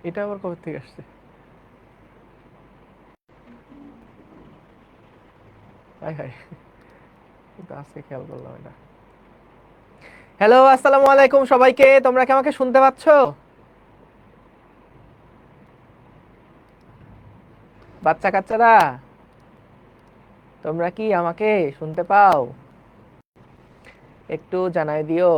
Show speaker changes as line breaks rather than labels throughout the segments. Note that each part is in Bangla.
এটা আবার কবে থেকে আসছে? হাই হাই, কিন্তু আজকে খেয়াল করলাম এটা। হ্যালো, আসসালামু আলাইকুম সবাইকে। তোমরা কি আমাকে শুনতে পাচ্ছ? বাচ্চা কাচ্চারা, তোমরা কি আমাকে শুনতে পাও? একটু জানাই দিও।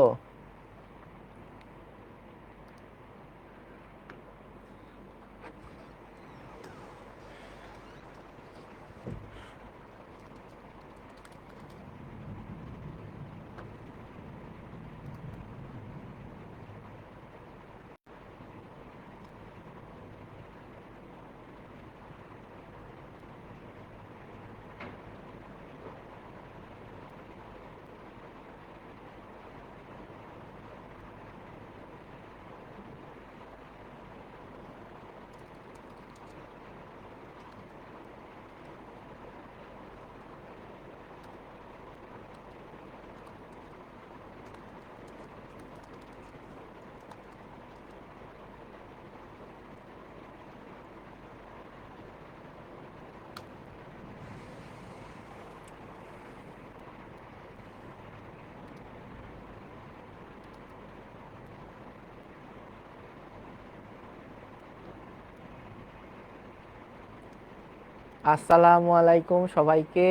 আসসালামু আলাইকুম সবাইকে।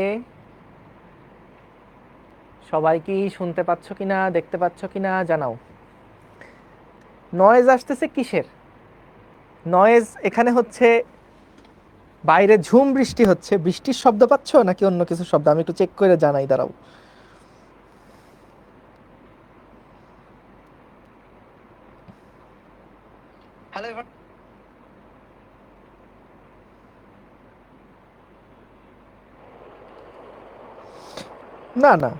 সবাই কি শুনতে পাচ্ছ কিনা, দেখতে পাচ্ছ কিনা জানাও। নয়েজ আসতেছে কিসের? নয়েজ এখানে হচ্ছে বাইরে ঝুম বৃষ্টি হচ্ছে, বৃষ্টির শব্দ পাচ্ছ নাকি অন্য কিছু শব্দ? আমি একটু চেক করে জানাই, দাঁড়াও। না না,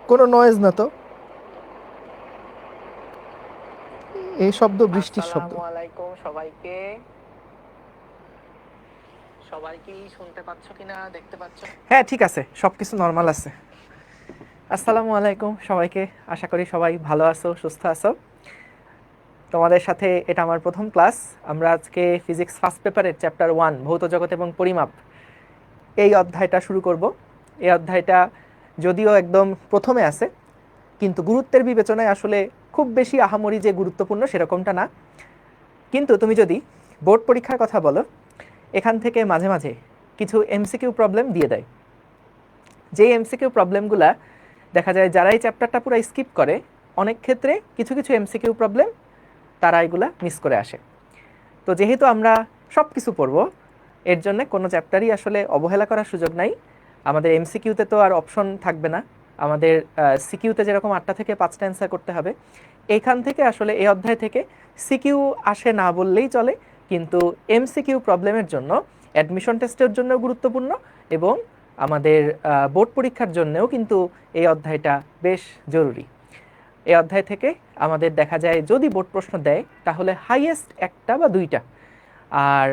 কোনো নয়েজ না তো, এই শব্দ বৃষ্টির শব্দ।
আসসালামু আলাইকুম সবাইকে। সবাই কি শুনতে পাচ্ছ কিনা, দেখতে পাচ্ছ?
হ্যাঁ ঠিক আছে, সবকিছু নর্মাল আছে। আসসালামু আলাইকুম সবাইকে, আশা করি সবাই ভালো আছো, সুস্থ আছো। তোমাদের সাথে এটা আমার প্রথম ক্লাস। আমরা আজকে ফিজিক্স ফার্স্ট পেপারের চ্যাপ্টার 1 ভৌত জগৎ এবং পরিমাপ এই অধ্যায়টা শুরু করব। এই অধ্যায়টা যদিও একদম প্রথমে আছে, কিন্তু গুরুত্বের বিবেচনায় আসলে খুব বেশি আহামরি যে গুরুত্বপূর্ণ সেরকমটা না। কিন্তু তুমি যদি বোর্ড পরীক্ষার কথা বলো, এখান থেকে মাঝে মাঝে কিছু এমসিকিউ প্রবলেম দিয়ে দেয়। যেই এমসিকিউ প্রবলেমগুলা দেখা যায় যারা এই চ্যাপ্টারটা পুরো স্কিপ করে, অনেক ক্ষেত্রে কিছু কিছু এমসিকিউ প্রবলেম তারা এগুলা মিস করে আসে। তো যেহেতু আমরা সব কিছু পড়বো, এর জন্য কোনো চ্যাপ্টারই আসলে অবহেলা করার সুযোগ নাই। আমাদের এমসিকিউতে তো আর অপশন থাকবে না, আমাদের সিকিউতে যেরকম 8টা থেকে 5টা অ্যান্সার করতে হবে, এইখান থেকে আসলে এই অধ্যায় থেকে সিকিউ আসে না বললেই চলে। কিন্তু এমসিকিউ প্রবলেমের জন্য অ্যাডমিশন টেস্টের জন্য গুরুত্বপূর্ণ, এবং আমাদের বোর্ড পরীক্ষার জন্যও কিন্তু এই অধ্যায়টা বেশ জরুরি। এই অধ্যায় থেকে আমাদের দেখা যায় যদি বোর্ড প্রশ্ন দেয় তাহলে হাইয়েস্ট একটা বা দুইটা, আর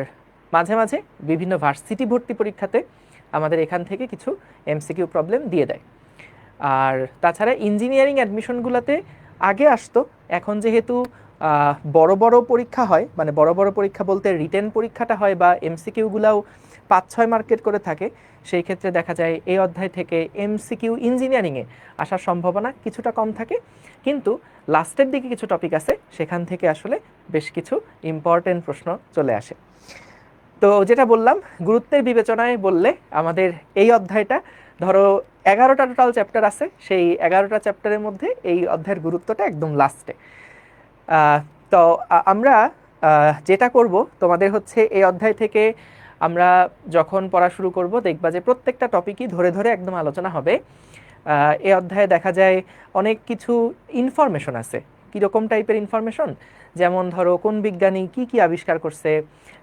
মাঝে মাঝে বিভিন্ন ভার্সিটি ভর্তি পরীক্ষাতে আমাদের এখান থেকে কিছু এমসিকিউ প্রবলেম দিয়ে দেয়। আর তাছাড়া ইঞ্জিনিয়ারিং অ্যাডমিশনগুলোতে আগে আসতো, এখন যেহেতু বড় বড় পরীক্ষা হয়, মানে বড় বড় পরীক্ষা বলতে রিটেন পরীক্ষাটা হয় বা এমসিকিউগুলাও 5-6 মার্কের করে থাকে, সেই ক্ষেত্রে দেখা যায় এই অধ্যায় থেকে এমসিকিউ ইঞ্জিনিয়ারিংয়ে আসার সম্ভাবনা কিছুটা কম থাকে। কিন্তু লাস্টের দিকে কিছু টপিক আছে, সেখান থেকে আসলে বেশ কিছু ইম্পর্টেন্ট প্রশ্ন চলে আসে। তো যেটা বললাম, গুরুত্বের বিবেচনায় বললে আমাদের এই অধ্যায়টা, ধরো 11টা টোটাল চ্যাপ্টার আছে, সেই 11টা চ্যাপ্টারের মধ্যে এই অধ্যায়ের গুরুত্বটা একদম লাস্টে। তো আমরা যেটা করব, তোমাদের হচ্ছে এই অধ্যায় থেকে আমরা যখন পড়া শুরু করব দেখবা যে প্রত্যেকটা টপিকই ধরে ধরে একদম আলোচনা হবে। এই অধ্যায়ে দেখা যায় অনেক কিছু ইনফরমেশন আছে। কীরকম টাইপের ইনফরমেশন? যেমন ধরো কোন বিজ্ঞানী কি কি আবিষ্কার করছে,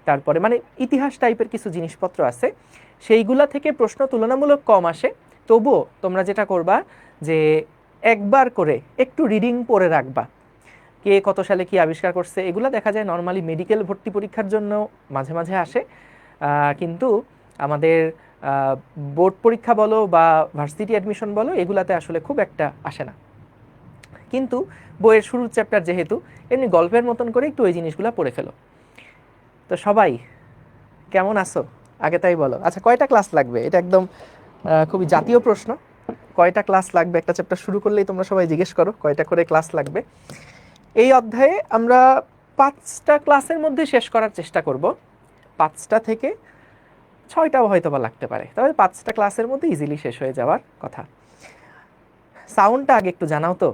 তারপরে মানে ইতিহাস টাইপের কিছু জিনিসপত্র আছে, সেইগুলা থেকে প্রশ্ন তুলনামূলক কম আসে। তবুও তোমরা যেটা করবা যে একবার করে একটু রিডিং পড়ে রাখবা, কে কত সালে কি আবিষ্কার করছে। এগুলো দেখা যায় নর্মালি মেডিকেল ভর্তি পরীক্ষার জন্য মাঝে মাঝে আসে, কিন্তু আমাদের বোর্ড পরীক্ষা বলো বা ভার্সিটি অ্যাডমিশন বলো, এগুলাতে আসলে খুব একটা আসে না। কিন্তু বইয়ের শুরুর চ্যাপ্টার যেহেতু, এমনি গল্পের মতন করে একটু ওই জিনিসগুলো পড়ে ফেলো। তো সবাই কেমন আছো আগে তাই বলো। আচ্ছা, কয়টা ক্লাস লাগবে? এটা একদম খুবই জাতীয় প্রশ্ন। কয়টা ক্লাস লাগবে? একটা চ্যাপ্টার শুরু করলেই তোমরা সবাই জিজ্ঞেস করো কয়টা করে ক্লাস লাগবে। এই অধ্যায়ে আমরা 5টা ক্লাসের মধ্যে শেষ করার চেষ্টা করব। 5টা থেকে 6টাও হয়তো বা লাগতে পারে, তবে 5টা ক্লাসের মধ্যে ইজিলি শেষ হয়ে যাওয়ার কথা। সাউন্ডটা আগে একটু জানাও তো,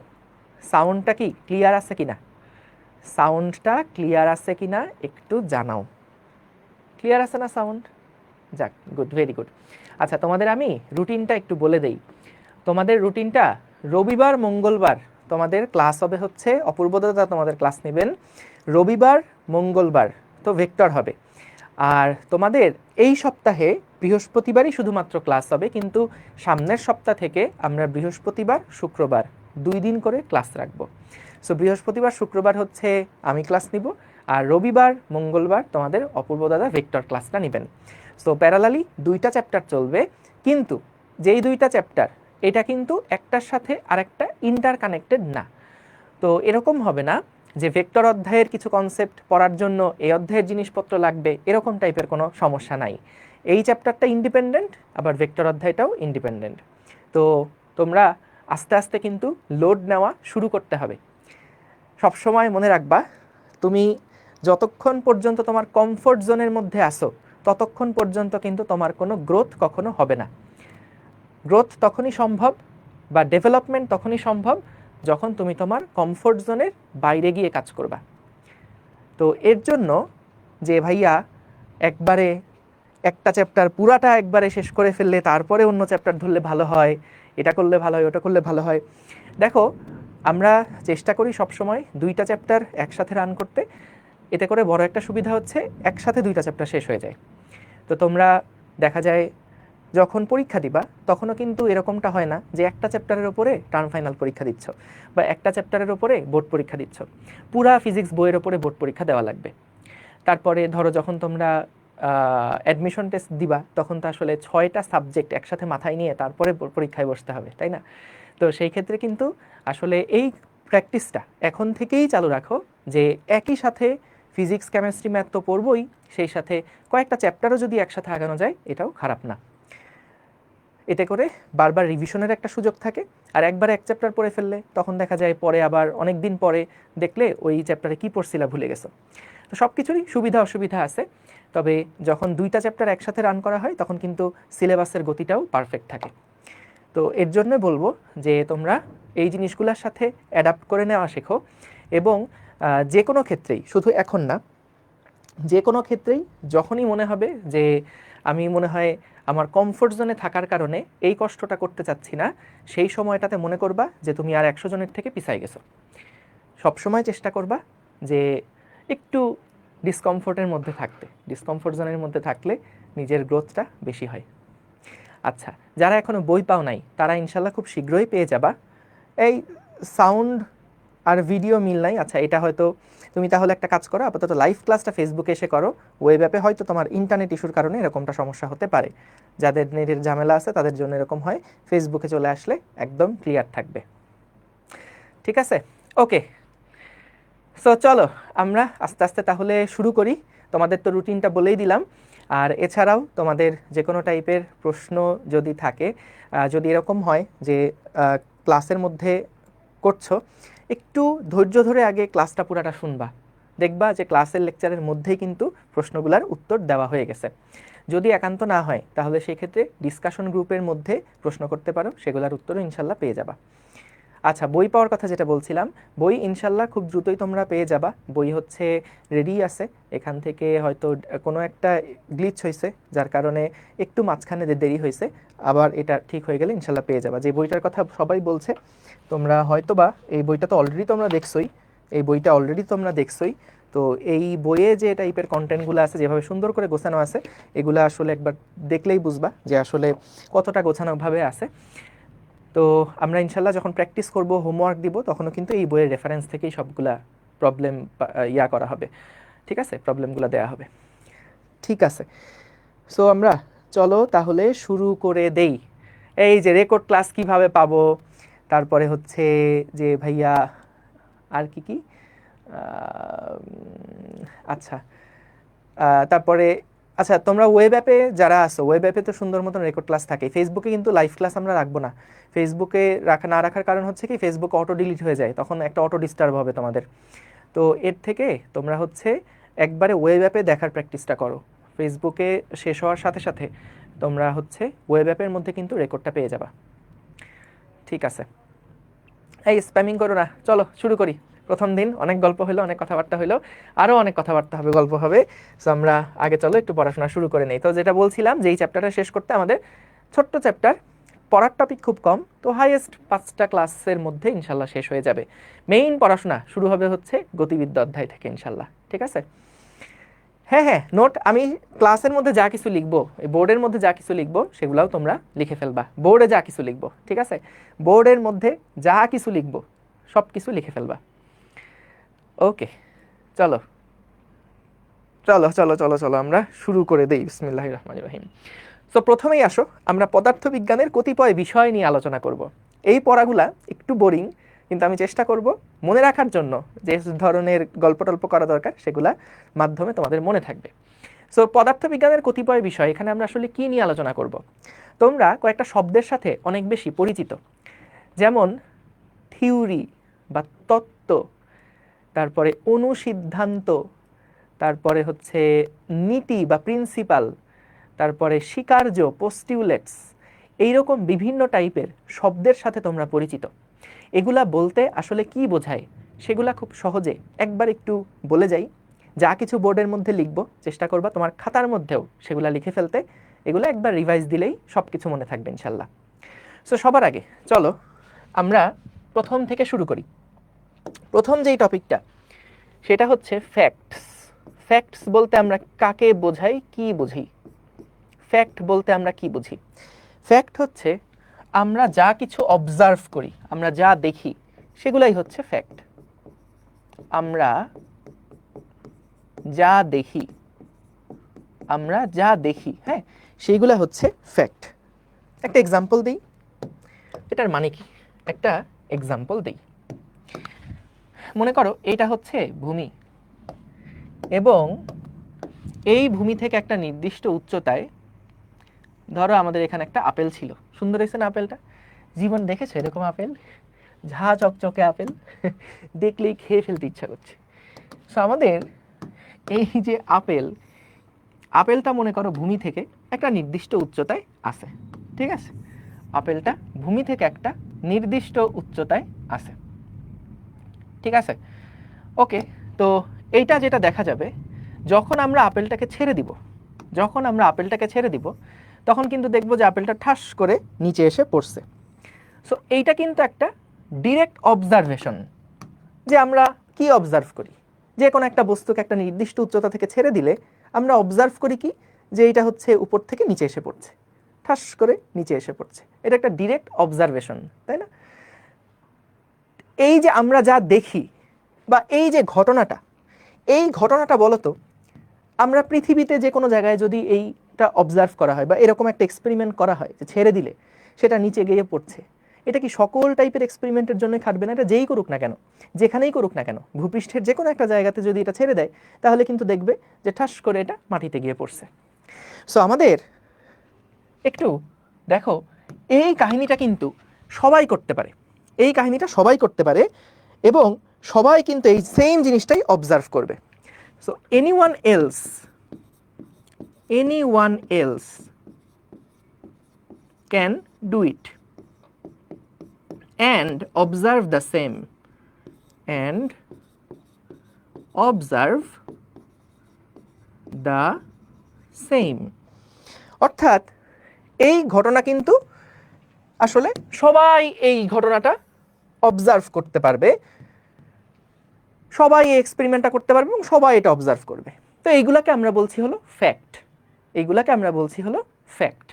সাউন্ডটা কি ক্লিয়ার আছে কিনা? সাউন্ডটা ক্লিয়ার আছে কিনা একটু জানাও। ক্লিয়ার আছে না সাউন্ড? যাক, গুড, ভেরি গুড। আচ্ছা, তোমাদের আমি রুটিনটা একটু বলে দেই। তোমাদের রুটিনটা রবিবার মঙ্গলবার তোমাদের ক্লাস হবে হচ্ছে অপূর্ব দাদা তোমাদের ক্লাস নেবেন রবিবার মঙ্গলবার, তো ভেক্টর হবে। আর তোমাদের এই সপ্তাহে বৃহস্পতিবারই শুধুমাত্র ক্লাস হবে, কিন্তু সামনের সপ্তাহ থেকে আমরা বৃহস্পতিবার শুক্রবার 2 দিন করে ক্লাস রাখবো। সো বৃহস্পতিবার শুক্রবার হচ্ছে আমি ক্লাস নিব, আর রবিবার মঙ্গলবার তোমাদের অপূর্ব দাদা ভেক্টর ক্লাসটা নেবেন। সো প্যারালালি 2টা চ্যাপ্টার চলবে, কিন্তু যেই 2টা চ্যাপ্টার এটা কিন্তু একটার সাথে আরেকটা ইন্টার কানেক্টেড না। তো এরকম হবে না যে ভেক্টর অধ্যায়ের কিছু কনসেপ্ট পড়ার জন্য এই অধ্যায়ের জিনিসপত্র লাগবে, এরকম টাইপের কোনো সমস্যা নাই। এই চ্যাপ্টারটা ইন্ডিপেন্ডেন্ট, আবার ভেক্টর অধ্যায়টাও ইন্ডিপেন্ডেন্ট। তো তোমরা আস্তে আস্তে কিন্তু লোড নেওয়া শুরু করতে হবে। সবসময় মনে রাখবা, তুমি যতক্ষণ পর্যন্ত তোমার কমফোর্ট জোনের মধ্যে আসো ততক্ষণ পর্যন্ত কিন্তু তোমার কোনো গ্রোথ কখনো হবে না। গ্রোথ তখনই সম্ভব বা ডেভেলপমেন্ট তখনই সম্ভব যখন তুমি তোমার কমফোর্ট জোনের বাইরে গিয়ে কাজ করবা। তো এর জন্য যে ভাইয়া একবারে একটা চ্যাপ্টার পুরাটা একবারে শেষ করে ফেললে তারপরে অন্য চ্যাপ্টার ধরলে ভালো হয়, এটা করলে ভালো হয়, ওটা করলে ভালো হয়, দেখো আমরা চেষ্টা করি সবসময় 2টা চ্যাপ্টার একসাথে রান করতে। এতে করে বড় একটা সুবিধা হচ্ছে একসাথে 2টা চ্যাপ্টার শেষ হয়ে যায়। তো তোমরা দেখা যায় যখন পরীক্ষা দিবা তখনও কিন্তু এরকমটা হয় না যে একটা চ্যাপ্টারের ওপরে টার্ম ফাইনাল পরীক্ষা দিচ্ছ বা একটা চ্যাপ্টারের ওপরে বোর্ড পরীক্ষা দিচ্ছ। পুরা ফিজিক্স বইয়ের ওপরে বোর্ড পরীক্ষা দেওয়া লাগবে। তারপরে ধরো যখন তোমরা অ্যাডমিশন টেস্ট দিবা তখন তো আসলে 6টা সাবজেক্ট একসাথে মাথায় নিয়ে তারপরে পরীক্ষায় বসতে হবে, তাই না? তো সেই ক্ষেত্রে কিন্তু আসলে এই প্র্যাকটিসটা এখন থেকেই চালু রাখো, যে একই সাথে ফিজিক্স কেমিস্ট্রি ম্যাথ তো পড়বই, সেই সাথে কয়েকটা চ্যাপ্টারও যদি একসাথে আগানো যায় এটাও খারাপ না। এতে করে বারবার রিভিশনের একটা সুযোগ থাকে। আর একবার এক চ্যাপ্টার পড়ে ফেললে তখন দেখা যায় পরে আবার অনেক দিন পরে দেখলে ওই চ্যাপ্টারে কী পড়ছিলা ভুলে গেছো। তো সব কিছুরই সুবিধা অসুবিধা আছে, তবে যখন 2টা চ্যাপ্টার একসাথে রান করা হয় তখন কিন্তু সিলেবাসের গতিটাও পারফেক্ট থাকে। তো এর জন্য বলবো যে তোমরা এই জিনিসগুলোর সাথে অ্যাডাপ্ট করে নেওয়া শেখো, এবং যে কোনো ক্ষেত্রেই, শুধু এখন না, যে কোনো ক্ষেত্রেই যখনই মনে হবে যে আমি মনে হয় আমার কমফোর্ট জোনে থাকার কারণে এই কষ্টটা করতে চাচ্ছি না, সেই সময়টাতে মনে করবা যে তুমি আর 100 জনের থেকে পিছায় গেছো। সবসময় চেষ্টা করবা যে একটু ডিসকমফোর্টের মধ্যে থাকতে। ডিসকমফোর্ট জোনের মধ্যে থাকলে নিজের গ্রোথটা বেশি হয়। আচ্ছা, যারা এখনও বই পাও নাই তারা ইনশাল্লাহ খুব শীঘ্রই পেয়ে যাবা। এই সাউন্ড আর ভিডিও মিল নাই। আচ্ছা, এটা হয়তো তুমি তাহলে একটা কাজ করো, আপাতত লাইভ ক্লাসটা ফেসবুকে এসে করো। ওয়েব অ্যাপে হয়তো তোমার ইন্টারনেট ইস্যুর কারণে এরকমটা সমস্যা হতে পারে। যাদের নেটের ঝামেলা আছে তাদের জন্য এরকম হয়। ফেসবুকে চলে আসলে একদম ক্লিয়ার থাকবে। ঠিক আছে, ওকে। সো চলো আমরা আস্তে আস্তে তাহলে শুরু করি। তোমাদের তো রুটিনটা বলেই দিলাম। আর এছাড়াও তোমাদের যে কোনো টাইপের প্রশ্ন যদি থাকে, যদি এরকম হয় যে ক্লাসের মধ্যে করছো, একটু ধৈর্য ধরে আগে ক্লাসটা পুরাটা শুনবা। দেখবা যে ক্লাসের লেকচারের মধ্যেই কিন্তু প্রশ্নগুলোর উত্তর দেওয়া হয়ে গেছে। যদি একান্ত না হয় তাহলে সেই ক্ষেত্রে ডিসকাশন গ্রুপের মধ্যে প্রশ্ন করতে পারো, সেগুলোর উত্তরও ইনশাল্লাহ পেয়ে যাবা। আচ্ছা, বই পাওয়ার কথা যেটা বলছিলাম, বই ইনশাল্লাহ খুব দ্রুতই তোমরা পেয়ে যাবা। বই হচ্ছে রেডি আছে। এখান থেকে হয়তো কোনো একটা গ্লিচ হয়েছে যার কারণে একটু মাঝখানে দেরি হয়েছে, আবার এটা ঠিক হয়ে গেলে ইনশাল্লাহ পেয়ে যাবা। যে বইটার কথা সবাই বলছে, তোমরা হয়তো বা এই বইটা তো অলরেডি তোমরা দেখছোই, এই বইটা অলরেডি তোমরা দেখছোই। তো এই বইয়ে যে টাইপের কন্টেন্টগুলো আছে, যেভাবে সুন্দর করে গোছানো আছে, এগুলো আসলে একবার দেখলেই বুঝবা যে আসলে কতটা গোছানোভাবে আছে। তো আমরা ইনশাল্লাহ যখন প্র্যাকটিস করব, হোমওয়ার্ক দিব, তখনও কিন্তু এই বইয়ের রেফারেন্স থেকেই সবগুলা প্রবলেম করা হবে। ঠিক আছে, প্রবলেমগুলো দেওয়া হবে। ঠিক আছে, সো আমরা চলো তাহলে শুরু করে দেই। এই যে রেকর্ড ক্লাস কিভাবে পাবো, তারপরে হচ্ছে যে ভাইয়া আর কি কি, আচ্ছা তারপরে আচ্ছা, তোমরা ওয়েব অ্যাপে যারা আসো, ওয়েব অ্যাপে তো সুন্দর মতন রেকর্ড ক্লাস থাকে। ফেসবুকে কিন্তু লাইভ ক্লাস আমরা রাখবো না। ফেসবুকে না রাখার কারণ হচ্ছে কি, ফেসবুক অটো ডিলিট হয়ে যায়, তখন একটা অটো ডিস্টার্ব হবে তোমাদের। তো এর থেকে তোমরা হচ্ছে একবারে ওয়েব অ্যাপে দেখার প্র্যাকটিসটা করো। ফেসবুকে শেষ হওয়ার সাথে সাথে তোমরা হচ্ছে ওয়েব অ্যাপের মধ্যে কিন্তু রেকর্ডটা পেয়ে যাবা। ঠিক আছে, এই স্প্যামিং করো না, চলো শুরু করি। প্রথম দিন অনেক গল্প হলো, অনেক কথাবার্তা হলো, আরও অনেক কথাবার্তা হবে, গল্প হবে। সো আমরা আগে চলো একটু পড়াশোনা শুরু করে নেই। তো যেটা বলছিলাম যে এই চ্যাপ্টারটা শেষ করতে আমাদের ছোট্ট চ্যাপ্টার, পড়ার টপিক খুব কম, তো হাইয়েস্ট 5টা ক্লাসের মধ্যে ইনশাল্লাহ শেষ হয়ে যাবে। মেইন পড়াশোনা শুরু হবে হচ্ছে গতিবিদ্যা অধ্যায় থেকে ইনশাল্লাহ। ঠিক আছে, হ্যাঁ হ্যাঁ, নোট আমি ক্লাসের মধ্যে যা কিছু লিখবো, এই বোর্ডের মধ্যে যা কিছু লিখবো সেগুলাও তোমরা লিখে ফেলবা। বোর্ডে যা কিছু লিখবো, ঠিক আছে, বোর্ডের মধ্যে যা কিছু লিখবো সব কিছু লিখে ফেলবা। ওকে, চলো চলো চলো চলো চলো আমরা শুরু করে দেই। বিসমিল্লাহির রহমানির রহিম। সো প্রথমেই আসো, আমরা পদার্থবিজ্ঞানের কতিপয় বিষয় নিয়ে আলোচনা করব। এই পড়াগুলা একটু বোরিং, কিন্তু আমি চেষ্টা করব মনে রাখার জন্য যে ধরনের গল্প টল্প করা দরকার সেগুলা মাধ্যমে তোমাদের মনে থাকবে। সো পদার্থবিজ্ঞানের কতিপয় বিষয়, এখানে আমরা আসলে কি নিয়ে আলোচনা করব। তোমরা কয়েকটা শব্দের সাথে অনেক বেশি পরিচিত, যেমন থিওরি বা তত্ত্ব, তারপরে অনুসিদ্ধান্ত, তারপরে হচ্ছে নীতি বা প্রিন্সিপাল, তারপরে স্বীকার্য পোস্টিউলেটস, এইরকম বিভিন্ন টাইপের শব্দের সাথে তোমরা পরিচিত। এগুলা বলতে আসলে কি বোঝায় সেগুলা খুব সহজে একবার একটু বলে যাই। যা কিছু বোর্ডের মধ্যে লিখবো চেষ্টা করবা তোমার খাতার মধ্যেও সেগুলা লিখে ফেলতে। এগুলো একবার রিভাইজ দিলেই সব কিছু মনে থাকবে ইনশাল্লাহ। সো সবার আগে চলো আমরা প্রথম থেকে শুরু করি। প্রথম যেই টপিকটা সেটা হচ্ছে ফ্যাক্টস। ফ্যাক্টস বলতে আমরা কাকে বোঝাই, কি বুঝি? ফ্যাক্ট বলতে আমরা কি বুঝি? ফ্যাক্ট হচ্ছে আমরা যা কিছু অবজার্ভ করি, আমরা যা দেখি, সেগুলাই হচ্ছে ফ্যাক্ট। আমরা যা দেখি, আমরা যা দেখি, হ্যাঁ, সেইগুলা হচ্ছে ফ্যাক্ট। একটা এক্সাম্পল দিই, এটার মানে কি, একটা এক্সাম্পল দিই। মনে করো এইটা হচ্ছে ভূমি, এবং এই ভূমি থেকে একটা নির্দিষ্ট উচ্চতায়, ধরো আমাদের এখানে একটা আপেল ছিল। সুন্দর হয়েছে না আপেলটা? জীবন দেখেছো এরকম আপেল? ঝা চকচকে আপেল, দেখলেই খেয়ে ফেলতে ইচ্ছা করছে। সো আমাদের এই যে আপেলটা মনে করো ভূমি থেকে একটা নির্দিষ্ট উচ্চতায় আছে। ঠিক আছে, আপেলটা ভূমি থেকে একটা নির্দিষ্ট উচ্চতায় আছে। ঠিক আছে, ওকে। তো এইটা যেটা দেখা যাবে, যখন আমরা আপেলটাকে ছেড়ে দিব, তখন কিন্তু দেখবো যে আপেলটা ঠাস করে নিচে এসে পড়ছে। সো এইটা কিন্তু একটা ডিরেক্ট অবজারভেশন। যে আমরা কি অবজার্ভ করি, যে কোনো একটা বস্তুকে একটা নির্দিষ্ট উচ্চতা থেকে ছেড়ে দিলে আমরা অবজার্ভ করি কি, যে এটা হচ্ছে উপর থেকে নিচে এসে পড়ছে, ঠাস করে নিচে এসে পড়ছে। এটা একটা ডিরেক্ট অবজারভেশন, তাই না? এই যে আমরা যা দেখি বা এই যে ঘটনাটা বলতো, আমরা পৃথিবীতে যে কোনো জায়গায় যদি এইটা অবজার্ভ করা হয় বা এরকম একটা এক্সপেরিমেন্ট করা হয় যে ছেড়ে দিলে সেটা নিচে গিয়ে পড়ছে, এটা কি সকল টাইপের এক্সপেরিমেন্টের জন্য খাটবে না? এটা যেই করুক না কেন, যেখানেই করুক না কেন, ভূপৃষ্ঠের যে কোনো একটা জায়গাতে যদি এটা ছেড়ে দেয়, তাহলে কিন্তু দেখবে যে ঠাস করে এটা মাটিতে গিয়ে পড়ছে। সো আমাদের একটু দেখো, এই কাহিনীটা কিন্তু সবাই করতে পারে, এবং সবাই কিন্তু এই সেম জিনিসটাই অবজার্ভ করবে। So anyone else can do it and observe the same অর্থাৎ এই ঘটনা কিন্তু আসলে সবাই এই ঘটনাটা অবজার্ভ করতে পারবে, সবাই এই এক্সপেরিমেন্টটা করতে পারবে এবং সবাই এটা অবজার্ভ করবে। তো এইগুলাকে আমরা বলছি হলো ফ্যাক্ট।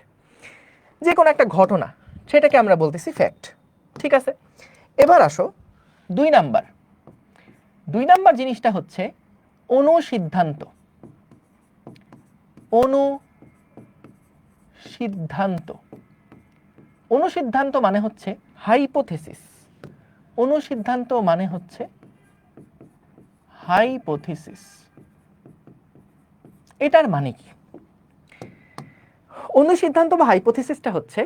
যে কোনো একটা ঘটনা, সেটাকে আমরা বলতেছি ফ্যাক্ট। ঠিক আছে, এবার আসো 2 নাম্বার জিনিসটা হচ্ছে অনুসিদ্ধান্ত। অনুসিদ্ধান্ত মানে হচ্ছে হাইপোথেসিস। এটার মানে কি? অনুসিদ্ধান্ত বা হাইপোথিসিসটা হচ্ছে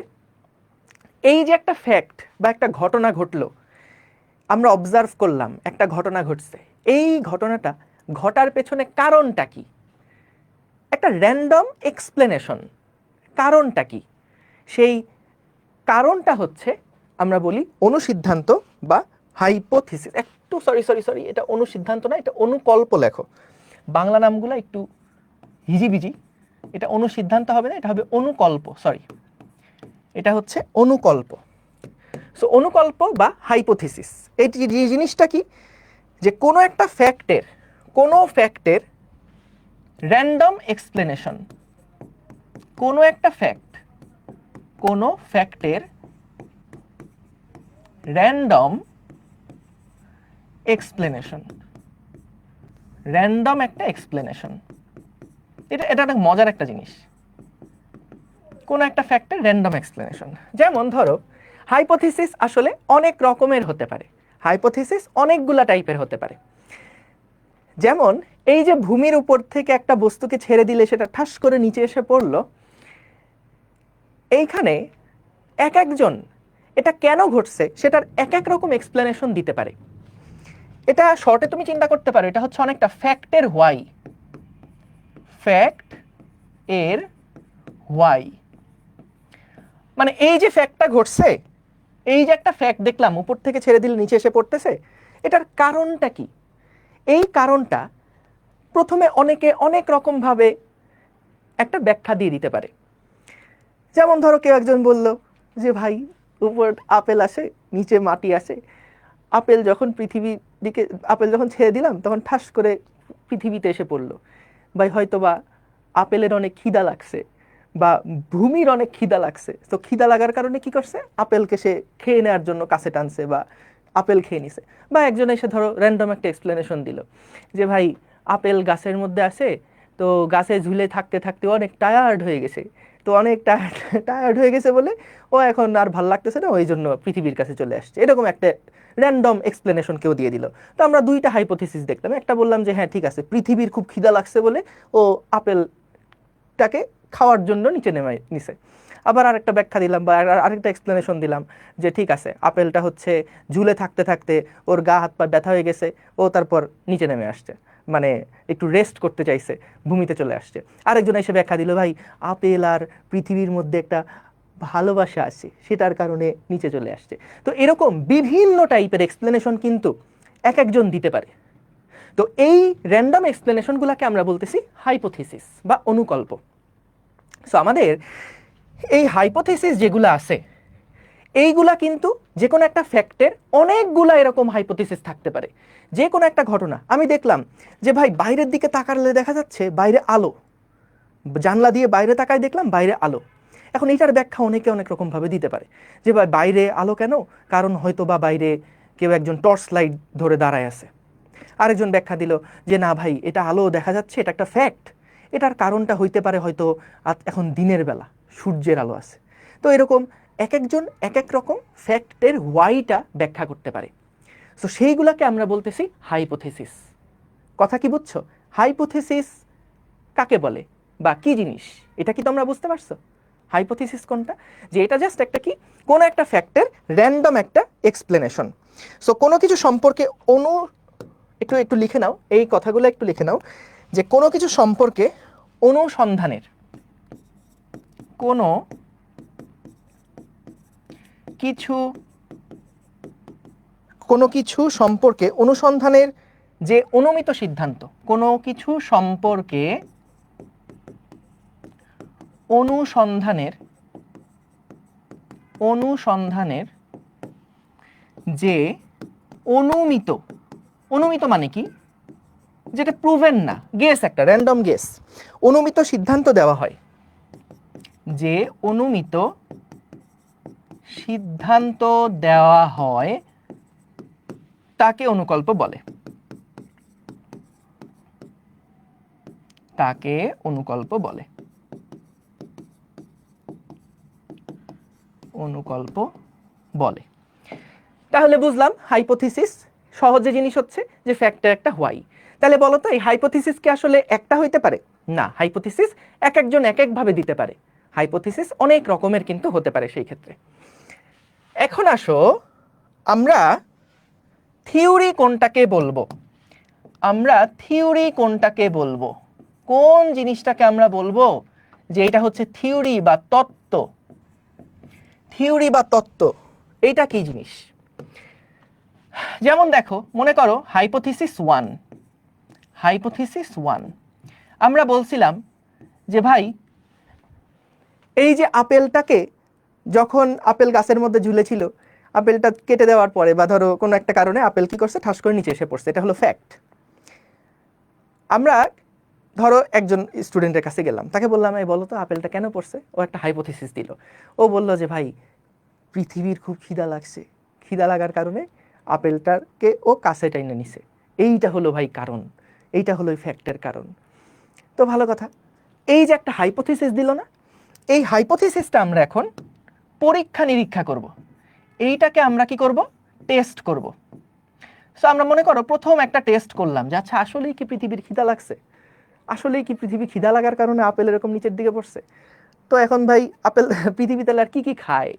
এই যে একটা ফ্যাক্ট বা একটা ঘটনা ঘটলো, আমরা অবজার্ভ করলাম একটা ঘটনা ঘটছে, এই ঘটনাটা ঘটার পেছনে কারণটা কি, একটা র্যান্ডম এক্সপ্লেনেশন। কারণটা কি? সেই কারণটা হচ্ছে আমরা বলি অনুসিদ্ধান্ত বা হাইপোথিসিস। একটু সরি সরি সরি, এটা অনুসিদ্ধান্ত না, এটা অনুকল্প লেখো। বাংলা নামগুলো একটু হিজিবিজি। এটা অনুসিদ্ধান্ত হবে না, এটা হবে অনুকল্প। সরি, এটা হচ্ছে অনুকল্প। সো অনুকল্প বা হাইপোথিসিস এই জিনিসটা কি, যে কোনো একটা ফ্যাক্টের র্যান্ডম এক্সপ্লেনেশন। কোনো ফ্যাক্টের র্যান্ডম এক্সপ্লেনেশন, র্যান্ডম একটা এক্সপ্লেনেশন। এটা একটা মজার একটা জিনিস, কোন একটা ফ্যাক্টের র্যান্ডম এক্সপ্লেনেশন। যেমন ধরো হাইপোথিসিস আসলে অনেক রকমের হতে পারে, হাইপোথিসিস অনেকগুলা টাইপের হতে পারে। যেমন এই যে ভূমির উপর থেকে একটা বস্তুকে ছেড়ে দিলে সেটা ঠাস করে নিচে এসে পড়লো, এইখানে এক একজন এটা কেন ঘটছে সেটার এক এক রকম এক্সপ্লেনেশন দিতে পারে। এটা শর্টে তুমি চিন্তা করতে পারো, এটা হচ্ছে অনেকটা ফ্যাক্টের হোয়াই। ফ্যাক্ট এর হোয়াই মানে এই যে ফ্যাক্টটা ঘটছে, এই যে একটা ফ্যাক্ট দেখলাম উপর থেকে ছেড়ে দিলে নিচে এসে পড়তেছে, এটার কারণটা কি? এই কারণটা প্রথমে অনেকে অনেক রকম ভাবে একটা ব্যাখ্যা দিয়ে দিতে পারে। যেমন ধরো কেউ একজন বলল যে ভাই উপর আপেল আসে নিচে মাটি আসে, আপেল যখন আপেল যখন ছেড়ে দিলাম তখন ঠাস করে পৃথিবীতে এসে পড়লো। ভাই হয়তো বা আপেলের অনেক খিদা লাগছে বা ভূমির অনেক খিদা লাগছে, তো খিদা লাগার কারণে কি করছে, আপেলকে সে খেয়ে নেওয়ার জন্য কাছে টানছে বা আপেল খেয়ে নিছে। বা একজন এসে ধরো র্যান্ডম একটা এক্সপ্লেনেশন দিল যে ভাই আপেল গাছের মধ্যে আসে, তো গাছে ঝুলে থাকতে থাকতে অনেক টায়ার্ড হয়ে গেছে, তো অনেক টায়ার্ড হয়ে গেছে বলে ও এখন আর ভাল লাগতেছে না, ওই জন্য পৃথিবীর কাছে চলে আসছে। এরকম একটা র্যান্ডম এক্সপ্লেনেশন কেউ দিয়ে দিল। তো আমরা দুইটা হাইপোথিসিস দেখলাম, একটা বললাম যে হ্যাঁ ঠিক আছে, পৃথিবীর খুব খিদা লাগছে বলে ও আপেলটাকে খাওয়ার জন্য নিচে নেমে নিছে। আবার আরেকটা ব্যাখ্যা দিলাম বা আরেকটা এক্সপ্লেনেশন দিলাম যে ঠিক আছে, আপেলটা হচ্ছে ঝুলে থাকতে থাকতে ওর গা হাত পা ব্যথা হয়ে গেছে, ও তারপর নিচে নেমে আসছে, মানে একটু রেস্ট করতে চাইছে, ভূমিতে চলে আসছে। আরেকজন এসে ব্যাখ্যা দিল ভাই আপেল আর পৃথিবীর মধ্যে একটা ভালোবাসা আছে, সেটার কারণে নিচে চলে আসছে। তো এরকম বিভিন্ন টাইপের এক্সপ্লেনেশন কিন্তু এক একজন দিতে পারে। তো এই র্যান্ডম এক্সপ্লেনেশনগুলোকে আমরা বলতেছি হাইপোথিসিস বা অনুকল্প। সো আমাদের এই হাইপোথিসিস যেগুলো আছে, এইগুলা কিন্তু যে কোনো একটা ফ্যাক্টের অনেকগুলা এরকম হাইপোথিসিস থাকতে পারে। যে কোনো একটা ঘটনা আমি দেখলাম যে ভাই বাইরের দিকে তাকালে দেখা যাচ্ছে বাইরে আলো, জানলা দিয়ে বাইরে তাকায় দেখলাম বাইরে আলো। এখন এটার ব্যাখ্যা অনেকে অনেক রকম ভাবে দিতে পারে যে ভাই বাইরে আলো কেন, কারণ হয়তো বা বাইরে কেউ একজন টর্চ লাইট ধরে দাঁড়ায় আছে। আরেকজন ব্যাখ্যা দিল যে না ভাই এটা আলো দেখা যাচ্ছে, এটা একটা ফ্যাক্ট, এটার কারণটা হইতে পারে হয়তো এখন দিনের বেলা সূর্যের আলো আছে। তো এরকম এক একজন এক এক রকম ফ্যাক্টের হোয়াইটা ব্যাখ্যা করতে পারে। সো সেইগুলাকে আমরা বলতেছি হাইপোথিসিস। কথা কি বুঝছো? হাইপোথিসিস কাকে বলে বা কি জিনিস, এটা কি তোমরা বুঝতে পারছো? হাইপোথিসিস কোনটা, যে এটা জাস্ট একটা কি, কোন একটা ফ্যাক্টের র্যান্ডম একটা এক্সপ্লেনেশন। সো কোনো কিছু সম্পর্কে একটু একটু লিখে নাও, এই কথাগুলো একটু লিখে নাও, যে কোনো কিছু সম্পর্কে অনুসন্ধানের, কোনো কিছু সম্পর্কে অনুসন্ধানের যে অনুমিত সিদ্ধান্ত, কোনো কিছু সম্পর্কে অনুসন্ধানের যে অনুমিত মানে কি, যেটা প্রুভেন না, গেস, একটা র্যান্ডম গেস, অনুমিত সিদ্ধান্ত দেওয়া হয়, যে অনুমিত সিদ্ধান্ত দেওয়া হয় তাকে অনুকল্প বলে, তাকে অনুকল্প বলে, অনুকল্প বলে। তাহলে বুঝলাম হাইপোথিসিস সহজে জিনিস হচ্ছে যে ফ্যাক্টের একটা হোয়াই। তাহলে বলো তো এই হাইপোথিসিস কি আসলে একটা হইতে পারে? না, হাইপোথিসিস এক একজন এক একভাবে দিতে পারে, হাইপোথিসিস অনেক রকমের কিন্তু হতে পারে সেই ক্ষেত্রে। এখন আসো আমরা থিওরি কোনটাকে বলবো, আমরা থিওরি কোনটাকে বলবো, কোন জিনিসটাকে আমরা বলবো যে এটা হচ্ছে থিওরি বা তত্ত্ব। থিওরি বা তত্ত্ব এইটা কি জিনিস? যেমন দেখো, মনে করো হাইপোথিসিস 1, হাইপোথিসিস 1 আমরা বলছিলাম যে ভাই এই যে আপেলটাকে, যখন আপেল গাছের মধ্যে ঝুলেছিল, আপেলটা কেটে দেওয়ার পরে বা ধরো কোনো একটা কারণে আপেল কি করছে, ঠাস করে নিচে এসে পড়ছে, এটা হলো ফ্যাক্ট। আমরা ধরো একজন স্টুডেন্টের কাছে গেলাম, তাকে বললাম এই বলো তো আপেলটা কেন পড়ছে, ও একটা হাইপোথিসিস দিল। ও বলল যে ভাই পৃথিবীর খুব খিদা লাগছে, খিদা লাগার কারণে আপেলটাকে ও কাছে টাইনে নিছে, এইটা হলো ভাই কারণ, এইটা হলো ওই ফ্যাক্টের কারণ। তো ভালো কথা, এই যে একটা হাইপোথিসিস দিল না, এই হাইপোথিসিসটা আমরা এখন পরীক্ষা নিরীক্ষা করব, এইটাকে আমরা কি করব, টেস্ট করব। সো আমরা মনে করো প্রথম একটা টেস্ট করলাম যে আচ্ছা আসলেই কি পৃথিবীর খিদা লাগছে, আসলেই কি পৃথিবী খিদা লাগার কারণে আপেল এরকম নিচের দিকে পড়ছে। তো এখন ভাই আপেল পৃথিবীতে আর কি কি খায়,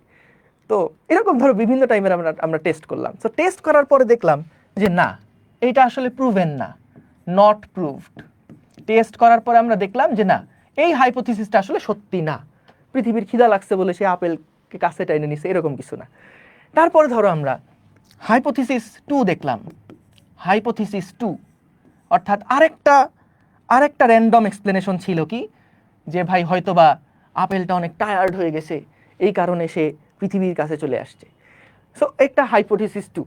তো এরকম ধরো বিভিন্ন টাইমের আমরা আমরা টেস্ট করলাম। সো টেস্ট করার পরে দেখলাম যে না, এটা আসলে প্রুভেন না, নট প্রুভড। টেস্ট করার পরে আমরা দেখলাম যে না, এই হাইপোথিসিসটা আসলে সত্যি না, পৃথিবীর খিদা লাগছে বলে সে আপেলকে কাছে টাইনে নিছে এরকম কিছু না। তারপরে ধরো আমরা হাইপোথিসিস 2 দেখলাম, হাইপোথিসিস 2 অর্থাৎ আরেকটা র্যান্ডম এক্সপ্লেনেশন ছিল কি, যে ভাই হয়তোবা আপেলটা অনেক টায়ার্ড হয়ে গেছে, এই কারণে সে পৃথিবীর কাছে চলে আসছে। সো একটা হাইপোথিসিস 2,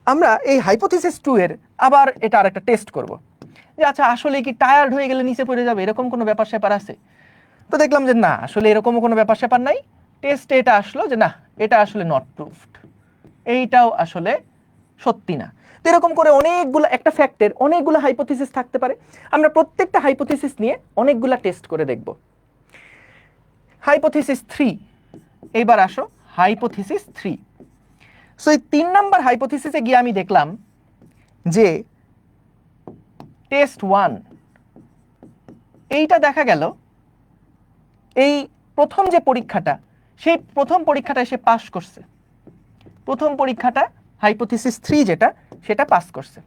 আমরা এই হাইপোথিসিস 2 এর আবার এটা আরেকটা টেস্ট করব যে আচ্ছা আসলে কি টায়ার্ড হয়ে গেলে নিচে পড়ে যাবে এরকম কোনো ব্যাপার স্যাপার আছে। তো দেখলাম যে না, আসলে এরকমও কোনো ব্যাপার স্যাপার নাই। টেস্টে এটা আসলো যে না, এটা আসলে নট প্রুভড, এইটাও আসলে সত্যি না। তো এরকম করে অনেকগুলো, একটা ফ্যাক্টের অনেকগুলো হাইপোথিসিস থাকতে পারে, আমরা প্রত্যেকটা হাইপোথিসিস নিয়ে অনেকগুলা টেস্ট করে দেখব। হাইপোথিসিস 3, এইবার আসো হাইপোথিসিস 3। সো এই 3 নাম্বার হাইপোথিসিসে গিয়ে আমি দেখলাম যে টেস্ট 1, এইটা দেখা গেল এই প্রথম যে পরীক্ষাটা, সেই প্রথম পরীক্ষাটা সে পাস করছে, প্রথম পরীক্ষাটা হাইপোথিসিস 3 যেটা, সেটা পাস করছে,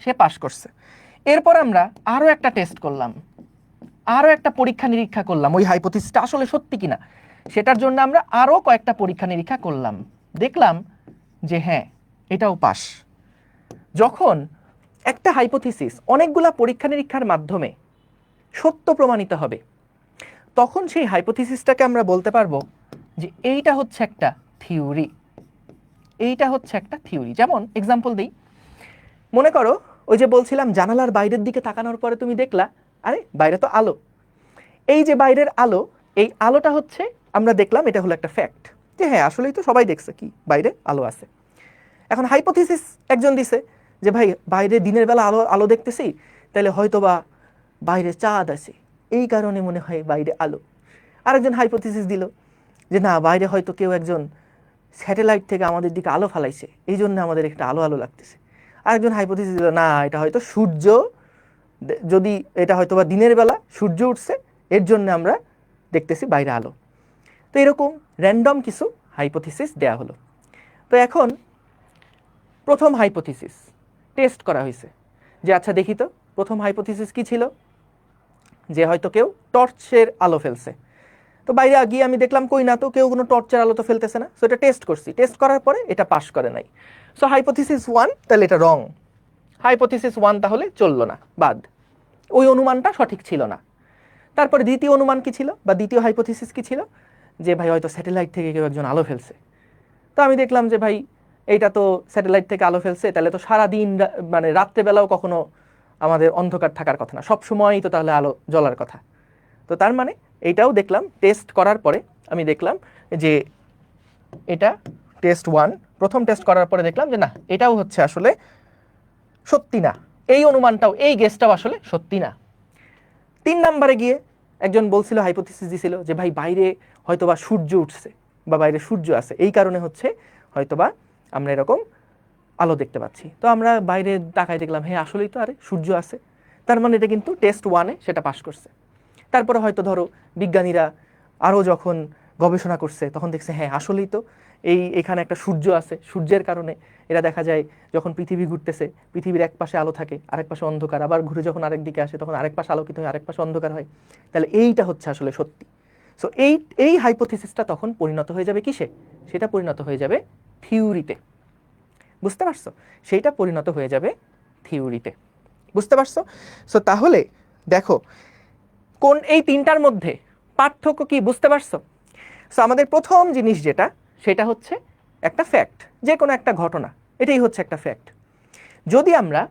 সে পাস করছে। এরপর আমরা আরো একটা টেস্ট করলাম, আরো একটা পরীক্ষা নিরীক্ষা করলাম ওই হাইপোথিসিসটা আসলে সত্যি কিনা, সেটার জন্য আমরা আরো কয়েকটা পরীক্ষা নিরীক্ষা করলাম, দেখলাম যে হ্যাঁ এটাও পাস। যখন একটা হাইপোথিসিস অনেকগুলা পরীক্ষা নিরীক্ষার মাধ্যমে সত্য প্রমাণিত হবে, তখন সেই হাইপোথিসিসটাকে আমরা বলতে পারবো যে এইটা হচ্ছে একটা থিওরি, এইটা হচ্ছে একটা থিওরি। যেমন এক্সাম্পল দিই, মনে করো ওই যে বলছিলাম জানালার বাইরের দিকে তাকানোর পরে তুমি দেখলা আরে বাইরে তো আলো, এই যে বাইরের আলো, এই আলোটা হচ্ছে আমরা দেখলাম এটা হলো একটা ফ্যাক্ট, যে হ্যাঁ আসলেই তো সবাই দেখছে কি বাইরে আলো আছে। এখন হাইপোথিসিস একজন দিছে যে ভাই বাইরে দিনের বেলা আলো আলো দেখতেছি, তাহলে হয়তোবা বাইরে চাঁদ আছে, এই কারণে মনে হয় বাইরে আলো। আরেকজন হাইপোথিসিস দিল যে না, বাইরে হয়তো কেউ একজন স্যাটেলাইট থেকে আমাদের দিকে আলো ফালাইছে, এই জন্য আমাদের একটা আলো আলো লাগতেছে। আরেকজন হাইপোথিসিস দিল না, এটা হয়তো সূর্য, যদি এটা হয়তো বা দিনের বেলা সূর্য উঠছে, এর জন্য আমরা দেখতেছি বাইরে আলো। তো এরকম র্যান্ডম কিছু হাইপোথিসিস দেয়া হলো। তো এখন প্রথম হাইপোথিসিস টেস্ট করা হয়েছে যে আচ্ছা দেখি তো প্রথম হাইপোথিসিস কি ছিল, যে হয়তো কেউ টর্চের আলো ফেলছে। তো বাইরে গিয়ে আমি দেখলাম কই না, তো কেউ কোনো টর্চের আলো তো ফেলতেছে না। সো এটা টেস্ট করছি, টেস্ট করার পরে এটা পাস করে নাই। সো হাইপোথিসিস 1 তাহলে এটা রং, হাইপোথিসিস 1 তাহলে চললো না, বাদ, ওই অনুমানটা সঠিক ছিল না। তারপরে দ্বিতীয় অনুমান কি ছিল বা দ্বিতীয় হাইপোথিসিস কি ছিল, যে ভাই হয়তো স্যাটেলাইট থেকে কেউ একজন আলো ফেলছে। তো আমি দেখলাম যে ভাই এইটা তো স্যাটেলাইট থেকে আলো ফেলছে, তাহলে তো সারাদিন মানে রাত্রেবেলাও কখনো আমাদের অন্ধকার থাকার কথা না, সব সময়ই তো তাহলে আলো জ্বলার কথা। তো তার মানে এইটাও দেখলাম টেস্ট করার পরে, আমি দেখলাম যে এটা টেস্ট 1, প্রথম টেস্ট করার পরে দেখলাম যে না, এটাও হচ্ছে আসলে সত্যি না, এই অনুমানটাও, এই গেসটাও আসলে সত্যি না। 3 নম্বরে গিয়ে একজন বলছিল, হাইপোথিসিস দিছিল যে ভাই বাইরে হয়তোবা সূর্য উঠছে বা বাইরে সূর্য আছে, এই কারণে হচ্ছে হয়তোবা আমরা এরকম আলো দেখতে পাচ্ছি। তো আমরা বাইরে তাকাই দেখলাম হ্যাঁ আসলেই তো আরে সূর্য আছে, তার মানে এটা কিন্তু টেস্ট 1-এ সেটা পাস করছে। তারপরে হয়তো ধরো বিজ্ঞানীরা আরও যখন গবেষণা করছে তখন দেখছে হ্যাঁ আসলেই তো এখানে একটা সূর্য আছে, সূর্যের কারণে এরা দেখা যায় যখন পৃথিবী ঘুরতেছে পৃথিবীর এক পাশে আলো থাকে আরেক পাশে অন্ধকার, আবার ঘুরে যখন আরেক দিকে আসে তখন আরেক পাশে আলোকিত হয় আরেক পাশে অন্ধকার হয়, তাহলে এইটা হচ্ছে আসলে সত্যি। সো এই হাইপোথিসিসটা তখন পরিণত হয়ে যাবে কিসে? সেটা পরিণত হয়ে যাবে থিওরিতে। বুঝতে পারছো? সেইটা পরিণত হয়ে যাবে থিওরিতে। বুঝতে পারছো? সো তাহলে দেখো কোন এই তিনটার মধ্যে পার্থক্য কি বুঝতে পারছো? সো আমাদের প্রথম জিনিস যেটা সেটা হচ্ছে একটা ফ্যাক্ট, যে কোনো একটা ঘটনা, এটাই হচ্ছে একটা ফ্যাক্ট। যদি আমরা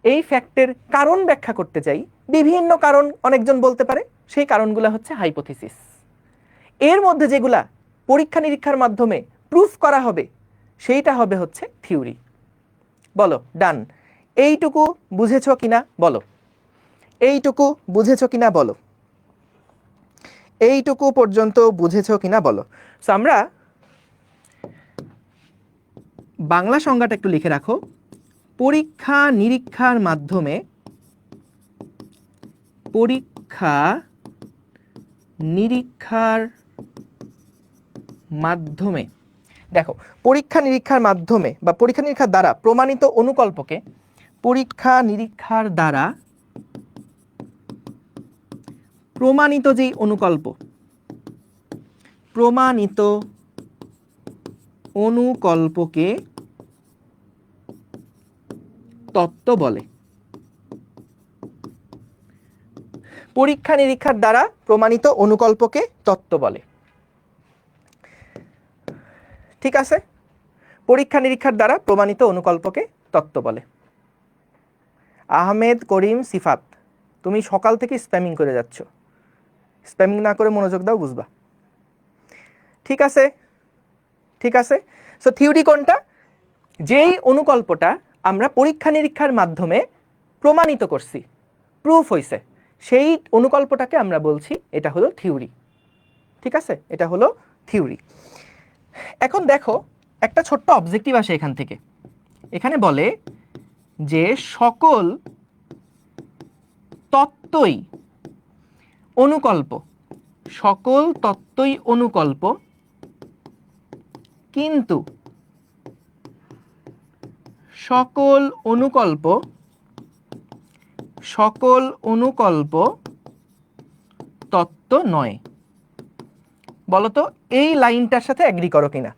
এই ফ্যাক্টের কারণ ব্যাখ্যা করতে চাই, বিভিন্ন কারণ অনেকজন বলতে পারে, সেই কারণগুলো হচ্ছে হাইপোথিসিস। এর মধ্যে যেগুলা পরীক্ষা নিরীক্ষার মাধ্যমে প্রুফ করা হবে সেইটা হবে হচ্ছে থিওরি। বলো ডান। এইটুকু বুঝেছো কিনা বলো, এইটুকু বুঝেছো কিনা বলো, এইটুকু পর্যন্ত বুঝেছো কিনা বলো। সো আমরা বাংলা সংজ্ঞাটা একটু লিখে রাখো। পরীক্ষা নিরীক্ষার মাধ্যমে, পরীক্ষা নিরীক্ষার মাধ্যমে, দেখো পরীক্ষা নিরীক্ষার মাধ্যমে বা পরীক্ষা নিরীক্ষার দ্বারা প্রমাণিত অনুকল্পকে, পরীক্ষা নিরীক্ষার দ্বারা প্রমাণিত যেই অনুকল্প, প্রমাণিত অনুকল্পকে তত্ত্ব বলে। পরীক্ষা নিরীক্ষার দ্বারা প্রমাণিত অনুকল্পকে তত্ত্ব বলে। ঠিক আছে? পরীক্ষা নিরীক্ষার দ্বারা প্রমাণিত অনুকল্পকে তত্ত্ব বলে। আহমেদ করিম সিফাত, তুমি সকাল থেকে স্প্যামিং করে যাচ্ছ, স্প্যামিং না করে মনোযোগ দাও, বুঝবা। ঠিক আছে, ঠিক আছে। সো থিওরি কোনটা? যেই অনুকল্পটা আমরা পরীক্ষা নিরীক্ষার মাধ্যমে প্রমাণিত করছি, প্রুফ হইছে, সেই অনুকল্পটাকে আমরা বলছি এটা হলো থিওরি। ঠিক আছে, এটা হলো থিওরি। এখন দেখো একটা ছোট্ট অবজেক্টিভ আসে এখান থেকে। এখানে বলে যে সকল তত্ত্বই অনুকল্প, সকল তত্ত্বই অনুকল্প, কিন্তু সকল অনুকল্প, সকল অনুকল্প তত্ত্ব নয়। বলতো এই লাইনটার সাথে এগ্রি করো কিনা?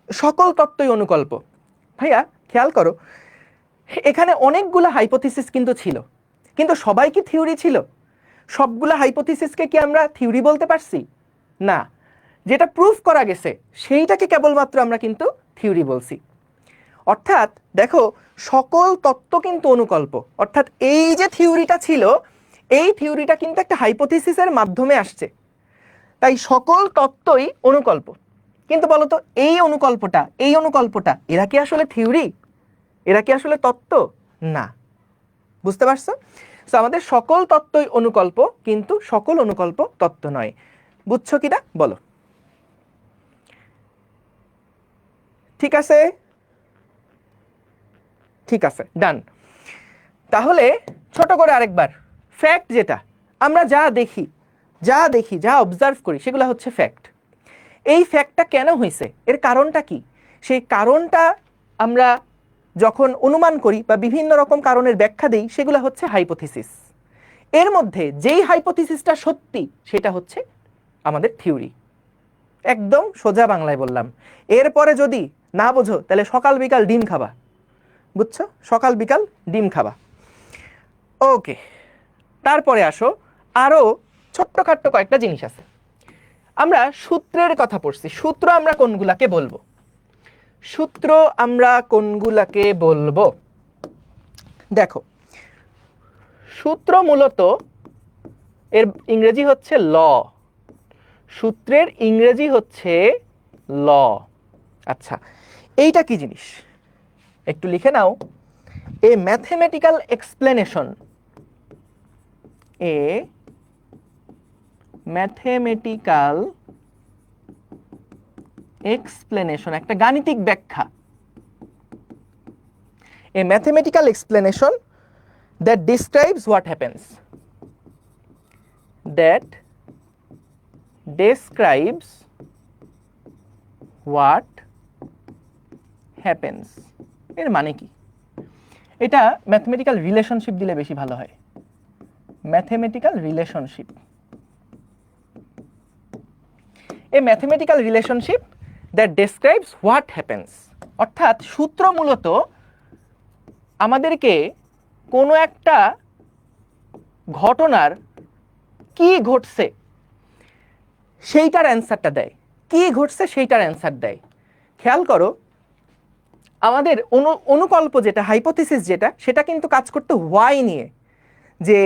সকল তত্ত্বই অনুকল্প। ভাইয়া খেয়াল করো, এখানে অনেকগুলো হাইপোথিসিস কিন্তু ছিল, কিন্তু সবাই কি থিওরি ছিল? সবগুলো হাইপোথিসিসকে কি আমরা থিওরি বলতে পারছি? না। যেটা প্রুফ করা গেছে সেইটাকে কেবলমাত্র আমরা কিন্তু থিওরি বলছি। অর্থাৎ দেখো সকল তত্ত্ব কিন্তু অনুকল্প, অর্থাৎ এই যে থিওরিটা ছিল এই থিওরিটা কিন্তু একটা হাইপোথিসিসের মাধ্যমে আসছে, তাই সকল তত্ত্বই অনুকল্প। কিন্তু বলতো এই অনুকল্পটা এরা কি আসলে থিওরি? এরা কি আসলে তত্ত্ব? না। বুঝতে পারছো? সো আমাদের সকল তত্ত্বই অনুকল্প, কিন্তু সকল অনুকল্প তত্ত্ব নয়। বুঝছো কিনা বলো? ঠিক আছে, ঠিক আছে, ডান। তাহলে ছোট করে আরেকবার, ফ্যাক্ট যেটা আমরা যা দেখি যা অবজার্ভ করি সেগুলো হচ্ছে ফ্যাক্ট। এই ফ্যাক্টটা কেন হয়েছে, এর কারণটা কি, সেই কারণটা আমরা যখন অনুমান করি বা বিভিন্ন রকম কারণের ব্যাখ্যা দেই সেগুলো হচ্ছে হাইপোথিসিস। এর মধ্যে যেই হাইপোথিসিসটা সত্যি সেটা হচ্ছে আমাদের থিওরি। একদম সোজা বাংলায় বললাম। এরপরে যদি না বোঝো তাহলে সকাল বিকাল ডিম খাবা। বুঝছো? সকাল বিকাল ডিম খাবা। ওকে, তারপরে আসো, আরো ছোট্টখাট্ট কয়েকটা জিনিস আছে। আমরা সূত্রের কথা পড়ছি, সূত্র আমরা কোনগুলাকে বলবো? সূত্র আমরা কোনগুলাকে বলবো? দেখো সূত্র মূলত এর ইংরেজি হচ্ছে ল। সূত্রের ইংরেজি হচ্ছে ল। আচ্ছা, এইটা কি জিনিস একটু লিখে নাও। A mathematical explanation, a mathematical explanation, একটা গাণিতিক ব্যাখ্যা। A mathematical explanation that describes what happens, that describes what happens. এর মানে কি? এটা ম্যাথমেটিক্যাল রিলেশনশিপ দিলে বেশি ভালো হয়। Mathematical relationship, A mathematical relationship that describes what happens, অর্থাৎ সূত্র মূলত আমাদেরকে কোনো একটা ঘটনার কি ঘটছে সেইটার অ্যান্সারটা দেয়। কি ঘটছে সেইটার অ্যান্সার দেয়। খেয়াল করো, আমাদের অনুকল্প যেটা, হাইপোথিসিস যেটা, সেটা কিন্তু কাজ করতে হোয়াই নিয়ে, যে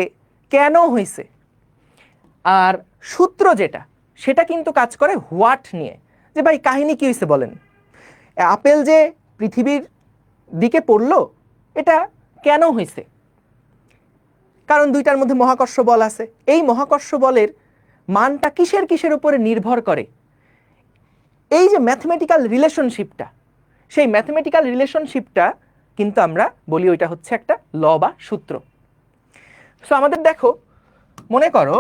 কেন হয়েছে। আর সূত্র যেটা, সেটা কিন্তু কাজ করে হোয়াট নিয়ে, যে ভাই কাহিনী কি হয়েছে বলেন। আপেল যে পৃথিবীর দিকে পড়লো, এটা কেন হয়েছে? কারণ দুইটার মধ্যে মহাকর্ষ বল আছে। এই মহাকর্ষ বলের মানটা কিসের কিসের উপরে নির্ভর করে? এই যে ম্যাথমেটিক্যাল রিলেশনশিপটা, সেই ম্যাথমেটিক্যাল রিলেশনশিপটা কিন্তু আমরা বলি ওইটা হচ্ছে একটা ল বা সূত্র। সো আমাদের দেখো, মনে করো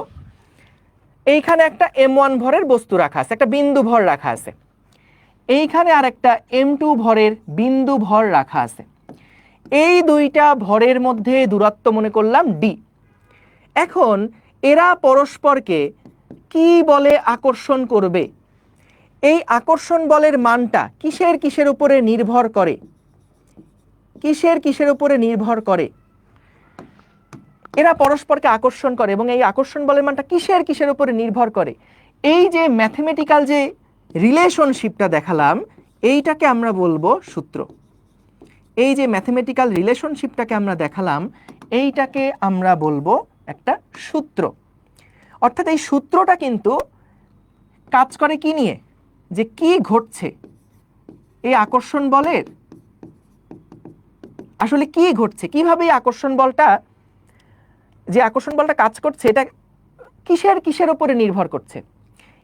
এইখানে একটা m1 ভরের বস্তু রাখা আছে, একটা বিন্দু ভর রাখা আছে। এইখানে আর একটা m2 ভরের বিন্দু ভর রাখা আছে। এই দুইটা ভরের মধ্যে দূরত্ব মনে করলাম d। এখন এরা পরস্পরকে কি বলে আকর্ষণ করবে? এই আকর্ষণ বলের মানটা কিসের কিসের উপরে নির্ভর করে? কিসের কিসের উপরে নির্ভর করে? এরা পরস্পরকে আকর্ষণ করে, এবং এই আকর্ষণ বলের মানটা কিসের কিসের উপরে নির্ভর করে? এই যে ম্যাথমেটিক্যাল যে রিলেশনশিপটা দেখালাম, এইটাকে আমরা বলবো সূত্র। এই যে ম্যাথমেটিক্যাল রিলেশনশিপটাকে আমরা দেখালাম, এইটাকে আমরা বলবো একটা সূত্র। অর্থাৎ এই সূত্রটা কিন্তু কাজ করে কি নিয়ে? যে কি ঘটছে এই আকর্ষণ বলের, আসলে কি ঘটছে, কিভাবে এই আকর্ষণ বলটা, যে আকর্ষণ বলটা কাজ করছে, এটা কিসের কিসের উপরে নির্ভর করছে?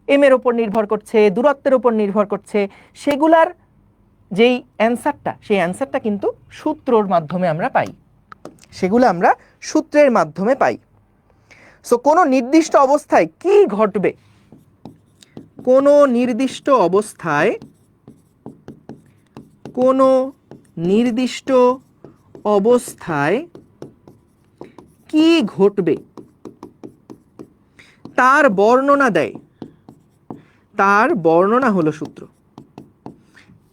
এম এর উপর নির্ভর করছে, দূরত্বের উপর নির্ভর করছে। সেগুলার যেই অ্যান্সারটা, সেই অ্যান্সারটা কিন্তু সূত্রর মাধ্যমে আমরা পাই। সেগুলো আমরা সূত্রের মাধ্যমে পাই। সো কোনো নির্দিষ্ট অবস্থায় কি ঘটবে, কোনো নির্দিষ্ট অবস্থায়, কোনো নির্দিষ্ট অবস্থায় কি ঘটবে তার বর্ণনা দেয়। তার বর্ণনা হলো সূত্র।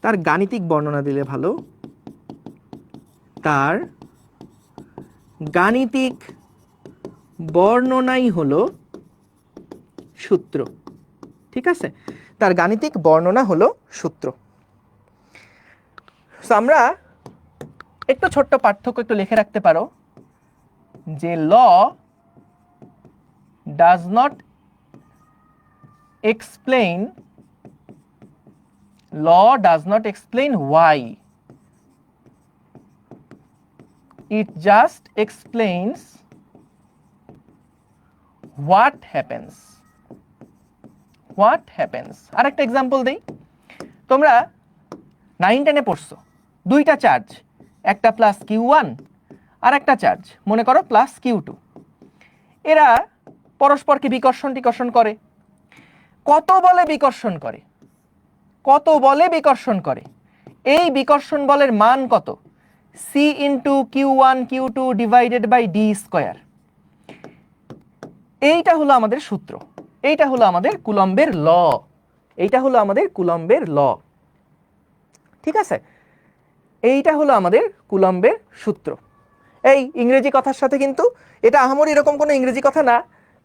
তার গাণিতিক বর্ণনা দিলে ভালো। তার গাণিতিক বর্ণনাই হলো সূত্র। ঠিক আছে, তার গাণিতিক বর্ণনা হলো সূত্র। সো আমরা একটু ছোট্ট পার্থক্য একটু লিখে রাখতে পারো, যে law does not explain, law does not explain why, it just explains what happens. What happens? আরেকটা एग्जांपल দেই। তোমরা 9-10 এ পড়ছো, দুইটা চার্জ, একটা প্লাস Q1 আর একটা চার্জ মনে করো প্লাস Q2। এরা পরস্পরকে বিকর্ষণ টিকর্ষণ করে। কত বলে বিকর্ষণ করে? কত বলে বিকর্ষণ করে? এই বিকর্ষণ বলের মান কত? C into Q1 Q2 divided by D square. এইটা হলো আমাদের সূত্র। এইটা হলো আমাদের কুলম্বের ল। এইটা হলো আমাদের কুলম্বের ল। ঠিক আছে, এইটা হলো আমাদের কুলম্বের সূত্র। এই ইংরেজি কথার সাথে কিন্তু এটা আহামরি এরকম কোনো ইংরেজি কথা না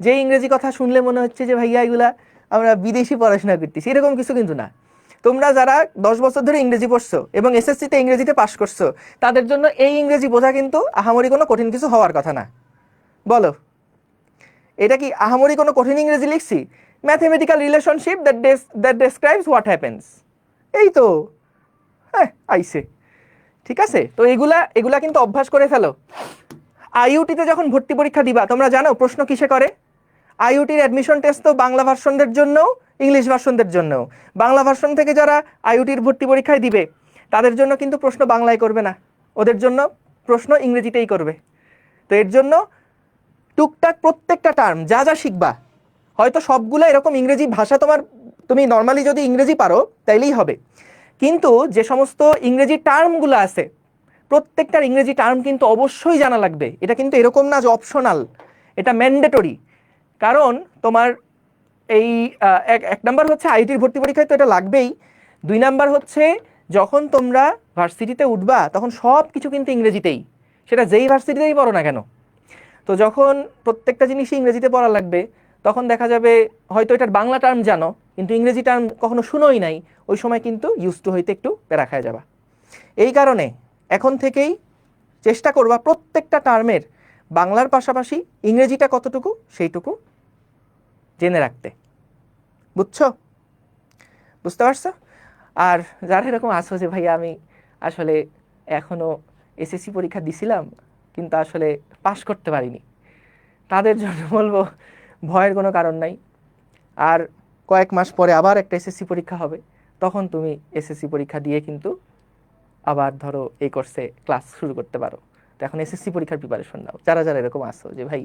যে ইংরেজি কথা শুনলে মনে হচ্ছে যে ভাইয়া এগুলা আমরা বিদেশি পড়াশোনা করতেছি, এরকম কিছু কিন্তু না। তোমরা যারা 10 বছর ধরে ইংরেজি পড়ছো এবং এসএসসিতে ইংরেজিতে পাশ করছো, তাদের জন্য এই ইংরেজি বোঝা কিন্তু আহামরি কোনো কঠিন কিছু হওয়ার কথা না। বলো, এটা কি আহামরি কোনো কঠিন ইংরেজি লিখছি? Mathematical relationship that describes what happens, এই তো হ্যাঁ আইছে। ঠিক আছে, তো এগুলা কিন্তু অভ্যাস করে ফেলো। আইইউটিতে যখন ভর্তি পরীক্ষা দিবা, তোমরা জানো প্রশ্ন কিসে করে? আইইউটির অ্যাডমিশন টেস্ট তো বাংলা ভার্সনদের জন্যও, ইংলিশ ভার্সনদের জন্যও। বাংলা ভার্সন থেকে যারা আইইউটির ভর্তি পরীক্ষায় দিবে, তাদের জন্য কিন্তু প্রশ্ন বাংলায় করবে না, ওদের জন্য প্রশ্ন ইংরেজিতেই করবে। তো এর জন্য টুকটাক প্রত্যেকটা টার্ম যা যা শিখবা, হয়তো সবগুলো এরকম ইংরেজি ভাষা তুমি নর্মালি যদি ইংরেজি পারো তাইলেই হবে, কিন্তু যে সমস্ত ইংরেজি টার্মগুলো আছে প্রত্যেকটার ইংরেজি টার্ম কিন্তু অবশ্যই জানা লাগবে। এটা কিন্তু এরকম না যে অপশনাল, এটা ম্যান্ডেটরি। কারণ তোমার এই এক নাম্বার হচ্ছে আইটির ভর্তি পরীক্ষায় তো এটা লাগবেই, 2 নাম্বার হচ্ছে যখন তোমরা ভার্সিটিতে উঠবা তখন সব কিছু কিন্তু ইংরেজিতেই, সেটা যেই ভার্সিটিতেই পড়ো না কেন। তো যখন প্রত্যেকটা জিনিসই ইংরেজিতে পড়া লাগবে তখন দেখা যাবে হয়তো এটার বাংলা টার্ম জানো কিন্তু ইংরেজি টার্ম কখনো শুনোই নাই, ওই সময় কিন্তু ইউজ টু হইতে একটু প্যারা খায় যাবা। এই কারণে এখন থেকেই চেষ্টা করবা প্রত্যেকটা টার্মের বাংলার পাশাপাশি ইংরেজিটা কতটুকু সেইটুকু জেনে রাখতে। বুঝছো? বুঝতে পারছো? আর যারা এরকম আছো যে ভাইয়া আমি আসলে এখনো এসএসসি পরীক্ষা দিছিলাম কিন্তু আসলে পাশ করতে পারিনি, তাদের জন্য বলবো ভয়ের কোনো কারণ নাই। আর কয়েক মাস পরে আবার একটা এসএসসি পরীক্ষা হবে, তখন তুমি এসএসসি পরীক্ষা দিয়ে কিন্তু আবার ধরো এই কোর্সে ক্লাস শুরু করতে পারো। তো এখন এসএসসি পরীক্ষার প্রিপারেশন নাও যারা যারা এরকম আসো যে ভাই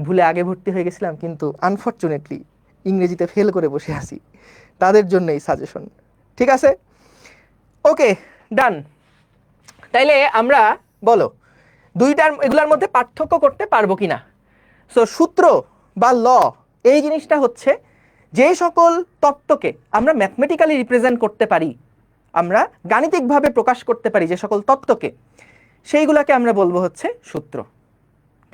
ভুলে আগে ভর্তি হয়ে গেছিলাম কিন্তু আনফর্চুনেটলি ইংরেজিতে ফেল করে বসে আছি, তাদের জন্য এই সাজেশন। ঠিক আছে? ওকে, ডান। তাইলে আমরা বলো দুইটার এগুলোর মধ্যে পার্থক্য করতে পারবো কিনা। সো সূত্র বা ল এই জিনিসটা হচ্ছে যে সকল তত্ত্বকে আমরা ম্যাথমেটিক্যালি রিপ্রেজেন্ট করতে পারি, আমরা গাণিতিকভাবে প্রকাশ করতে পারি যে সকল তত্ত্বকে, সেইগুলোকে আমরা বলবো হচ্ছে সূত্র।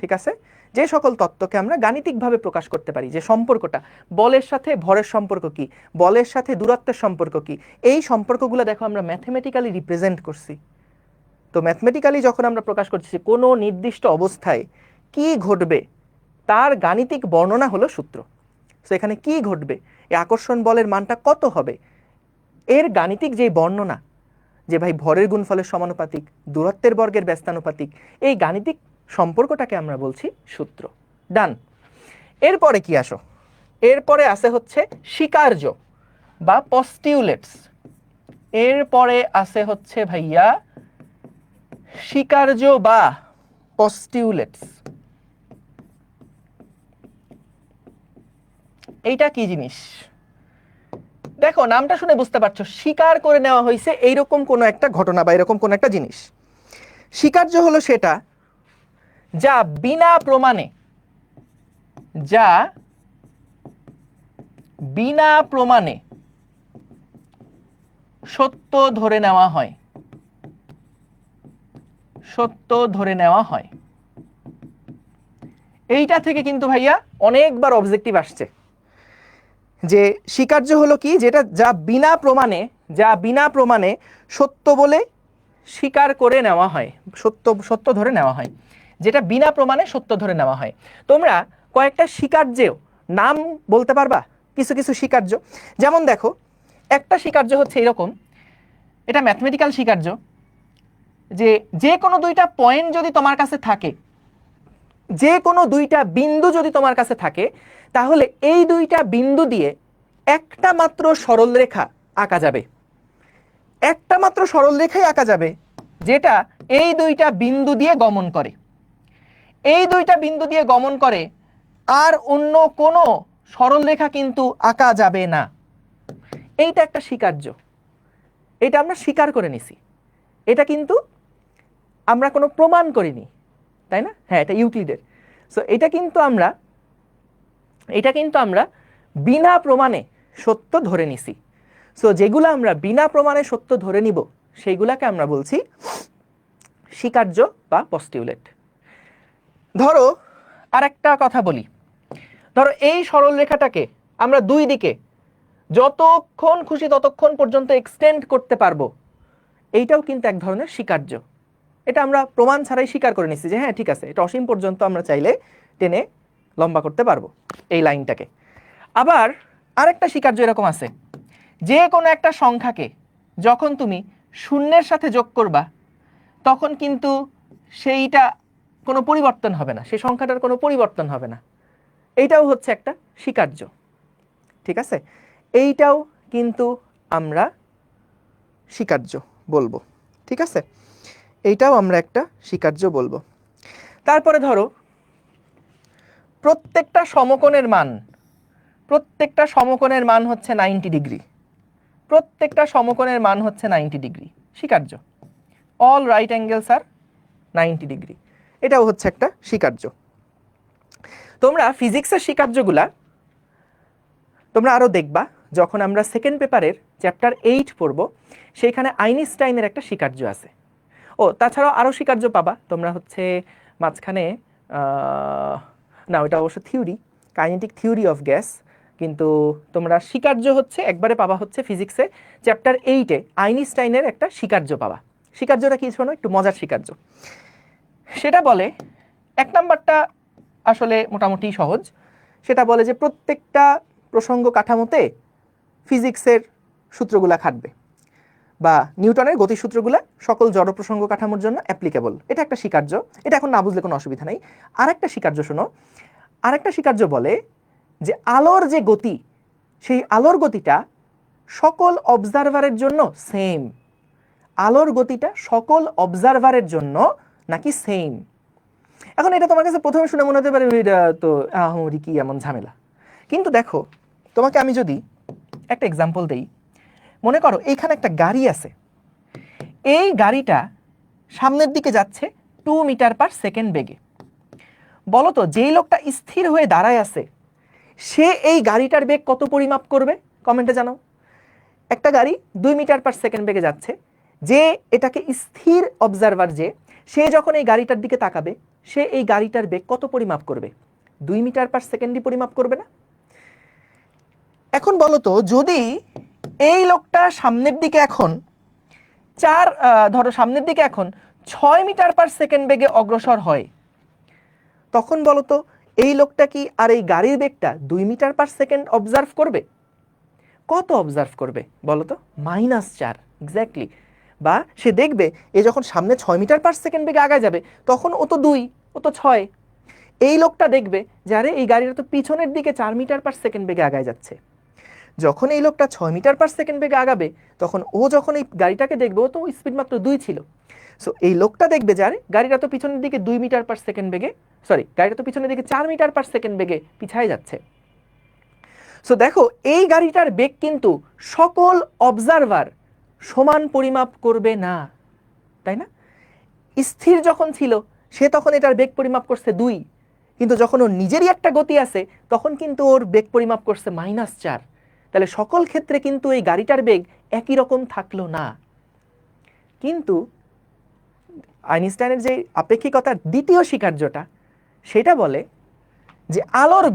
ঠিক আছে? যে সকল তত্ত্বকে আমরা গাণিতিকভাবে প্রকাশ করতে পারি, যে সম্পর্কটা বলের সাথে ভরের সম্পর্ক কি, বলের সাথে দূরত্বের সম্পর্ক কি, এই সম্পর্কগুলো দেখো আমরা ম্যাথমেটিক্যালি রিপ্রেজেন্ট করছি। তো ম্যাথমেটিক্যালি যখন আমরা প্রকাশ করছি কোনো নির্দিষ্ট অবস্থায় কি ঘটবে তার গাণিতিক বর্ণনা হলো সূত্র। তো এখানে কি ঘটবে, এই আকর্ষণ বলের মানটা কত হবে, এর গাণিতিক যে বর্ণনা, যে ভাই ভরের গুণফলের সমানুপাতিক, দূরত্বের বর্গের ব্যস্তানুপাতিক, এই গাণিতিক সম্পর্কটাকে আমরা বলছি সূত্র। ডান। এরপরে কি আসো, এরপরে আসে হচ্ছে স্বীকার্য বা পস্টিউলেটস। এরপরে আসে হচ্ছে ভাইয়া স্বীকার্য বা পস্টিউলেটস। এইটা কি জিনিস দেখো, নামটা শুনে বুঝতে পারছো স্বীকার করে নেওয়া হয়েছে এইরকম কোনো একটা ঘটনা বা এরকম কোনো একটা জিনিস। স্বীকার্য হলো সেটা যা বিনা প্রমাণে, যা বিনা প্রমাণে সত্য ধরে নেওয়া হয়, সত্য ধরে নেওয়া হয়। এইটা থেকে কিন্তু ভাইয়া অনেকবার অবজেক্টিভ আসছে যে স্বীকার্য হলো কি, যেটা যা বিনা প্রমাণে, যা বিনা প্রমাণে সত্য বলে স্বীকার করে নেওয়া হয়, সত্য সত্য ধরে নেওয়া হয়, যেটা বিনা প্রমাণে সত্য ধরে নেওয়া হয়। তোমরা কয়েকটা স্বীকার্যেও নাম বলতে পারবা, কিছু কিছু স্বীকার্য। যেমন দেখো, একটা স্বীকার্য হচ্ছে এরকম, এটা ম্যাথমেটিক্যাল স্বীকার্য, যে যে কোনো দুইটা পয়েন্ট যদি তোমার কাছে থাকে, যে কোনো দুইটা বিন্দু যদি তোমার কাছে থাকে, তাহলে এই দুইটা বিন্দু দিয়ে একটা মাত্র সরলরেখা আঁকা যাবে, একটা মাত্র সরলরেখাই আঁকা যাবে যেটা এই দুইটা বিন্দু দিয়ে গমন করে, এই দুইটা বিন্দু দিয়ে গমন করে, আর অন্য কোনো সরলরেখা কিন্তু আঁকা যাবে না। এইটা একটা স্বীকার্য, এটা আমরা স্বীকার করে নিছি, এটা কিন্তু আমরা কোনো প্রমাণ করিনি, তাই না? হ্যাঁ, এটা ইউক্লিডের। সো এটা কিন্তু আমরা বিনা প্রমাণে সত্য ধরে নিছি। সো যেগুলো আমরা বিনা প্রমাণে সত্য ধরে নিব সেইগুলাকে আমরা বলছি স্বীকার্য বা পস্টিউলেট। ধরো আরেকটা কথা বলি, ধরো এই সরলরেখাটাকে আমরা দুই দিকে যতক্ষণ খুশি ততক্ষণ পর্যন্ত এক্সটেন্ড করতে পারবো, এইটাও কিন্তু এক ধরনের স্বীকার্য। এটা আমরা প্রমাণ ছাড়াই স্বীকার করে নিচ্ছি যে হ্যাঁ ঠিক আছে, এটা অসীম পর্যন্ত আমরা চাইলে টেনে লম্বা করতে পারবো এই লাইনটাকে। আবার আরেকটা স্বীকার্য এরকম আছে, যে কোনো একটা সংখ্যাকে যখন তুমি শূন্যের সাথে যোগ করবা তখন কিন্তু সেইটা কোনো পরিবর্তন হবে না, সেই সংখ্যাটার কোনো পরিবর্তন হবে না, এইটাও হচ্ছে একটা স্বীকার্য। ঠিক আছে? এইটাও কিন্তু আমরা স্বীকার্য বলবো। ঠিক আছে? এইটাও আমরা একটা স্বীকার্য বলবো। তারপরে ধরো প্রত্যেকটা সমকোণের মান হচ্ছে 90 ডিগ্রি, প্রত্যেকটা সমকোণের মান হচ্ছে 90 ডিগ্রি, স্বীকার্য। অল রাইট অ্যাঙ্গেলস আর 90 ডিগ্রি, এটাও হচ্ছে একটা স্বীকার্য। তোমরা ফিজিক্সের স্বীকার্যগুলা তোমরা আরো দেখবা যখন আমরা সেকেন্ড পেপারের চ্যাপ্টার 8 পড়ব, সেইখানে আইনস্টাইনের একটা স্বীকার্য আছে। ও তাছাড়াও আরো স্বীকার্য পাবা তোমরা হচ্ছে মাঝখানে, না ওটা অবশ্য theory, kinetic theory of gas, কিন্তু তোমরা স্বীকার্য হচ্ছে একবারে পাবা হচ্ছে ফিজিক্সে চ্যাপ্টার 8-এ আইনস্টাইনের একটা স্বীকার্য পাবা। স্বীকার্যটা কি শোনো, একটু মজার স্বীকার্য। সেটা বলে, এক নাম্বারটা আসলে মোটামুটি সহজ, সেটা বলে যে প্রত্যেকটা প্রসঙ্গ কাঠামোতে ফিজিক্সের সূত্রগুলা খাটবে, বা নিউটনের গতিসূত্রগুলা সকল জড় প্রসঙ্গ কাঠামোর জন্য অ্যাপ্লিকেবল। এটা একটা স্বীকার্য, এটা এখন না বুঝলে কোনো অসুবিধা নেই। আরেকটা স্বীকার্য শোনো, আরেকটা স্বীকার্য বলে যে আলোর যে গতি, সেই আলোর গতিটা সকল অবজারভারের জন্য সেম। আলোর গতিটা সকল অবজারভারের জন্য নাকি সেম। এখন এটা তোমার কাছে প্রথমে শুনে মনে হতে পারে এটা তো আহামরি কি এমন ঝামেলা, কিন্তু দেখো তোমাকে আমি যদি একটা এক্সাম্পল দেই, মনে করো এইখানে একটা গাড়ি আছে, এই গাড়িটা সামনের দিকে যাচ্ছে 2 মিটার পার সেকেন্ড বেগে। বলো তো যেই লোকটা স্থির হয়ে দাঁড়ায় আছে সে এই গাড়িটার বেগ কত পরিমাপ করবে? কমেন্টে জানাও। একটা গাড়ি 2 মিটার পার সেকেন্ড বেগে যাচ্ছে, যে এটাকে স্থির অবজারভার, যে সে যখন এই গাড়িটার দিকে তাকাবে সে এই গাড়িটার বেগ কত পরিমাপ করবে? 2 মিটার পার সেকেন্ডই পরিমাপ করবে না? এখন বলো তো যদি এই লোকটা সামনের দিকে এখন সামনের দিকে এখন 6 মিটার পার সেকেন্ড বেগে অগ্রসর হয়, তখন বলো তো এই লোকটা কি আর এই গাড়ির বেগটা 2 মিটার পার সেকেন্ড অবজার্ভ করবে? কত অবজার্ভ করবে বলো তো? -4 এক্স্যাক্টলি। বা সে দেখবে এ যখন সামনে 6 মিটার পার সেকেন্ড বেগে আগায় যাবে তখন ও তো 2, ও তো 6। এই লোকটা দেখবে যে আরে এই গাড়িটা তো পিছনের দিকে 4 মিটার পার সেকেন্ড বেগে আগায় যাচ্ছে। যখন এই লোকটা 6 মিটার পার সেকেন্ড বেগে আগাবে তখন ও যখন এই গাড়িটাকে দেখবে ও তো স্পিড মাত্র 2 ছিল। সো এই লোকটা দেখবে যে আরে গাড়িটা তো পিছনের দিকে 2 মিটার পার সেকেন্ড বেগে, গাড়িটা তো পিছনের দিকে 4 মিটার পার সেকেন্ড বেগে পিছায় যাচ্ছে। সো দেখো এই গাড়িটার বেগ কিন্তু সকল অবজারভার সমান পরিমাপ করবে না, তাই না? স্থির যখন ছিল সে তখন এটার বেগ পরিমাপ করছে 2, কিন্তু যখন ওর নিজেরই একটা গতি আছে তখন কিন্তু ওর বেগ পরিমাপ করছে -4। তাহলে সকল ক্ষেত্রে কিন্তু এই গাড়িটার বেগ একই রকম থাকলো না। কিন্তু আইনস্টাইনের যে আপেক্ষিকতার দ্বিতীয় স্বীকার্যটা, সেটা বলে যে আলোর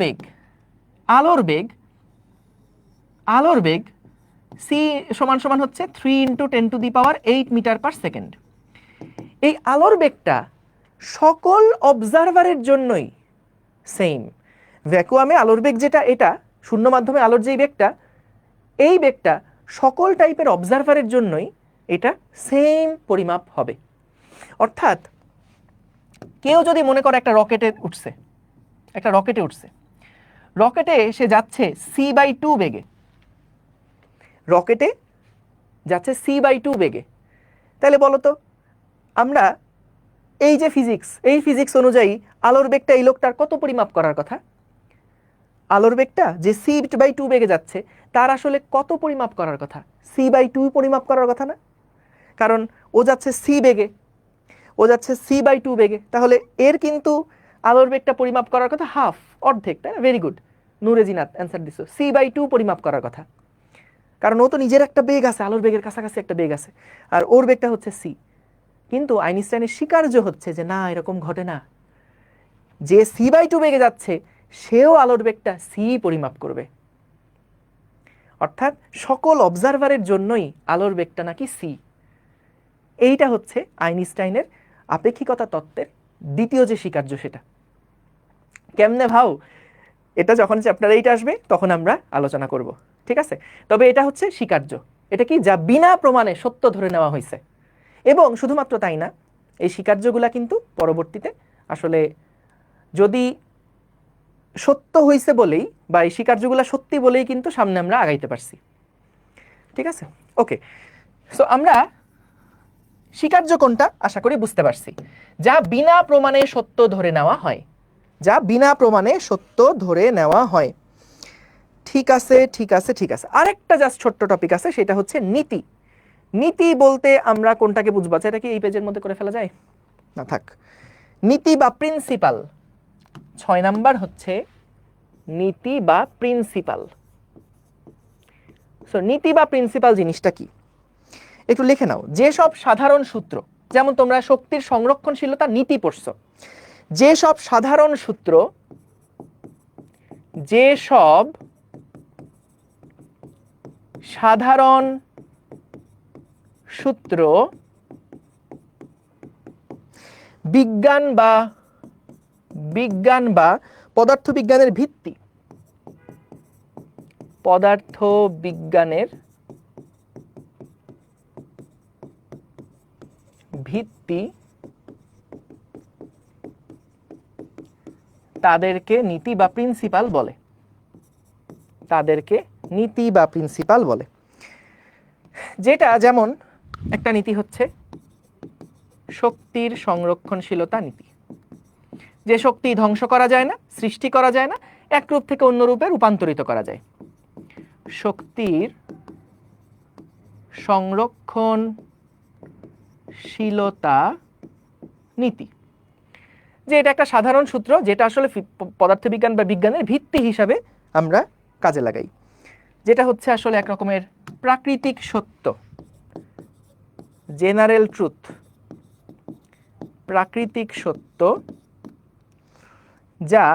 বেগ c সমান হচ্ছে 3 × 10⁸ মিটার পার সেকেন্ড। এই আলোর বেগটা সকল অবজারভারের জন্যই সেম। ভ্যাকুয়ামে আলোর বেগ যেটা, এটা শূন্য মাধ্যমে আলোর যেই বেগটা, এই বেগটা সকল টাইপের অবজারভারের জন্যই এটা সেম পরিমাপ হবে। অর্থাৎ কেউ যদি মনে করে একটা রকেটে উঠছে, রকেটে সে যাচ্ছে c/2 বেগে, রকেটে যাচ্ছে c/2 বেগে, তাহলে বলো তো আমরা এই যে ফিজিক্স অনুযায়ী আলোর বেগটা এই লোকটার কত পরিমাপ করার কথা? আলোর বেগটা যে c/2 বেগে যাচ্ছে তার আসলে কত পরিমাপ করার কথা? c/2 পরিমাপ করার কথা না? কারণ ও যাচ্ছে c/2 বেগে, তাহলে এর কিন্তু আলোর বেগটা পরিমাপ করার কথা হাফ, অর্ধেক, তাই না? ভেরি গুড নুরেজিনাত, অ্যান্সার দিছো, c/2 পরিমাপ করার কথা। কারণ ও তো নিজের একটা বেগ আছে, আলোর বেগের কাছাকাছি একটা বেগ আছে, আর ওর বেগটা হচ্ছে c। কিন্তু আইনস্টাইনের স্বীকার্য হচ্ছে যে না, এরকম ঘটে না। যে c/2 বেগে যাচ্ছে সেও আলোর বেগটা c পরিমাপ করবে। অর্থাৎ সকল অবজারভারের জন্যই আলোর বেগটা নাকি c। এইটা হচ্ছে আইনস্টাইনের আপেক্ষিকতা তত্ত্বের দ্বিতীয় যে স্বীকার্য, সেটা কেমনে ভাও, এটা যখন চ্যাপ্টার 8 আসবে তখন আমরা আলোচনা করব, ঠিক আছে? তবে এটা হচ্ছে স্বীকার্য, এটা কি যা বিনা প্রমাণে সত্য ধরে নেওয়া হয়েছে। এবং শুধুমাত্র তাই না, এই স্বীকার্যগুলা কিন্তু পরবর্তীতে আসলে যদি সত্য হয়েছে বলেই, বা এই স্বীকার্যগুলা সত্যি বলেই কিন্তু সামনে আমরা আগাইতে পারছি, ঠিক আছে? ওকে, সো আমরা স্বীকার্য কোনটা আশা করি বুঝতে পারছি, যা বিনা প্রমাণে সত্য ধরে নেওয়া হয়, যা বিনা প্রমাণে সত্য ধরে নেওয়া হয়। ঠিক আছে ঠিক আছে ঠিক আছে, আরেকটা জাস্ট ছোট্ট টপিক আছে, সেটা হচ্ছে নীতি। নীতি বলতে আমরা কোনটাকে বুঝবো? এটা কি এই পেজের মধ্যে করে ফেলা যায়? না থাক। নীতি বা প্রিন্সিপাল, 6 নাম্বার হচ্ছে নীতি বা প্রিন্সিপাল। সো নীতি বা প্রিন্সিপাল জিনিসটা কি একটু লিখে নাও। যেসব সাধারণ সূত্র, যেমন তোমরা শক্তির সংরক্ষণশীলতা নীতি পড়ছো, যেসব সাধারণ সূত্র, যেসব সাধারণ সূত্র বিজ্ঞান বা পদার্থবিজ্ঞানের ভিত্তি, পদার্থবিজ্ঞানের ভিত্তি, তাদেরকে নীতি বা প্রিন্সিপাল বলে, তাদেরকে নীতি বা প্রিন্সিপাল বলে। যেটা যেমন একটা নীতি হচ্ছে শক্তির সংরক্ষণশীলতা নীতি, যে শক্তি ধ্বংস করা যায় না, সৃষ্টি করা যায় না, এক রূপ থেকে অন্য রূপে রূপান্তরিত করা যায়। শক্তির সংরক্ষণশীলতা নীতি, যে এটা একটা সাধারণ সূত্র, যেটা আসলে পদার্থবিজ্ঞান বা বিজ্ঞানের ভিত্তি হিসাবে আমরা কাজে লাগাই, যেটা হচ্ছে আসলে এক রকমের প্রাকৃতিক সত্য, জেনারেল ট্রুথ, প্রাকৃতিক সত্য, যা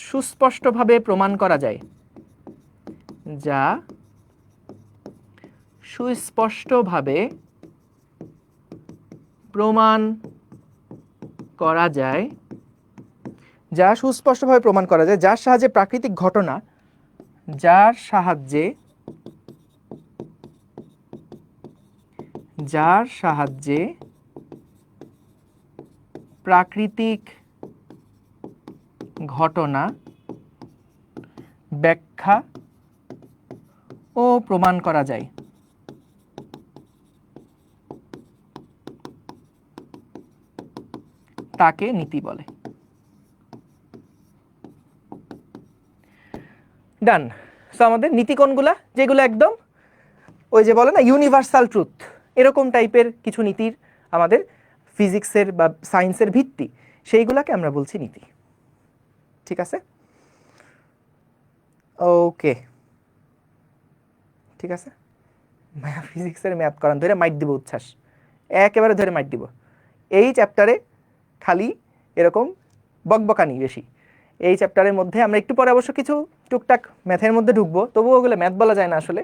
সুস্পষ্টভাবে প্রমাণ করা যায়, যা সুস্পষ্টভাবে প্রমাণ করা যায়, যা সুস্পষ্টভাবে প্রমাণ করা যায়, যার সাহায্যে প্রাকৃতিক ঘটনা, যার সাহায্যে প্রাকৃতিক ঘটনা ব্যাখ্যা ও প্রমাণ করা যায়, তাকে নীতি বলে। ডান। সো আমাদের নীতি কোনগুলা? যেগুলো একদম ওই যে বলে না ইউনিভার্সাল ট্রুথ, এরকম টাইপের কিছু নীতির আমাদের ফিজিক্সের বা সায়েন্সের ভিত্তি, সেইগুলাকে আমরা বলছি নীতি। ঠিক আছে, ওকে ঠিক আছে। ফিজিক্সের ম্যাথ করান ধরে মাইট দিব উচ্ছ্বাস, একেবারে ধরে মাইট দিব। এই চ্যাপ্টারে খালি এরকম বকবকানি বেশি। এই চ্যাপ্টারের মধ্যে আমরা একটু পরে অবশ্য কিছু টুকটাক ম্যাথের মধ্যে ঢুকবো, তবুও ওগুলো ম্যাথ বলা যায় না আসলে।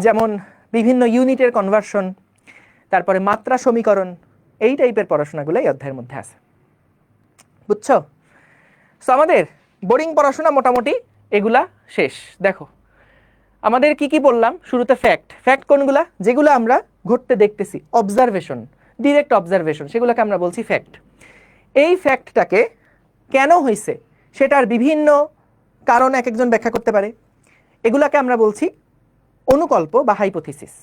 যেমন বিভিন্ন ইউনিটের কনভার্সন, তারপরে মাত্রা সমীকরণ, এই টাইপের পড়াশোনাগুলো এই অধ্যায়ের মধ্যে আছে, বুঝছো? সো আমাদের বোরিং পড়াশোনা মোটামুটি এগুলা শেষ। দেখো আমাদের কি কি বললাম শুরুতে? ফ্যাক্ট কোনগুলা? যেগুলো আমরা ঘটতে দেখতেছি, অবজারভেশন, ডিরেক্ট অবজারভেশন, সেগুলোকে আমরা বলছি ফ্যাক্ট। এই ফ্যাক্টটাকে কেন হয়েছে সেটার বিভিন্ন কারণ এক একজন ব্যাখ্যা করতে পারে, এগুলাকে আমরা বলছি অনুকল্প বা হাইপোথিসিস।